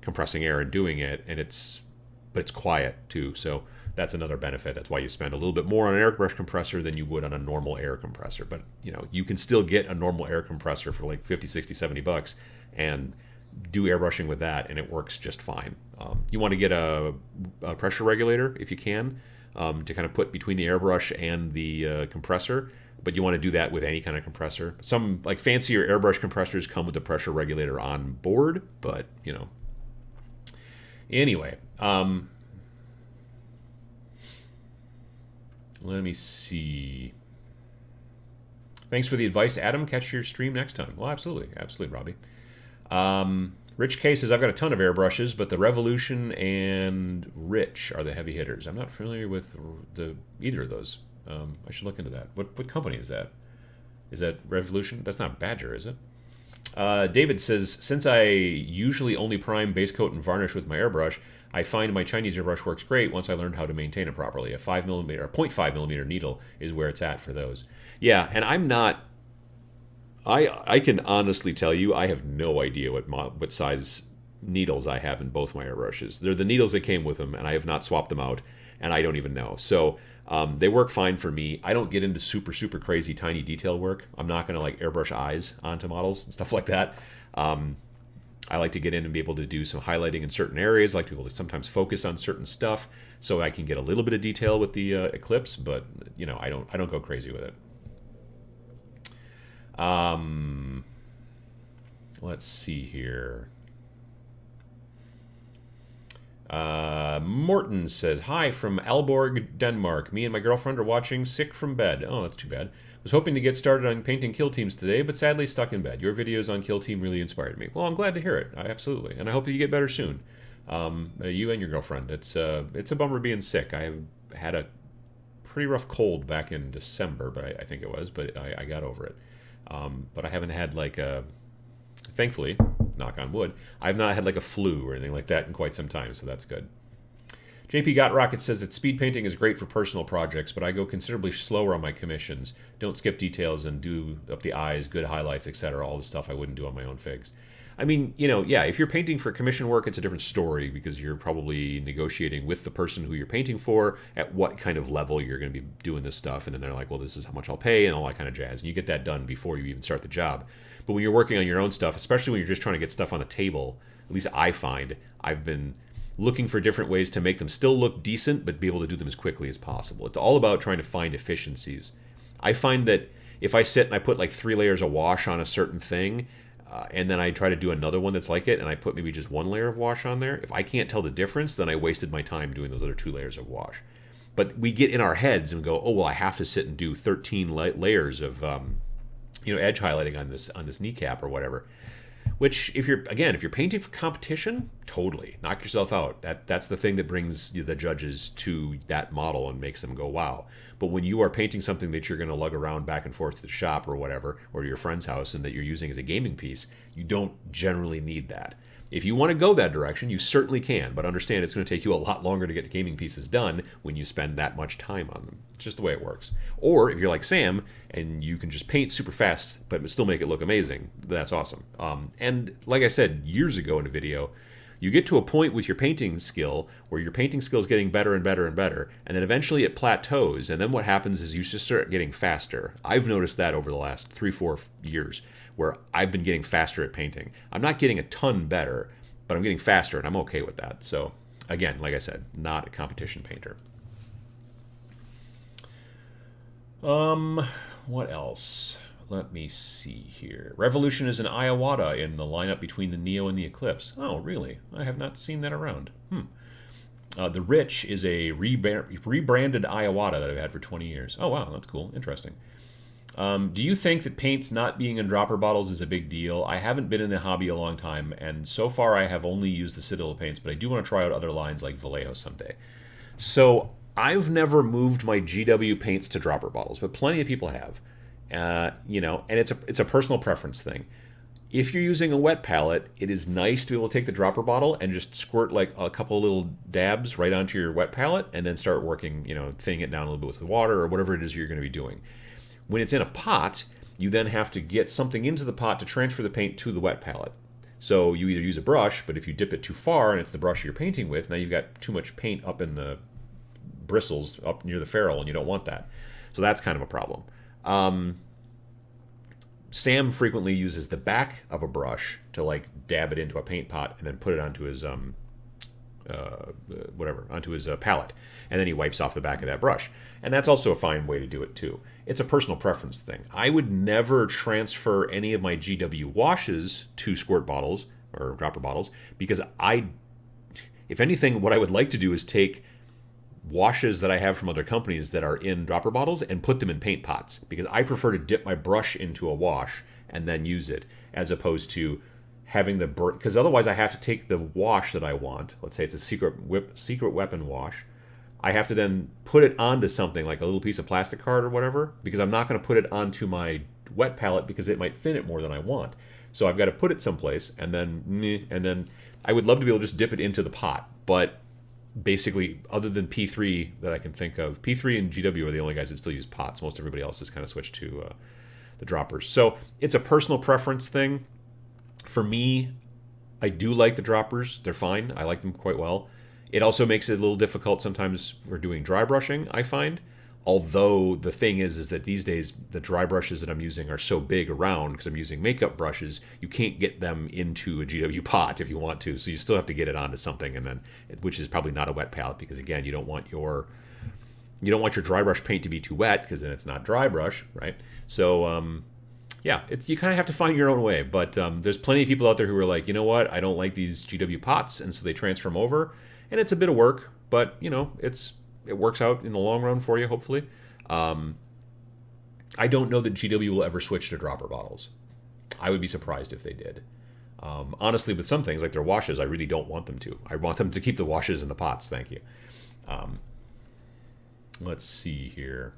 Speaker 1: compressing air and doing it, but it's quiet too. So that's another benefit. That's why you spend a little bit more on an airbrush compressor than you would on a normal air compressor. But, you can still get a normal air compressor for like 50, 60, $70 and do airbrushing with that, and it works just fine. You want to get a pressure regulator if you can, to kind of put between the airbrush and the compressor, but you want to do that with any kind of compressor. Some like fancier airbrush compressors come with the pressure regulator on board, but, Anyway, let me see. Thanks for the advice, Adam. Catch your stream next time. Well, absolutely. Absolutely, Robbie. Rich K says, I've got a ton of airbrushes, but the Revolution and Rich are the heavy hitters. I'm not familiar with either of those. I should look into that. What company is that? Is that Revolution? That's not Badger, is it? David says, since I usually only prime, base coat, and varnish with my airbrush, I find my Chinese airbrush works great once I learned how to maintain it properly. A 5mm or 0.5mm needle is where it's at for those. Yeah, and I'm not... I can honestly tell you, I have no idea what size needles I have in both my airbrushes. They're the needles that came with them, and I have not swapped them out, and I don't even know. So they work fine for me. I don't get into super, super crazy tiny detail work. I'm not going to like airbrush eyes onto models and stuff like that. I like to get in and be able to do some highlighting in certain areas. I like to be able to sometimes focus on certain stuff so I can get a little bit of detail with the Eclipse, but I don't go crazy with it. Let's see here. Morton says, hi from Aalborg, Denmark. Me and my girlfriend are watching Sick from Bed. Oh, that's too bad. Was hoping to get started on painting kill teams today, but sadly stuck in bed. Your videos on kill team really inspired me. Well, I'm glad to hear it. Absolutely. And I hope that you get better soon. You and your girlfriend. It's a bummer being sick. I had a pretty rough cold back in December, but I think it was, but I got over it. But I haven't had thankfully, knock on wood, I've not had like a flu or anything like that in quite some time, so that's good. JP Got Rocket says that speed painting is great for personal projects, but I go considerably slower on my commissions. Don't skip details and do up the eyes, good highlights, etc. All the stuff I wouldn't do on my own figs. I mean, you know, yeah, if you're painting for commission work, it's a different story because you're probably negotiating with the person who you're painting for at what kind of level you're going to be doing this stuff. And then they're like, well, this is how much I'll pay and all that kind of jazz. And you get that done before you even start the job. But when you're working on your own stuff, especially when you're just trying to get stuff on the table, at least I find I've been looking for different ways to make them still look decent, but be able to do them as quickly as possible. It's all about trying to find efficiencies. I find that if I sit and I put like 3 layers of wash on a certain thing, and then I try to do another one that's like it, and I put maybe just 1 layer of wash on there, if I can't tell the difference, then I wasted my time doing those other 2 layers of wash. But we get in our heads and go, oh, well, I have to sit and do 13 layers of edge highlighting on this kneecap or whatever. Which, if you're painting for competition, totally knock yourself out. That's the thing that brings the judges to that model and makes them go, wow. But when you are painting something that you're going to lug around back and forth to the shop or whatever, or to your friend's house, and that you're using as a gaming piece, you don't generally need that. If you want to go that direction, you certainly can, but understand it's going to take you a lot longer to get gaming pieces done when you spend that much time on them. It's just the way it works. Or if you're like Sam and you can just paint super fast but still make it look amazing, that's awesome. And like I said years ago in a video, you get to a point with your painting skill where your painting skill is getting better and better and better, and then eventually it plateaus, and then what happens is you just start getting faster. I've noticed that over the last 3-4 years, where I've been getting faster at painting. I'm not getting a ton better, but I'm getting faster, and I'm okay with that. So, again, like I said, not a competition painter. What else? Let me see here. Revolution is an Iowata in the lineup between the Neo and the Eclipse. Oh, really? I have not seen that around. The Rich is a rebranded Iowata that I've had for 20 years. Oh, wow, that's cool. Interesting. Do you think that paints not being in dropper bottles is a big deal? I haven't been in the hobby a long time, and so far I have only used the Citadel paints, but I do want to try out other lines like Vallejo someday. So I've never moved my GW paints to dropper bottles, but plenty of people have. And it's a personal preference thing. If you're using a wet palette, it is nice to be able to take the dropper bottle and just squirt like a couple little dabs right onto your wet palette and then start working, thinning it down a little bit with water or whatever it is you're going to be doing. When it's in a pot, you then have to get something into the pot to transfer the paint to the wet palette. So you either use a brush, but if you dip it too far and it's the brush you're painting with, now you've got too much paint up in the bristles up near the ferrule, and you don't want that. So that's kind of a problem. Sam frequently uses the back of a brush to like dab it into a paint pot and then put it onto his palette, and then he wipes off the back of that brush, and that's also a fine way to do it too. It's a personal preference thing. I would never transfer any of my GW washes to squirt bottles or dropper bottles because if anything, what I would like to do is take washes that I have from other companies that are in dropper bottles and put them in paint pots, because I prefer to dip my brush into a wash and then use it, as opposed to having because otherwise I have to take the wash that I want, let's say it's a secret weapon wash, I have to then put it onto something like a little piece of plastic card or whatever, because I'm not going to put it onto my wet palette because it might thin it more than I want. So I've got to put it someplace, and then I would love to be able to just dip it into the pot, but basically, other than P3 that I can think of, P3 and GW are the only guys that still use pots. Most everybody else has kind of switched to the droppers. So it's a personal preference thing. For me, I do like the droppers. They're fine. I like them quite well. It also makes it a little difficult sometimes for doing dry brushing, I find. Although the thing is that these days the dry brushes that I'm using are so big around because I'm using makeup brushes, you can't get them into a GW pot if you want to. So you still have to get it onto something, and then which is probably not a wet palette, because again, you don't want your dry brush paint to be too wet, because then it's not dry brush, right? So you kind of have to find your own way. But there's plenty of people out there who are like, you know what, I don't like these GW pots, and so they transfer them over, and it's a bit of work, but it works out in the long run for you, hopefully. I don't know that GW will ever switch to dropper bottles. I would be surprised if they did. Honestly, with some things, like their washes, I really don't want them to. I want them to keep the washes in the pots, thank you. Let's see here.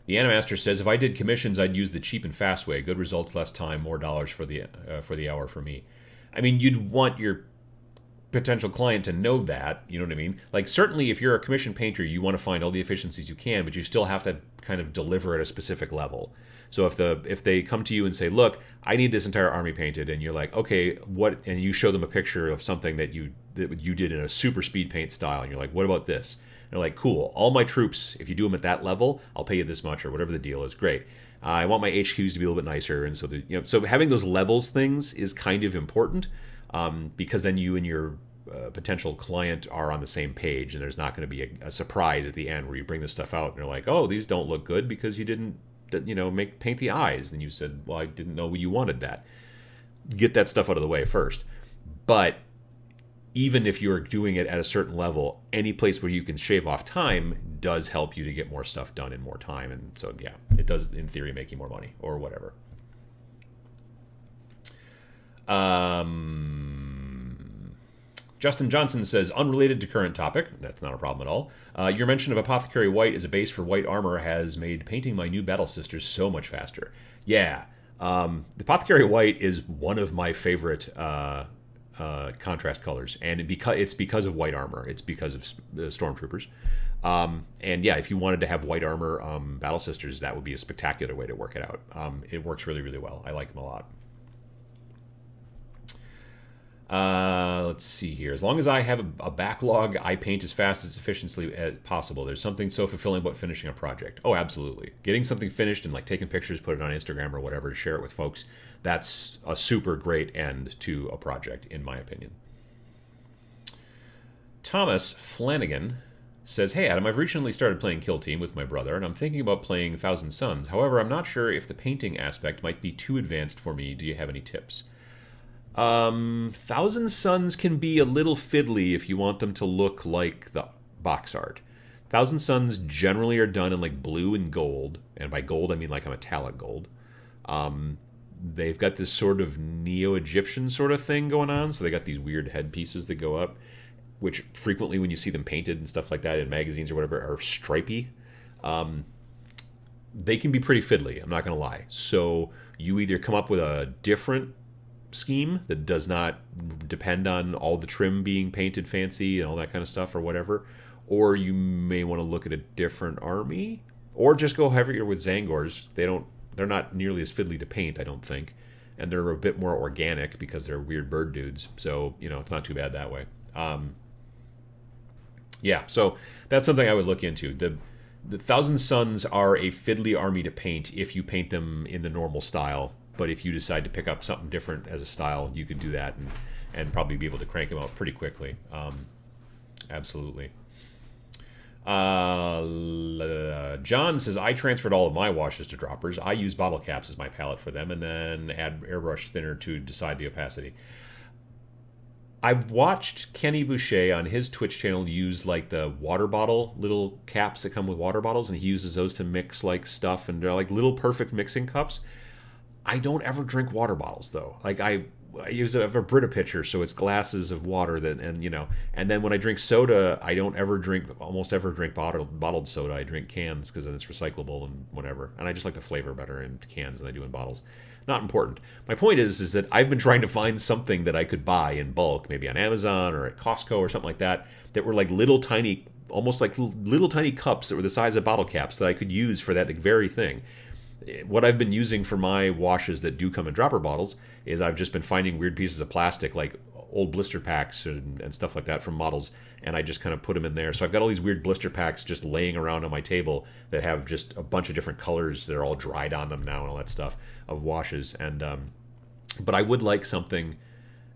Speaker 1: The Animaster says, if I did commissions, I'd use the cheap and fast way. Good results, less time, more dollars for the hour for me. I mean, you'd want your potential client to know that, you know what I mean? Like, certainly if you're a commission painter, you want to find all the efficiencies you can, but you still have to kind of deliver at a specific level. So if they come to you and say, look, I need this entire army painted, and you're like, okay, what, and you show them a picture of something that you did in a super speed paint style, and you're like, what about this? And they're like, cool, all my troops, if you do them at that level, I'll pay you this much, or whatever the deal is. Great. I want my HQs to be a little bit nicer, and so so having those levels things is kind of important, because then you and your potential client are on the same page, and there's not going to be a surprise at the end where you bring this stuff out and you're like, oh, these don't look good because you didn't paint the eyes, and you said, well, I didn't know you wanted that. Get that stuff out of the way first. But even if you're doing it at a certain level, any place where you can shave off time does help you to get more stuff done in more time. And so, yeah, it does, in theory, make you more money or whatever. Justin Johnson says, unrelated to current topic, that's not a problem at all. Your mention of Apothecary White as a base for white armor has made painting my new Battle Sisters so much faster. Yeah, the Apothecary White is one of my favorite contrast colors, and it's because of white armor. It's because of the Stormtroopers. And yeah, if you wanted to have white armor Battle Sisters, that would be a spectacular way to work it out. It works really, really well. I like them a lot. Let's see here. As long as I have a backlog, I paint as fast as efficiently as possible. There's something so fulfilling about finishing a project. Oh, absolutely. Getting something finished and like taking pictures, put it on Instagram or whatever to share it with folks. That's a super great end to a project, in my opinion. Thomas Flanagan says, hey, Adam, I've recently started playing Kill Team with my brother, and I'm thinking about playing Thousand Suns. However, I'm not sure if the painting aspect might be too advanced for me. Do you have any tips? Thousand Suns can be a little fiddly if you want them to look like the box art. Thousand Suns generally are done in like blue and gold, and by gold I mean like a metallic gold. They've got this sort of neo-Egyptian sort of thing going on, so they got these weird headpieces that go up, which frequently when you see them painted and stuff like that in magazines or whatever are stripy. They can be pretty fiddly, I'm not going to lie. So you either come up with a different scheme that does not depend on all the trim being painted fancy and all that kind of stuff or whatever, or you may want to look at a different army, or just go heavier with Zangors. They're not nearly as fiddly to paint, I don't think, and they're a bit more organic because they're weird bird dudes, so it's not too bad that way. Yeah, so that's something I would look into. The Thousand Suns are a fiddly army to paint if you paint them in the normal style. But if you decide to pick up something different as a style, you could do that and probably be able to crank them out pretty quickly. Absolutely. John says, I transferred all of my washes to droppers. I use bottle caps as my palette for them and then add airbrush thinner to decide the opacity. I've watched Kenny Boucher on his Twitch channel use like the water bottle little caps that come with water bottles, and he uses those to mix like stuff, and they're like little perfect mixing cups. I don't ever drink water bottles though. Like I have a Brita pitcher, so it's glasses of water and then when I drink soda, I don't almost ever drink bottled soda. I drink cans because then it's recyclable and whatever. And I just like the flavor better in cans than I do in bottles. Not important. My point is that I've been trying to find something that I could buy in bulk, maybe on Amazon or at Costco or something like that were like little tiny, almost like little tiny cups that were the size of bottle caps that I could use for that very thing. What I've been using for my washes that do come in dropper bottles is I've just been finding weird pieces of plastic, like old blister packs and stuff like that from models, and I just kind of put them in there. So I've got all these weird blister packs just laying around on my table that have just a bunch of different colors that are all dried on them now and all that stuff of washes. And but I would like something,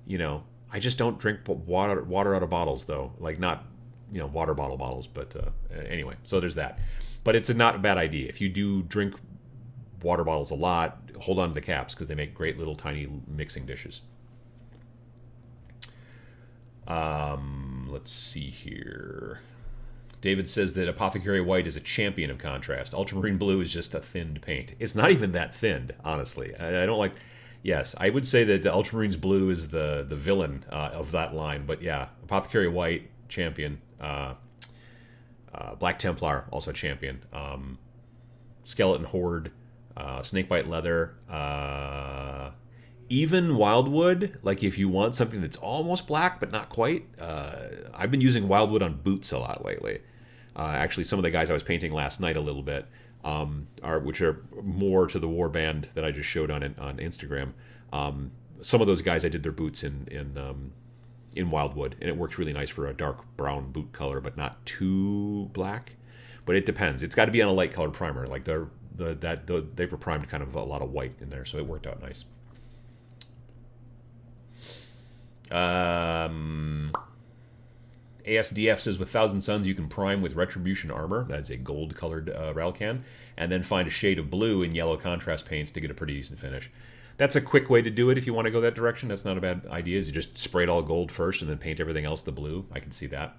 Speaker 1: I just don't drink water out of bottles though, like not water bottles. But anyway, so there's that. But it's not a bad idea if you do drink water bottles a lot. Hold on to the caps because they make great little tiny mixing dishes. Let's see here. David says that Apothecary White is a champion of contrast. Ultramarine Blue is just a thinned paint. It's not even that thinned, honestly. I don't like. Yes, I would say that the Ultramarines Blue is the villain of that line. But yeah, Apothecary White, champion. Black Templar, also champion. Skeleton Horde. Snakebite Leather, Even wildwood, like if you want something that's almost black but not quite, I've been using wildwood on boots a lot lately. Actually, some of the guys I was painting last night a little bit, which are more to the warband that I just showed on Instagram. Some of those guys, I did their boots in wildwood, and it works really nice for a dark brown boot color, but not too black. But it depends. It's got to be on a light colored primer. Like they were primed kind of a lot of white in there, so it worked out nice. ASDF says, with Thousand Suns, you can prime with Retribution Armor. That's a gold-colored Ralcan. And then find a shade of blue in yellow contrast paints to get a pretty decent finish. That's a quick way to do it if you want to go that direction. That's not a bad idea. Is you just spray it all gold first and then paint everything else the blue. I can see that.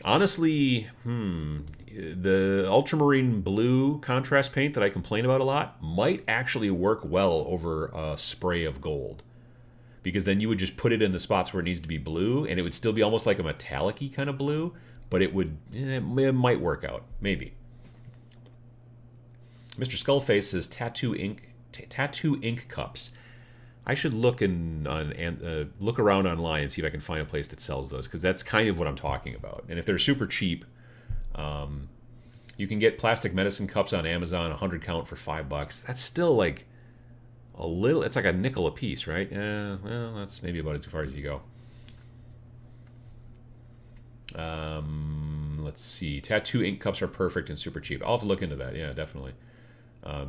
Speaker 1: Honestly, the ultramarine blue contrast paint that I complain about a lot might actually work well over a spray of gold. Because then you would just put it in the spots where it needs to be blue, and it would still be almost like a metallic-y kind of blue, but it might work out. Maybe. Mr. Skullface says tattoo ink cups. I should look look around online and see if I can find a place that sells those, because that's kind of what I'm talking about. And if they're super cheap, you can get plastic medicine cups on Amazon, 100 count for $5. That's still like a little. It's like a nickel a piece, right? Yeah, well, that's maybe about as far as you go. Let's see. Tattoo ink cups are perfect and super cheap. I'll have to look into that. Yeah, definitely.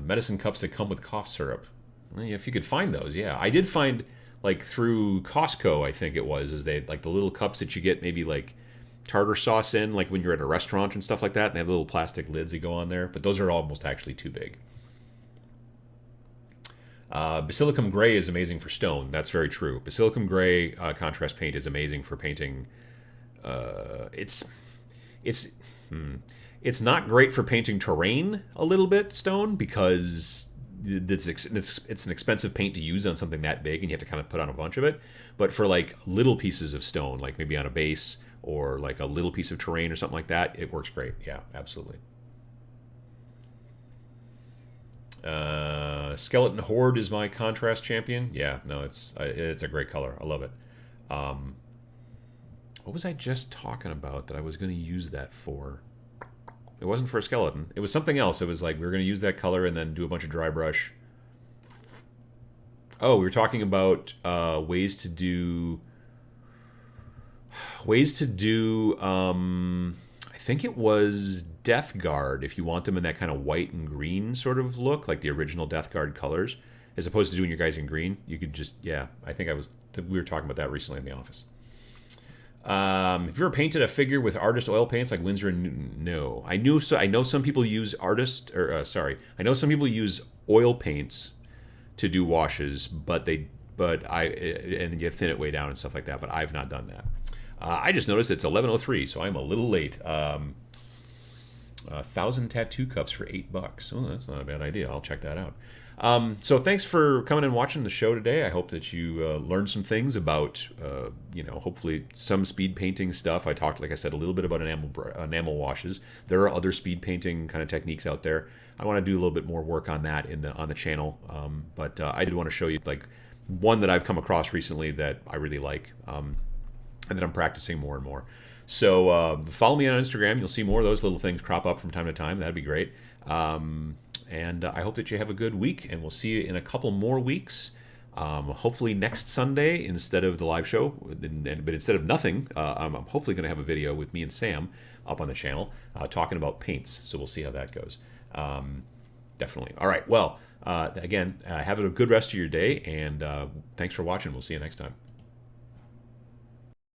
Speaker 1: Medicine cups that come with cough syrup. Well, if you could find those, yeah. I did find, like, through Costco, I think it was, is they, like, the little cups that you get maybe, like, tartar sauce in, like when you're at a restaurant and stuff like that, and they have little plastic lids that go on there, but those are almost actually too big. Basilicum Gray is amazing for stone. That's very true. Basilicum Gray contrast paint is amazing for painting. It's not great for painting terrain a little bit, stone, because it's an expensive paint to use on something that big, and you have to kind of put on a bunch of it. But for like little pieces of stone, like maybe on a base or like a little piece of terrain or something like that, it works great. Yeah, absolutely. Skeleton Horde is my contrast champion. Yeah, no, it's a great color. I love it. What was I just talking about that I was going to use that for? It wasn't for a skeleton. It was something else. It was like we were going to use that color and then do a bunch of dry brush. Oh, we were talking about ways to do. I think it was Death Guard, if you want them in that kind of white and green sort of look, like the original Death Guard colors, as opposed to doing your guys in green. You could just, yeah, I think we were talking about that recently in the office. Have you ever painted a figure with artist oil paints like Winsor and Newton? No. I know some people use I know some people use oil paints to do washes, and you thin it way down and stuff like that, but I've not done that. I just noticed it's 11:03, so I'm a little late. 1,000 tattoo cups for $8. Oh, that's not a bad idea. I'll check that out. So thanks for coming and watching the show today. I hope that you learned some things about, hopefully some speed painting stuff. I talked, like I said, a little bit about enamel washes. There are other speed painting kind of techniques out there. I want to do a little bit more work on that on the channel. But I did want to show you like one that I've come across recently that I really like, and that I'm practicing more and more. So follow me on Instagram. You'll see more of those little things crop up from time to time. That'd be great. And I hope that you have a good week, and we'll see you in a couple more weeks. Hopefully next Sunday instead of the live show, but instead of nothing, I'm hopefully going to have a video with me and Sam up on the channel talking about paints. So we'll see how that goes. Definitely. All right. Well, again, have a good rest of your day, and thanks for watching. We'll see you next time.